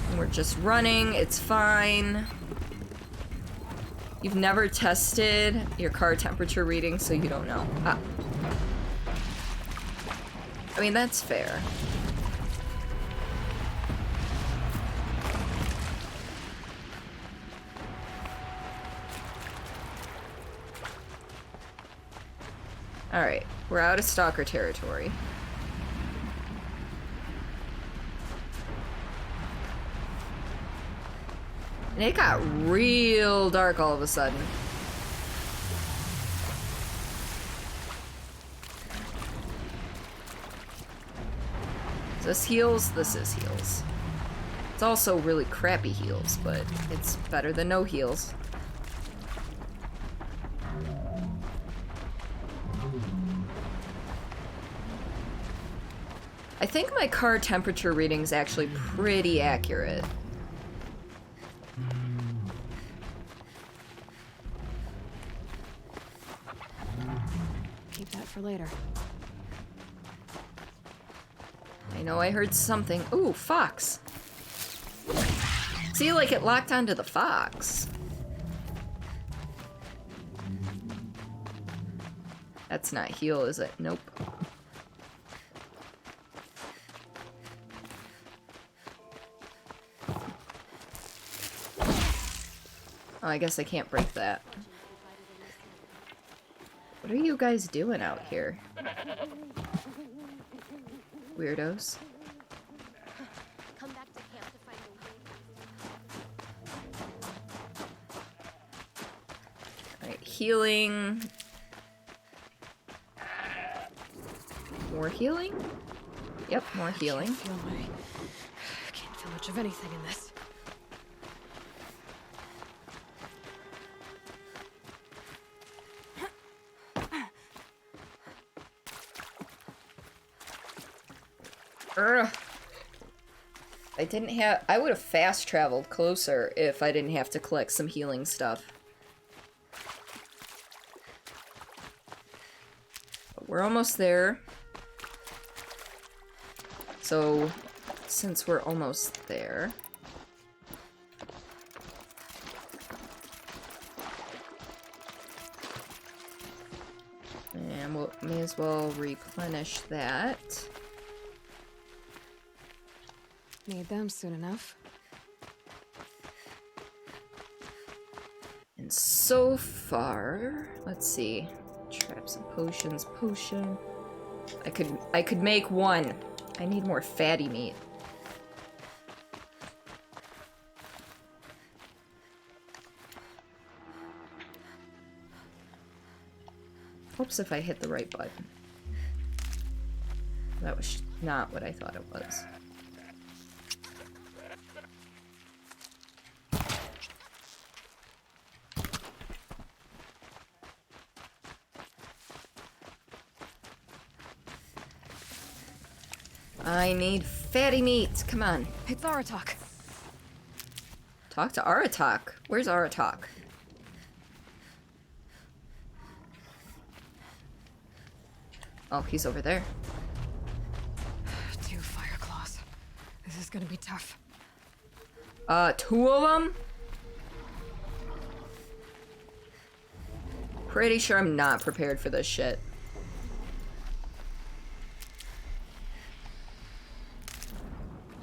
And we're just running, it's fine. You've never tested your car temperature reading, so you don't know. Ah. I mean, that's fair. Alright, we're out of stalker territory. And it got real dark all of a sudden. Is this heals? This is heals. It's also really crappy heals, but it's better than no heals. I think my car temperature reading is actually pretty accurate. Keep that for later. I know I heard something. Ooh, fox. See, like it locked onto the fox. That's not heal, is it? Nope. Oh, I guess I can't break that. What are you guys doing out here? Weirdos. Come back to camp to find a way. Alright, healing. More healing? Yep, more healing. I can't feel much of anything in this. Ugh. I would have fast traveled closer if I didn't have to collect some healing stuff. But we're almost there. So, since we're almost there... And we may as well replenish that. Need them soon enough. And so far, let's see. Traps and potions, potion. I could make one. I need more fatty meat. Oops, if I hit the right button. That was not what I thought it was. I need fatty meat. Come on. It's Aratak. Talk to Aratak. Where's Aratak? Oh, he's over there. 2 fire claws. This is gonna be tough. 2 of them? Pretty sure I'm not prepared for this shit.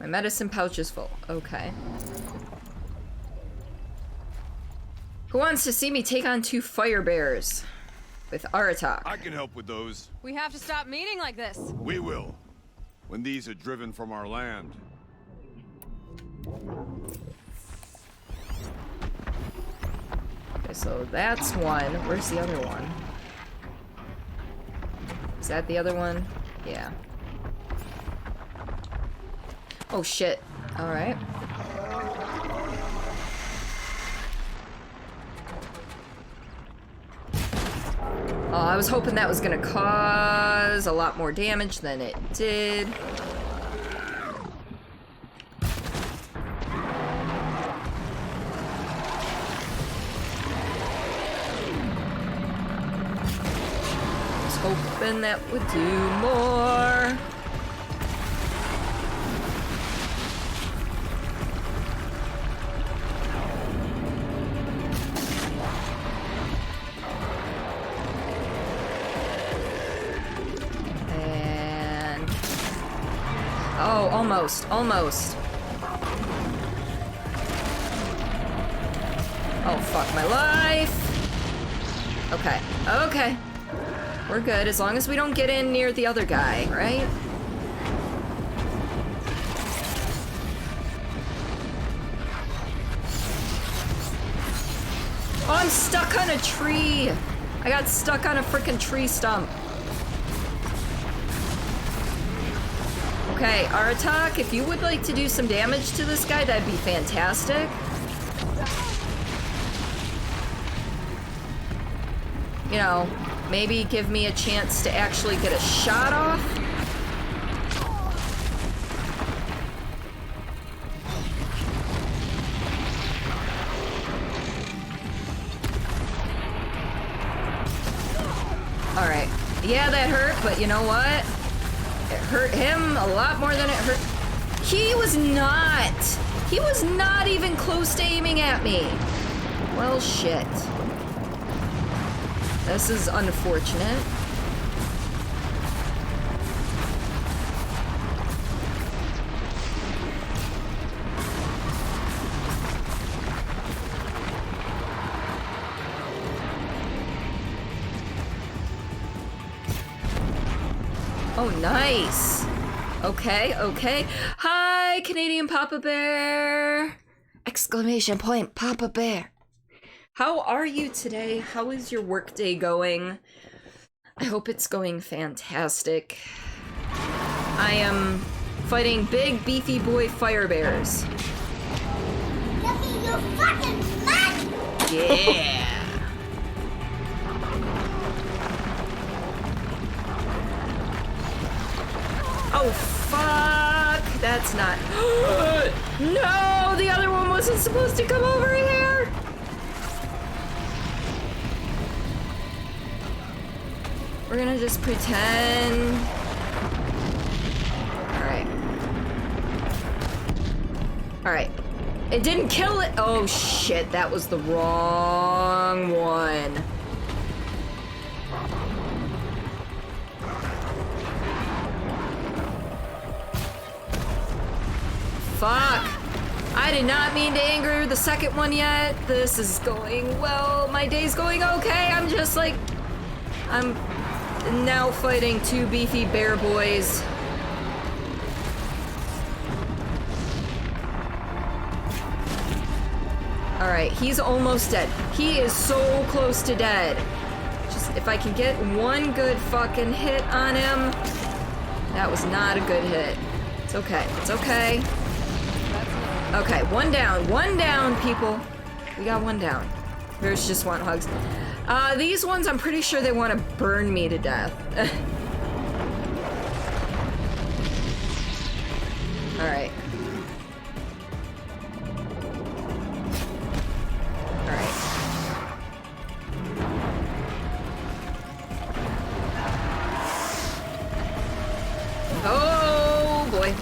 My medicine pouch is full. Okay. Who wants to see me take on 2 fire bears? With Aratak. I can help with those. We have to stop meeting like this. We will. When these are driven from our land. Okay, so that's one. Where's the other one? Is that the other one? Yeah. Oh shit. Alright. Oh, I was hoping that was gonna cause a lot more damage than it did. Was hoping that would do more. Oh, almost, almost. Oh, fuck my life. Okay, okay. We're good, as long as we don't get in near the other guy, right? Oh, I'm stuck on a tree. I got stuck on a freaking tree stump. Okay, Aratak, if you would like to do some damage to this guy, that'd be fantastic. You know, maybe give me a chance to actually get a shot off. Alright. Yeah, that hurt, but you know what? It hurt him a lot more than it hurt. He was not even close to aiming at me. Well, shit. This is unfortunate. Oh, nice. Okay, okay. Hi, Canadian Papa Bear! Exclamation point, Papa Bear. How are you today? How is your workday going? I hope it's going fantastic. I am fighting big, beefy boy fire bears. You fucking mutt! Yeah! Oh, fuck! That's not... No! The other one wasn't supposed to come over here! We're gonna just pretend... Alright. Alright. It didn't kill it! Oh shit, that was the wrong one. Fuck! I did not mean to anger the second one yet. This is going well. My day's going okay. I'm just like... I'm now fighting two beefy bear boys. Alright, he's almost dead. He is so close to dead. Just if I can get one good fucking hit on him. That was not a good hit. It's okay. It's okay. Okay, one down, people. We got one down. Bears just want hugs. These ones, I'm pretty sure they want to burn me to death. Alright. Alright. Oh, boy.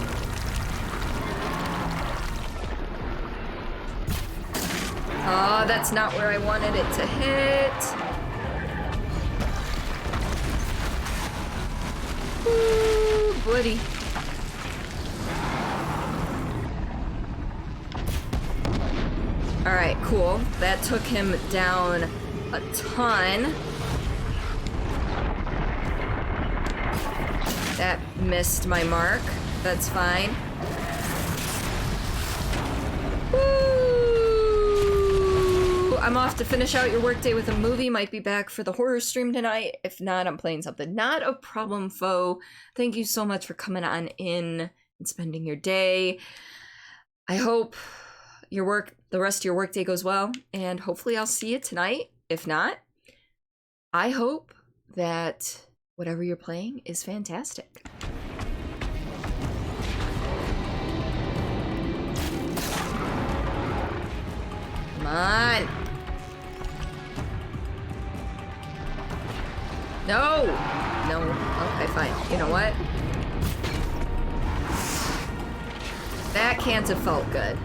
Oh, that's not where I wanted it to hit. Ooh, buddy. Alright, cool. That took him down a ton. That missed my mark. That's fine. Woo! I'm off to finish out your workday with a movie. Might be back for the horror stream tonight. If not, I'm playing something. Not a problem, foe. Thank you so much for coming on in and spending your day. I hope the rest of your workday goes well, and hopefully I'll see you tonight. If not, I hope that whatever you're playing is fantastic. Come on. No! No. Okay, fine. You know what? That can't have felt good.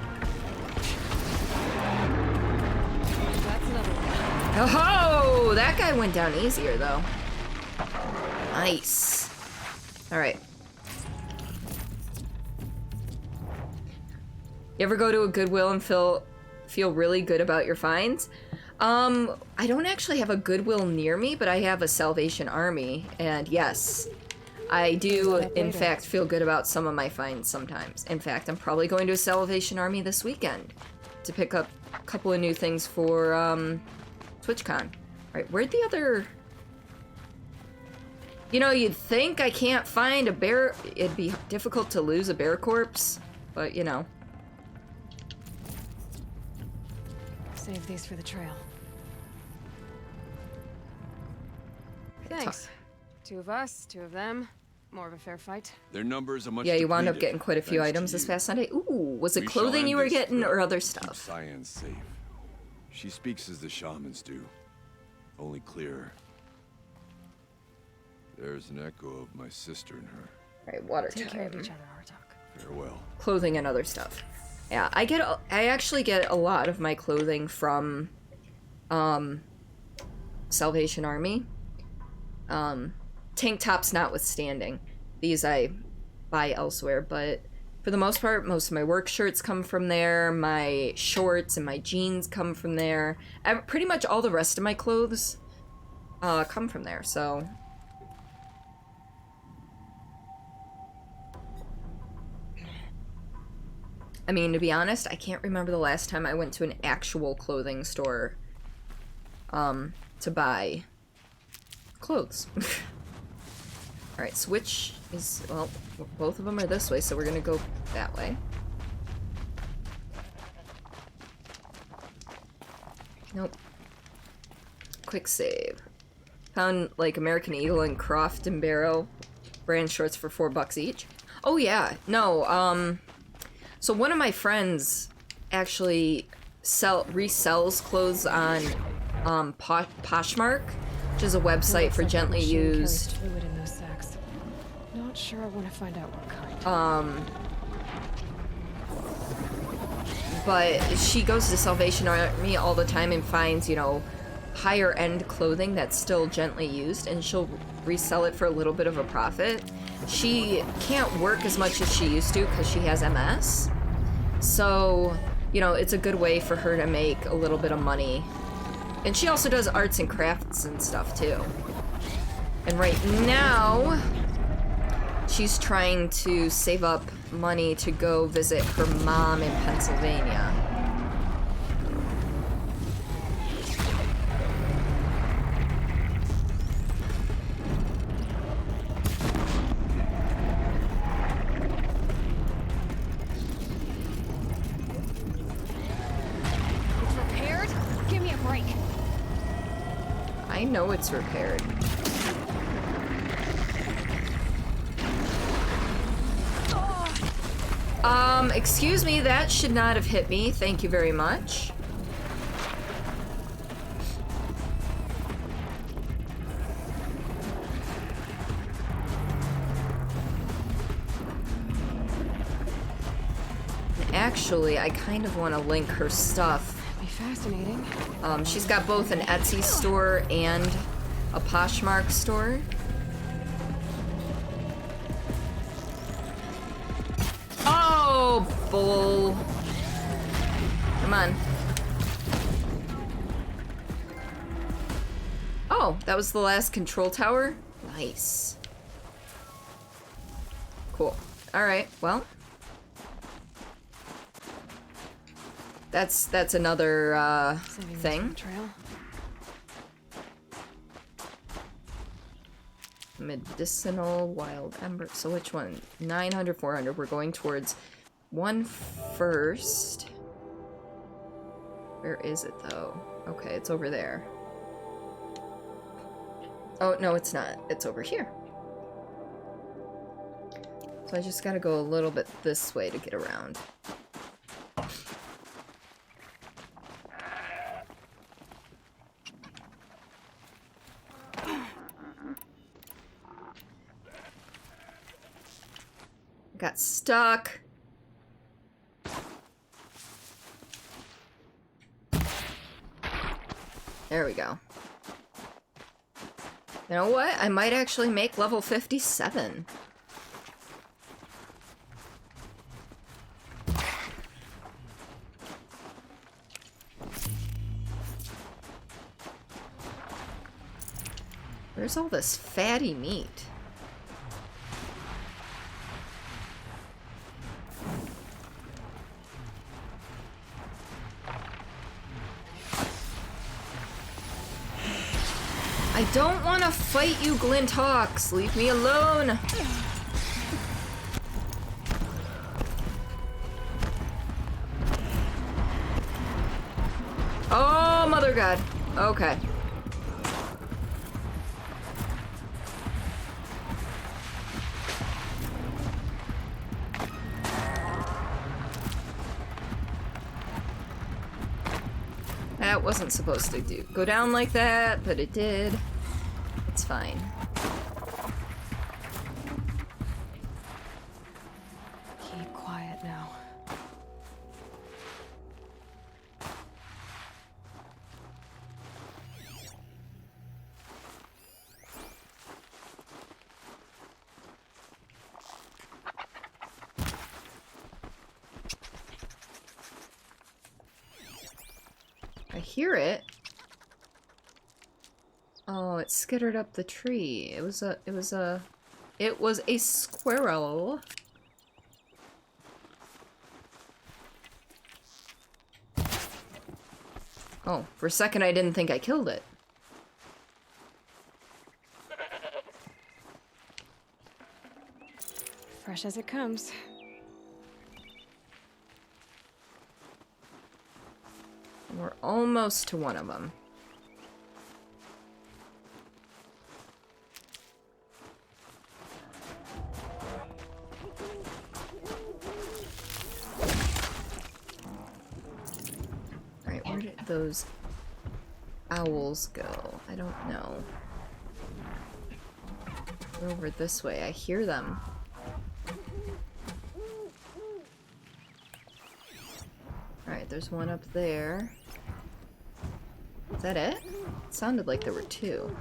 Oh, that guy went down easier, though. Nice. Alright. You ever go to a Goodwill and feel really good about your finds? I don't actually have a Goodwill near me, but I have a Salvation Army, and yes, I do, in fact, feel good about some of my finds sometimes. In fact, I'm probably going to a Salvation Army this weekend to pick up a couple of new things for, TwitchCon. Alright, where'd the other... You know, you'd think I can't find a bear... It'd be difficult to lose a bear corpse, but, you know. Save these for the trail. Thanks. Two of us, two of them. More of a fair fight. Their numbers are much Yeah, you wound up depleted, getting quite a few thanks items to this you. past Sunday. Ooh, was it We shall clothing end you were this getting threat or other to keep stuff? Cyan safe. She speaks as the shamans do, only clearer. There's an echo of my sister in her. Alright, water Take care of time. each other, Artok. Farewell. Clothing and other stuff. Yeah, I actually get a lot of my clothing from Salvation Army. Tank tops notwithstanding. These I buy elsewhere, but for the most part, most of my work shirts come from there, my shorts and my jeans come from there. Pretty much all the rest of my clothes come from there, so... I mean, to be honest, I can't remember the last time I went to an actual clothing store to buy clothes. Alright, switch is, well, both of them are this way, so we're gonna go that way. Nope. Quick save. Found, like, American Eagle and Croft and Barrow brand shorts for $4 each. Oh yeah, no, so one of my friends actually resells clothes on, Poshmark, which is a website for gently used. Fluid in those sacks. Not sure I want to find out what kind. But she goes to Salvation Army all the time and finds, you know, higher end clothing that's still gently used, and she'll resell it for a little bit of a profit. She can't work as much as she used to because she has MS. So, you know, it's a good way for her to make a little bit of money. And she also does arts and crafts and stuff too. And right now, she's trying to save up money to go visit her mom in Pennsylvania. It's repaired? Give me a break. I know it's repaired. Excuse me, that should not have hit me. Thank you very much. Actually, I kind of want to link her stuff. That'd be fascinating. She's got both an Etsy store and a Poshmark store. Oh, bull. Come on. Oh, that was the last control tower? Nice. Cool. Alright, well. That's another, thing. Medicinal wild ember. So which one? 900, 400. We're going towards one first. Where is it though? Okay, it's over there. Oh, no, it's not. It's over here. So I just gotta go a little bit this way to get around. Got stuck. There we go. You know what? I might actually make level 57. Where's all this fatty meat? I don't want to fight you, Glinthawks. Leave me alone. Oh, Mother God. Okay. That wasn't supposed to go down like that, but it did. It's fine. Keep quiet now. I hear it. Oh, it skittered up the tree. It was a squirrel. Oh, for a second I didn't think I killed it. Fresh as it comes. We're almost to one of them. those owls go? I don't know. They're over this way. I hear them. Alright, there's one up there. Is that it? It sounded like there were two.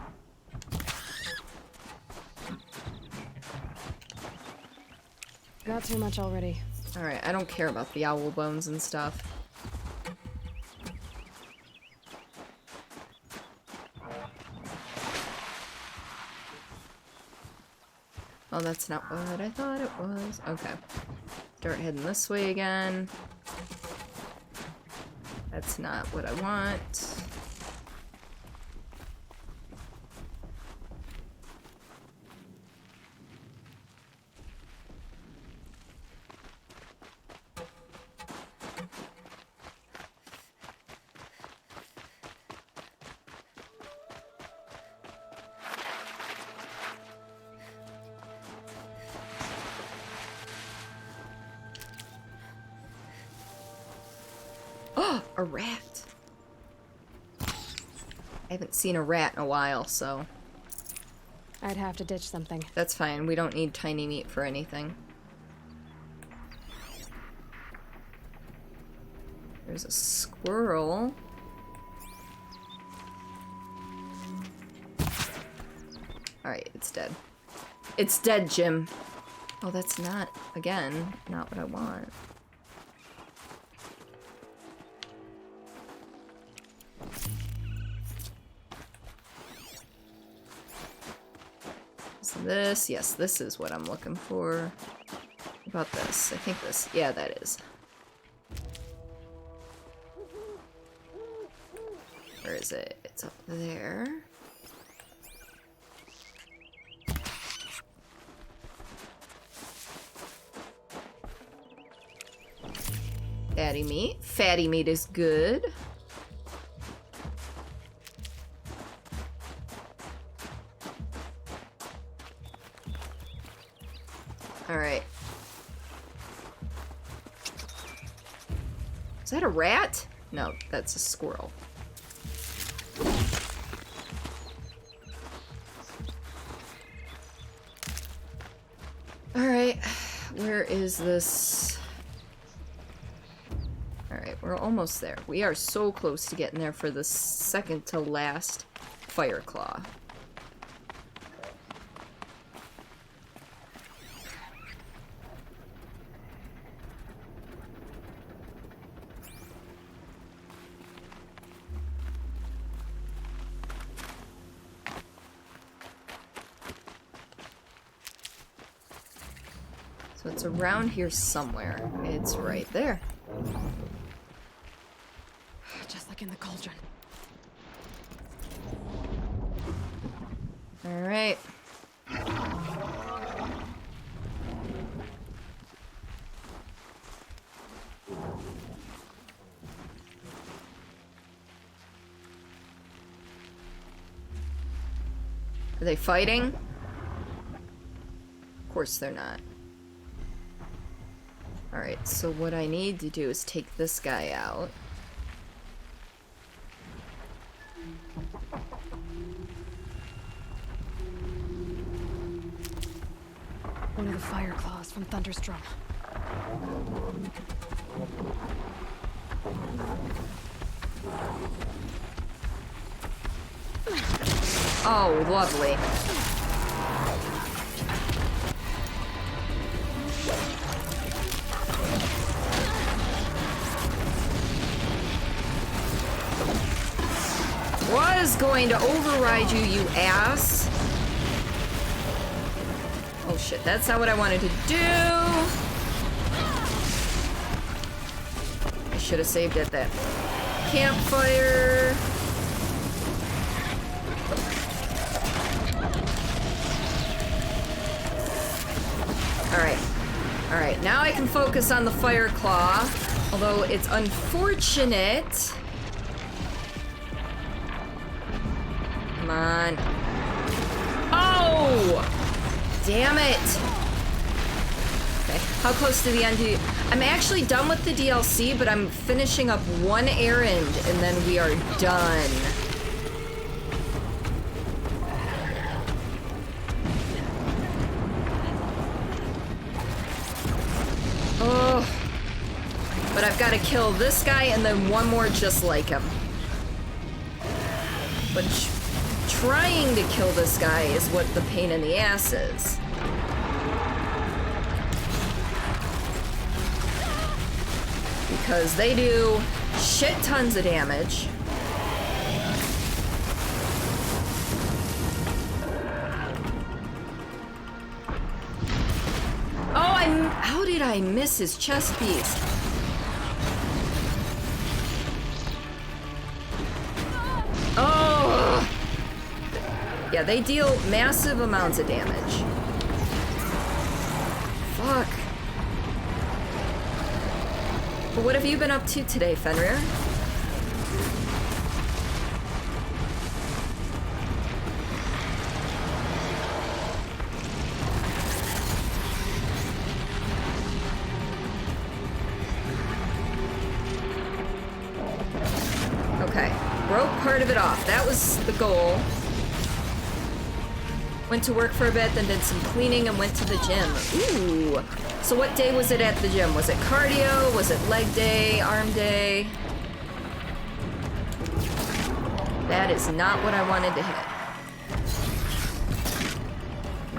Got too much already. Alright, I don't care about the owl bones and stuff. Oh, that's not what I thought it was. Okay. Start heading this way again. That's not what I want. Oh, a rat. I haven't seen a rat in a while, so... I'd have to ditch something. That's fine. We don't need tiny meat for anything. There's a squirrel. Alright, it's dead. It's dead, Jim. Oh, that's not, again, not what I want. This, yes, this is what I'm looking for. What about this? I think this, yeah, that is. Where is it? It's up there. Fatty meat. Fatty meat is good. Alright. Is that a rat? No, that's a squirrel. Alright, where is this? Alright, we're almost there. We are so close to getting there for the second to last fire claw. So it's around here somewhere. It's right there. Just like in the cauldron. Alright. Are they fighting? Of course they're not. Alright, so what I need to do is take this guy out. One of the fire claws from Thunderstrom. Oh, lovely. Was going to override you, you ass. Oh shit, that's not what I wanted to do. I should have saved at that campfire. Alright. Alright, now I can focus on the fire claw. Although it's unfortunate. Come on. Oh! Damn it! Okay, how close to the end do you... I'm actually done with the DLC, but I'm finishing up one errand and then we are done. Oh. But I've got to kill this guy and then one more just like him. But trying to kill this guy is what the pain in the ass is. Because they do shit tons of damage. Oh, how did I miss his chest piece? Oh! Yeah, they deal massive amounts of damage. Fuck. But what have you been up to today, Fenrir? Okay, broke part of it off. That was the goal. Went to work for a bit, then did some cleaning and went to the gym. Ooh. So what day was it at the gym? Was it cardio? Was it leg day? Arm day? That is not what I wanted to hit.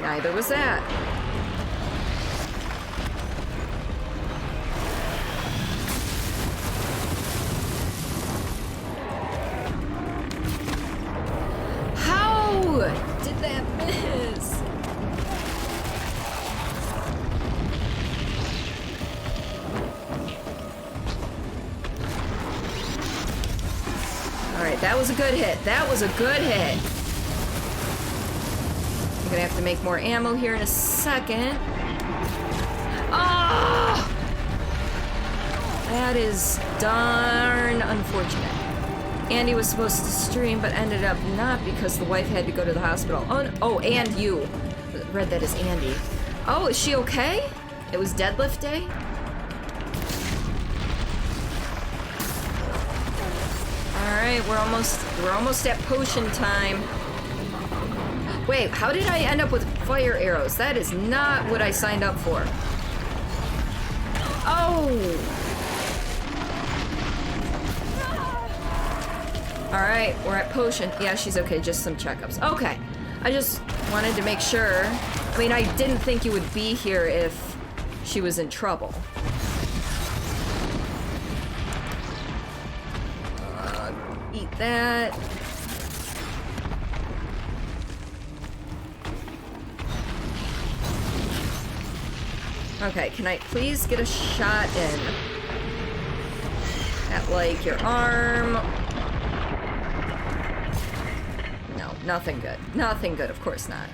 Neither was that. How did that miss? Alright, that was a good hit. That was a good hit. I'm gonna have to make more ammo here in a second. Oh! That is darn unfortunate. Andy was supposed to stream, but ended up not because the wife had to go to the hospital. Oh, no. Oh, and you. Read that as Andy. Oh, is she okay? It was deadlift day? Alright, we're almost at potion time. Wait, how did I end up with fire arrows? That is not what I signed up for. Oh! Alright, we're at potion. Yeah, she's okay, just some checkups. Okay, I just wanted to make sure. I mean, I didn't think you would be here if she was in trouble. Eat that. Okay, can I please get a shot in at, like, your arm? No, nothing good. Nothing good, of course not.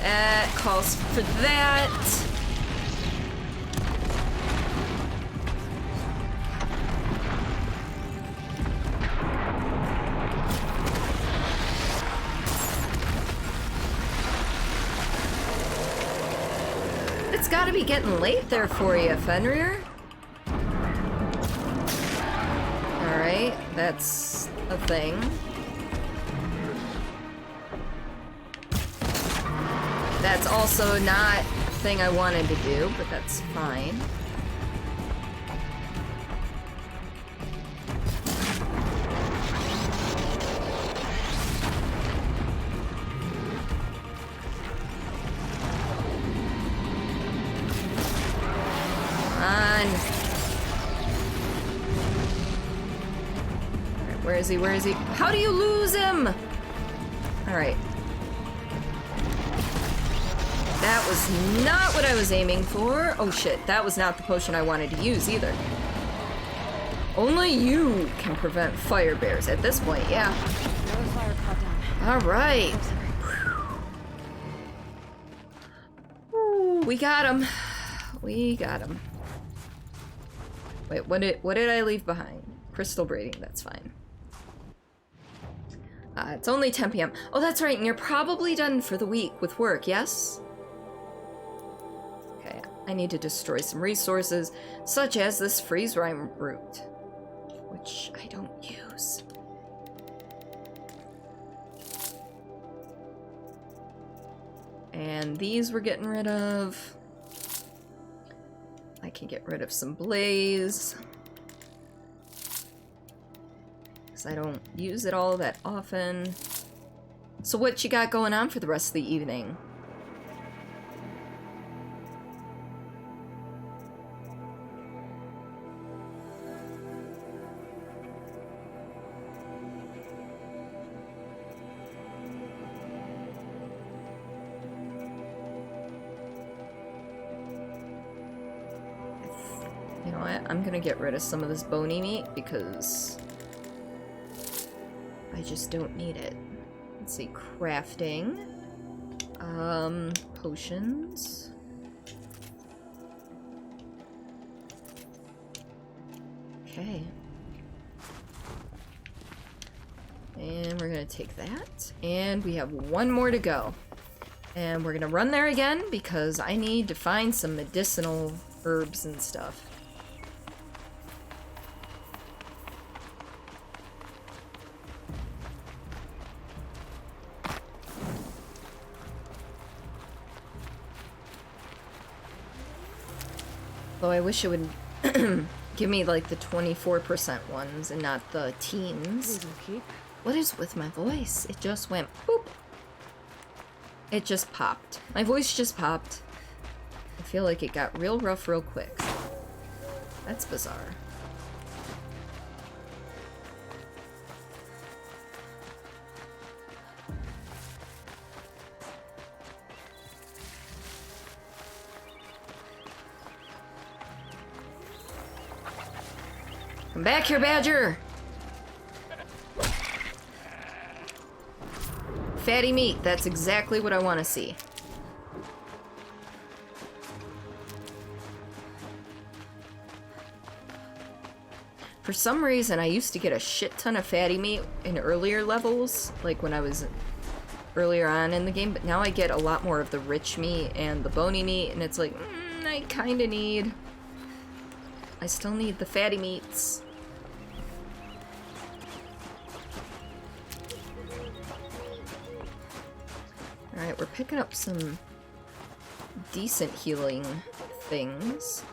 That calls for that. It's gotta be getting late there for you, Fenrir. Alright, that's a thing. That's also not a thing I wanted to do, but that's fine. Where is he? Where is he? How do you lose him? Alright. That was not what I was aiming for. Oh shit, that was not the potion I wanted to use either. Only you can prevent fire bears at this point, yeah. Alright. We got him. We got him. Wait, what did I leave behind? Crystal braiding, that's fine. It's only 10 p.m. Oh, that's right, and you're probably done for the week with work, yes? Okay, I need to destroy some resources, such as this freeze rime root, which I don't use. And these we're getting rid of. I can get rid of some blaze, because I don't use it all that often. So what you got going on for the rest of the evening? You know what? I'm gonna get rid of some of this bony meat because I just don't need it. Let's see, crafting. Potions. Okay. And we're gonna take that. And we have one more to go. And we're gonna run there again because I need to find some medicinal herbs and stuff. Though I wish it would give me like the 24% ones and not the teens. What is with my voice? It just went boop. It just popped. My voice just popped. I feel like it got real rough real quick. That's bizarre. Come back here, Badger! Fatty meat, that's exactly what I want to see. For some reason, I used to get a shit ton of fatty meat in earlier levels, like when I was earlier on in the game, but now I get a lot more of the rich meat and the bony meat, and it's like, I kinda need... I still need the fatty meats. Alright, we're picking up some decent healing things.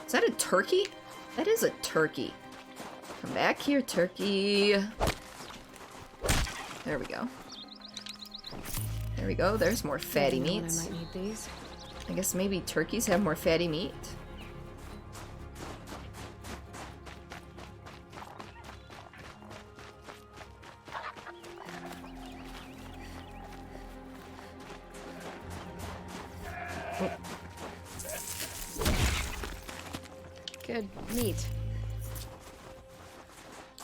Is that a turkey? That is a turkey. Come back here, turkey. There we go. There we go, there's more fatty meats. I might need these. I guess maybe turkeys have more fatty meat. Oh. Good meat.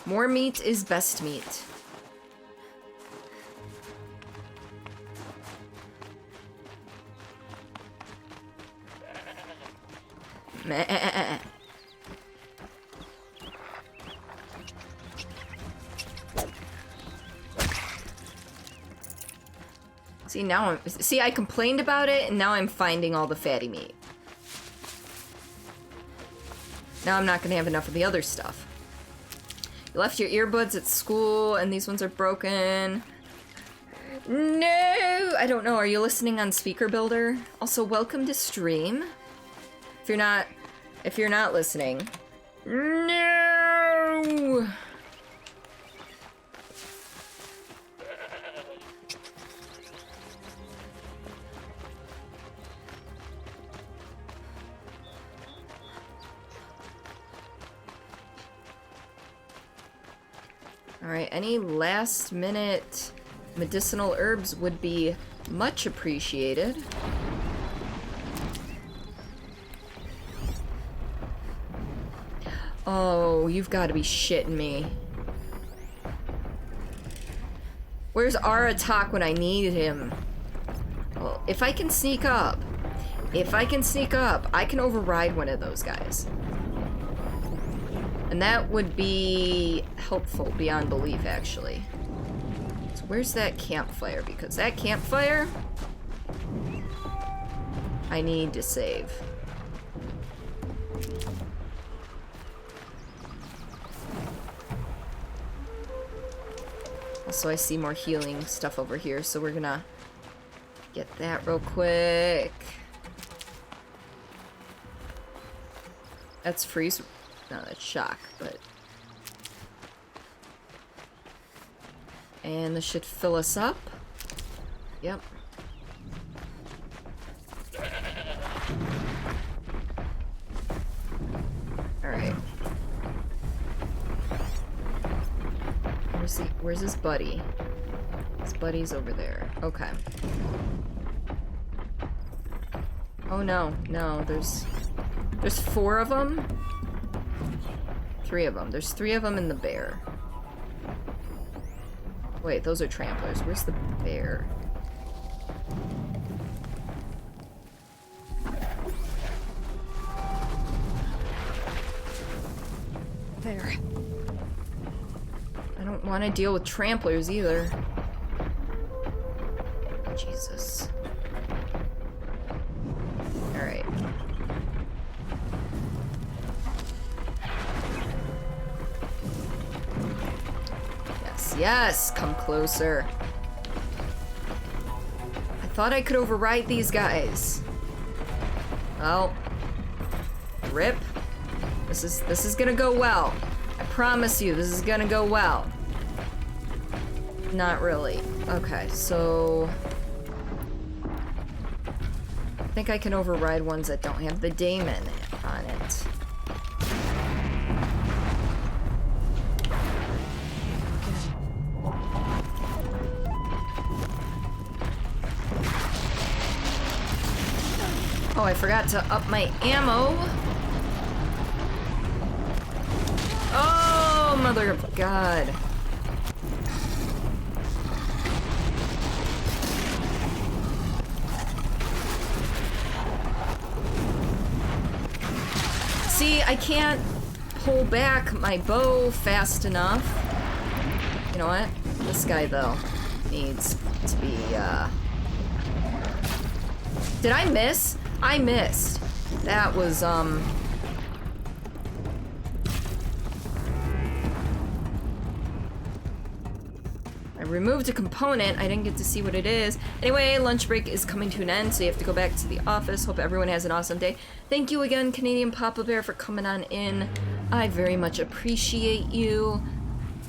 More meat is best meat. Meh. See, now I complained about it, and now I'm finding all the fatty meat. Now I'm not gonna have enough of the other stuff. You left your earbuds at school, and these ones are broken. No! I don't know, are you listening on Speaker Builder? Also, welcome to stream. If you're not listening. No! Alright, any last minute medicinal herbs would be much appreciated. Oh, you've got to be shitting me. Where's Aratak when I need him? Well, if I can sneak up, I can override one of those guys. And that would be helpful beyond belief, actually. So where's that campfire? Because that campfire, I need to save. Also, I see more healing stuff over here, so we're gonna get that real quick. That's freeze. No, that's shock, but... And this should fill us up. Yep. Alright. Where's his buddy? His buddy's over there. Okay. Oh no, no, there's 4 of them? 3 of them. There's 3 of them in the bear. Wait, those are tramplers. Where's the bear? There. I don't want to deal with tramplers either. Jesus. Alright. Yes, yes! Come closer. I thought I could override these guys. Well. Rip. This is gonna go well. I promise you, this is gonna go well. Not really. Okay, so... I think I can override ones that don't have the daemon on it. Oh, I forgot to up my ammo. Oh, mother of God. See, I can't pull back my bow fast enough. You know what? This guy, though, needs to be, Did I miss? I missed. That was, I removed a component. I didn't get to see what it is. Anyway, lunch break is coming to an end, so you have to go back to the office. Hope everyone has an awesome day. Thank you again, Canadian Papa Bear, for coming on in. I very much appreciate you.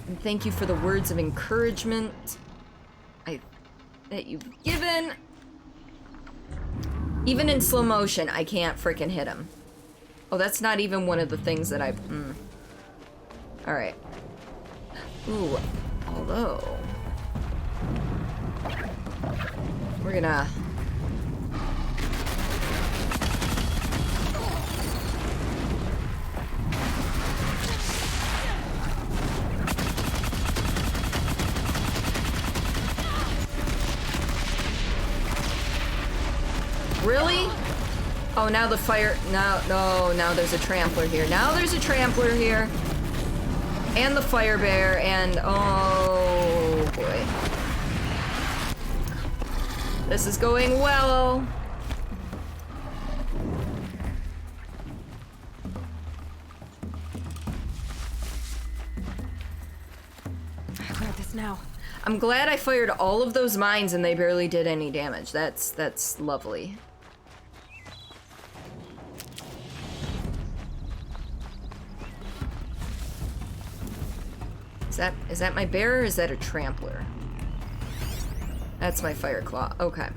And thank you for the words of encouragement that you've given. Even in slow motion, I can't frickin' hit him. Oh, that's not even one of the things that I've... Alright. Ooh, although... We're gonna... Really? Oh, now the fire... Now there's a trampler here. Now there's a trampler here. And the fire bear, and... Oh, boy. This is going well. Grab this now. I'm glad I fired all of those mines and they barely did any damage. That's lovely. Is that my bear or is that a trampler? That's my fire claw. Okay.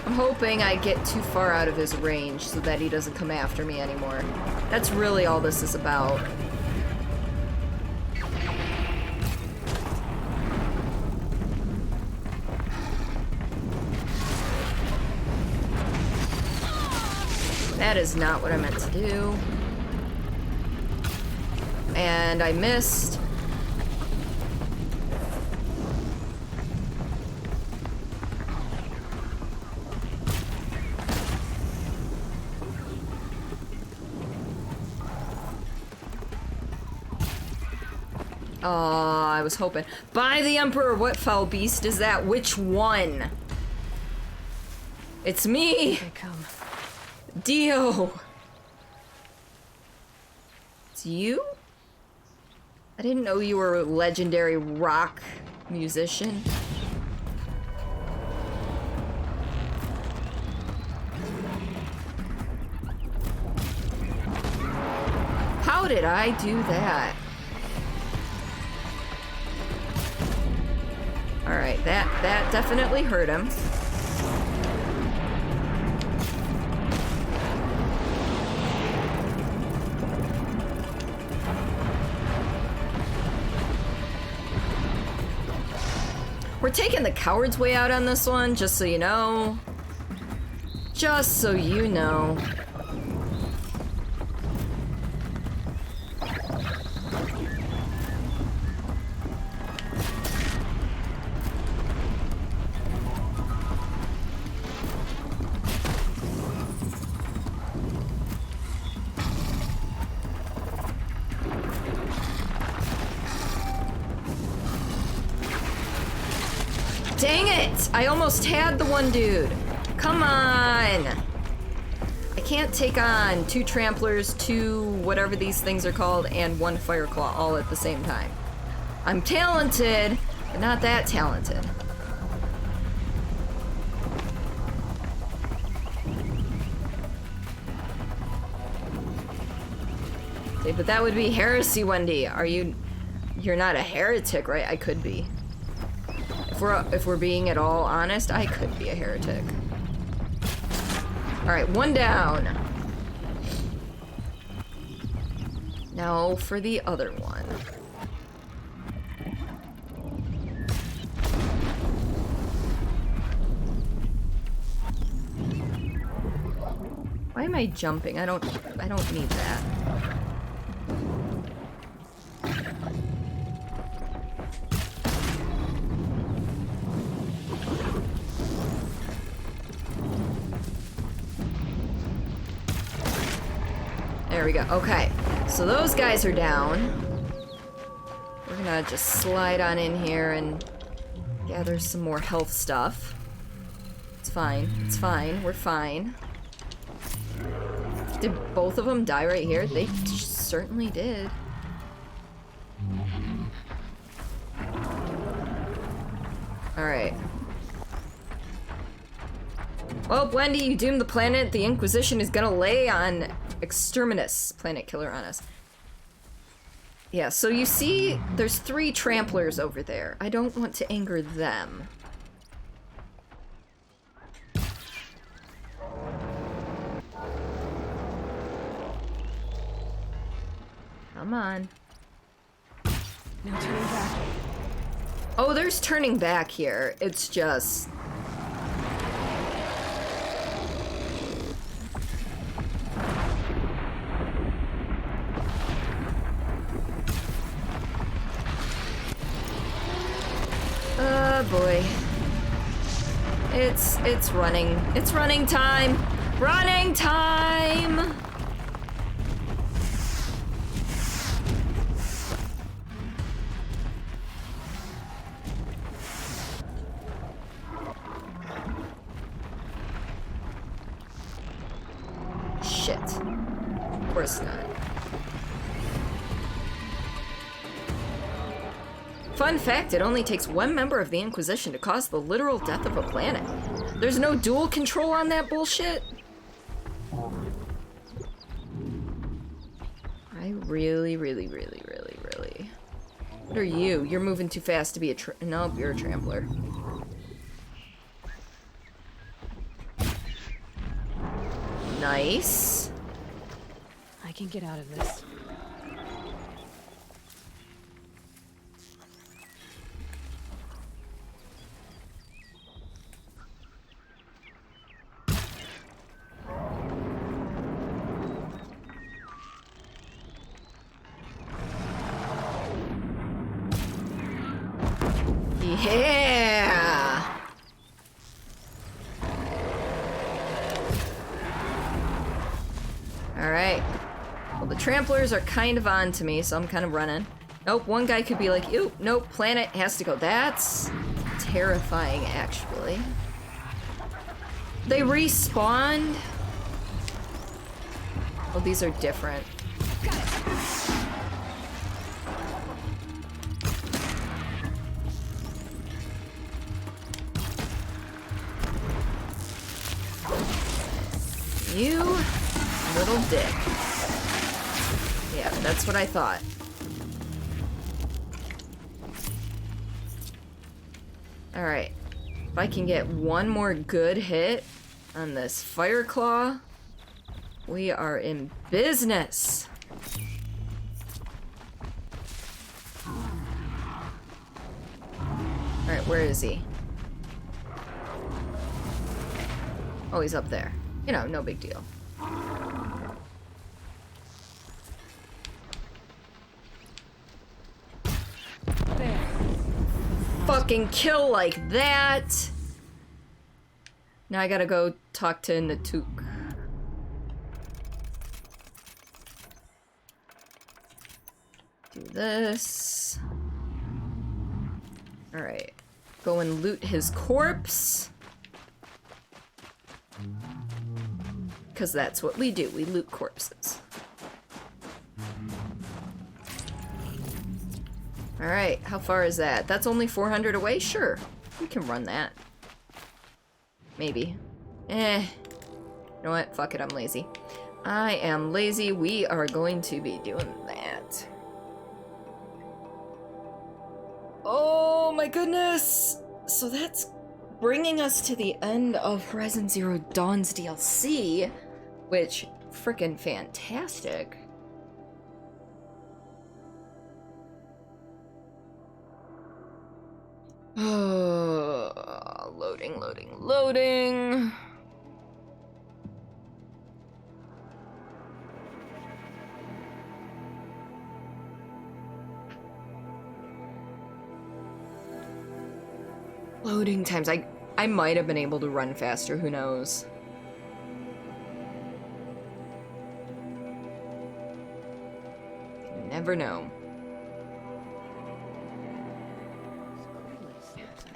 I'm hoping I get too far out of his range so that he doesn't come after me anymore. That's really all this is about. That is not what I meant to do. And I missed. Oh, I was hoping. By the Emperor, what foul beast is that? Which one? It's me! They come. Dio! It's you? I didn't know you were a legendary rock musician. How did I do that? Alright, that definitely hurt him. We're taking the coward's way out on this one, just so you know. Just so you know. Dang it! I almost had the one dude. Come on! I can't take on 2 tramplers, 2 whatever these things are called, and 1 fireclaw all at the same time. I'm talented, but not that talented. Okay, but that would be heresy, Wendy. You're not a heretic, right? I could be. If we're being at all honest, I could be a heretic. Alright, 1 down. Now for the other one. Why am I jumping? I don't need that. There we go. Okay, so those guys are down. We're gonna just slide on in here and gather some more health stuff. It's fine. It's fine. We're fine. Did both of them die right here? They certainly did. Alright. Well, Wendy, you doomed the planet. The Inquisition is gonna lay on Exterminus, planet killer, on us. Yeah, so you see, there's 3 tramplers over there. I don't want to anger them. Come on. No turning back. Oh, there's turning back here. It's just... boy. It's running. It's running time! Running time! Shit. Of course not. Fun fact, it only takes 1 member of the Inquisition to cause the literal death of a planet. There's no dual control on that bullshit? I really... What are you? You're moving too fast to be a nope, you're a trampler. Nice. I can get out of this. Yeah! Alright. Well, the tramplers are kind of on to me, so I'm kind of running. Nope, one guy could be like, ew, nope, planet has to go. That's terrifying, actually. They respawned? Oh, these are different. You little dick. Yeah, that's what I thought. Alright. If I can get one more good hit on this fire claw, we are in business. Alright, where is he? Oh, he's up there. You know, no big deal. There. Fucking kill like that! Now I gotta go talk to Natuk. Do this. Alright. Go and loot his corpse. Because that's what we do. We loot corpses. Alright, how far is that? That's only 400 away? Sure. We can run that. Maybe. You know what? Fuck it, I'm lazy. I am lazy. We are going to be doing that. Oh my goodness! So that's bringing us to the end of Horizon Zero Dawn's DLC, which, frickin' fantastic. Loading, loading, loading. Loading times. I might have been able to run faster, who knows? You never know.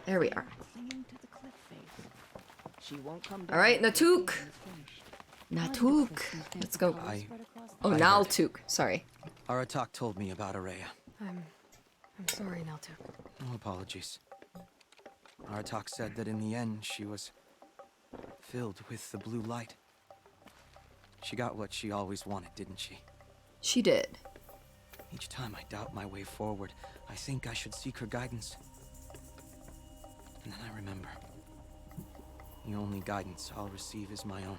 There we are. Alright, Natuk! Natuk! Let's go. Oh, Naltuk. Sorry. Aratak told me about Araya. I'm sorry, Naltuk. No apologies. Aratak said that in the end, she was filled with the blue light. She got what she always wanted, didn't she? She did. Each time I doubt my way forward, I think I should seek her guidance. And then I remember. The only guidance I'll receive is my own.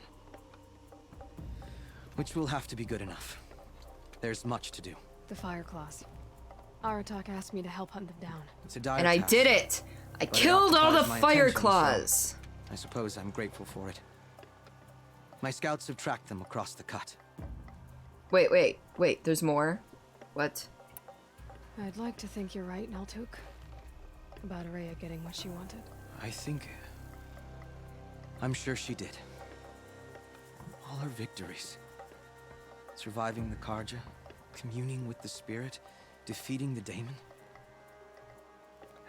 Which will have to be good enough. There's much to do. The fire claws. Aratak asked me to help hunt them down. It's a dire And I task, did it! I but killed all the occupies my fire attention, claws! so I suppose I'm grateful for it. My scouts have tracked them across the cut. Wait, there's more? What? I'd like to think you're right, Naltuk. About Araya getting what she wanted. I'm sure she did. All her victories. Surviving the Karja, communing with the spirit, defeating the daemon.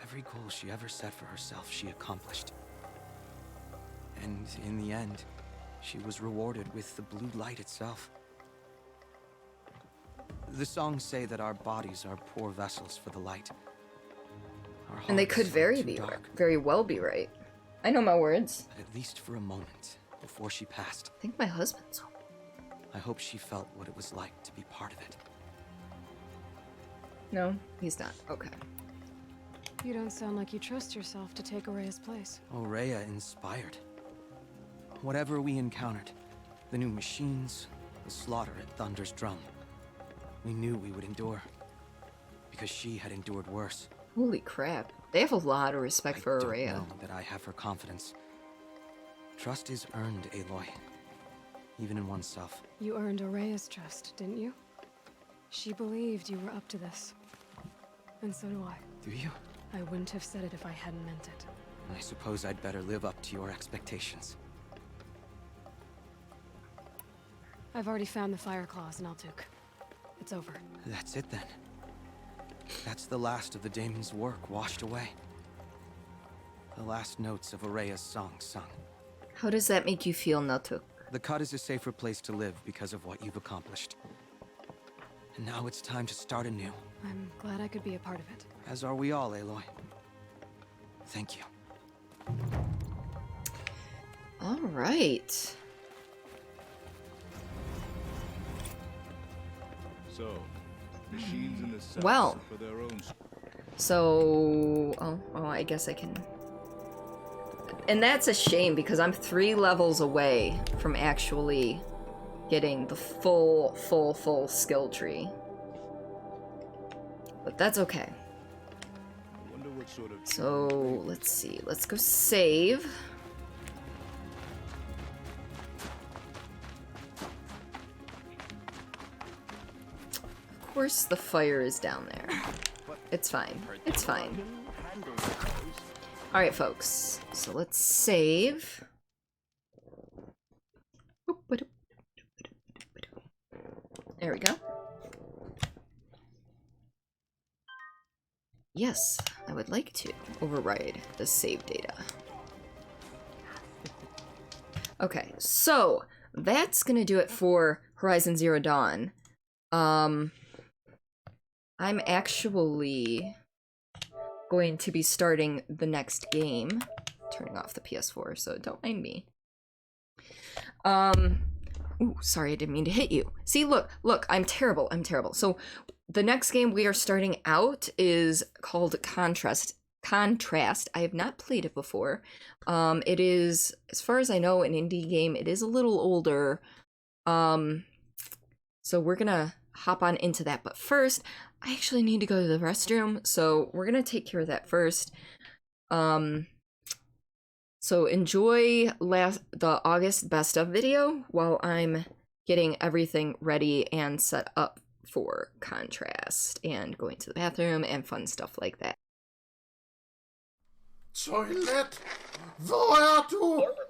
Every goal she ever set for herself, she accomplished. And in the end, she was rewarded with the blue light itself. The songs say that our bodies are poor vessels for the light. And they could very well be right. I know my words. But at least for a moment, before she passed, I think my husband's home. I hope she felt what it was like to be part of it. No, he's not. Okay. You don't sound like you trust yourself to take Araya's place. Rhea inspired. Whatever we encountered, the new machines, the slaughter at Thunder's drum, we knew we would endure. Because she had endured worse. Holy crap. They have a lot of respect for Araya. I don't know that I have her confidence. Trust is earned, Aloy. Even in oneself. You earned Araya's trust, didn't you? She believed you were up to this. And so do I. Do you? I wouldn't have said it if I hadn't meant it. I suppose I'd better live up to your expectations. I've already found the fire claws in Altuk. It's over. That's it then. That's the last of the daemon's work washed away. The last notes of Araya's song sung. How does that make you feel, Natuk? The cut is a safer place to live because of what you've accomplished. And now it's time to start anew. I'm glad I could be a part of it. As are we all, Aloy. Thank you. All right. So, machines in the south Well. for their own. So, oh, I guess I can. And that's a shame because I'm 3 levels away from actually getting the full skill tree. But that's okay. Wonder what sort of. So, let's see. Let's go save. Of course the fire is down there. It's fine. It's fine. Alright, folks. So let's save. There we go. Yes, I would like to override the save data. Okay, so that's gonna do it for Horizon Zero Dawn. I'm actually going to be starting the next game. Turning off the PS4, so don't mind me. Ooh, sorry, I didn't mean to hit you. See, look, I'm terrible, So the next game we are starting out is called Contrast. I have not played it before. It is, as far as I know, an indie game. It is a little older. So we're gonna hop on into that. But first, I actually need to go to the restroom, so we're gonna take care of that first. So enjoy the August best of video while I'm getting everything ready and set up for Contrast and going to the bathroom and fun stuff like that. Toilet! Hvor er du?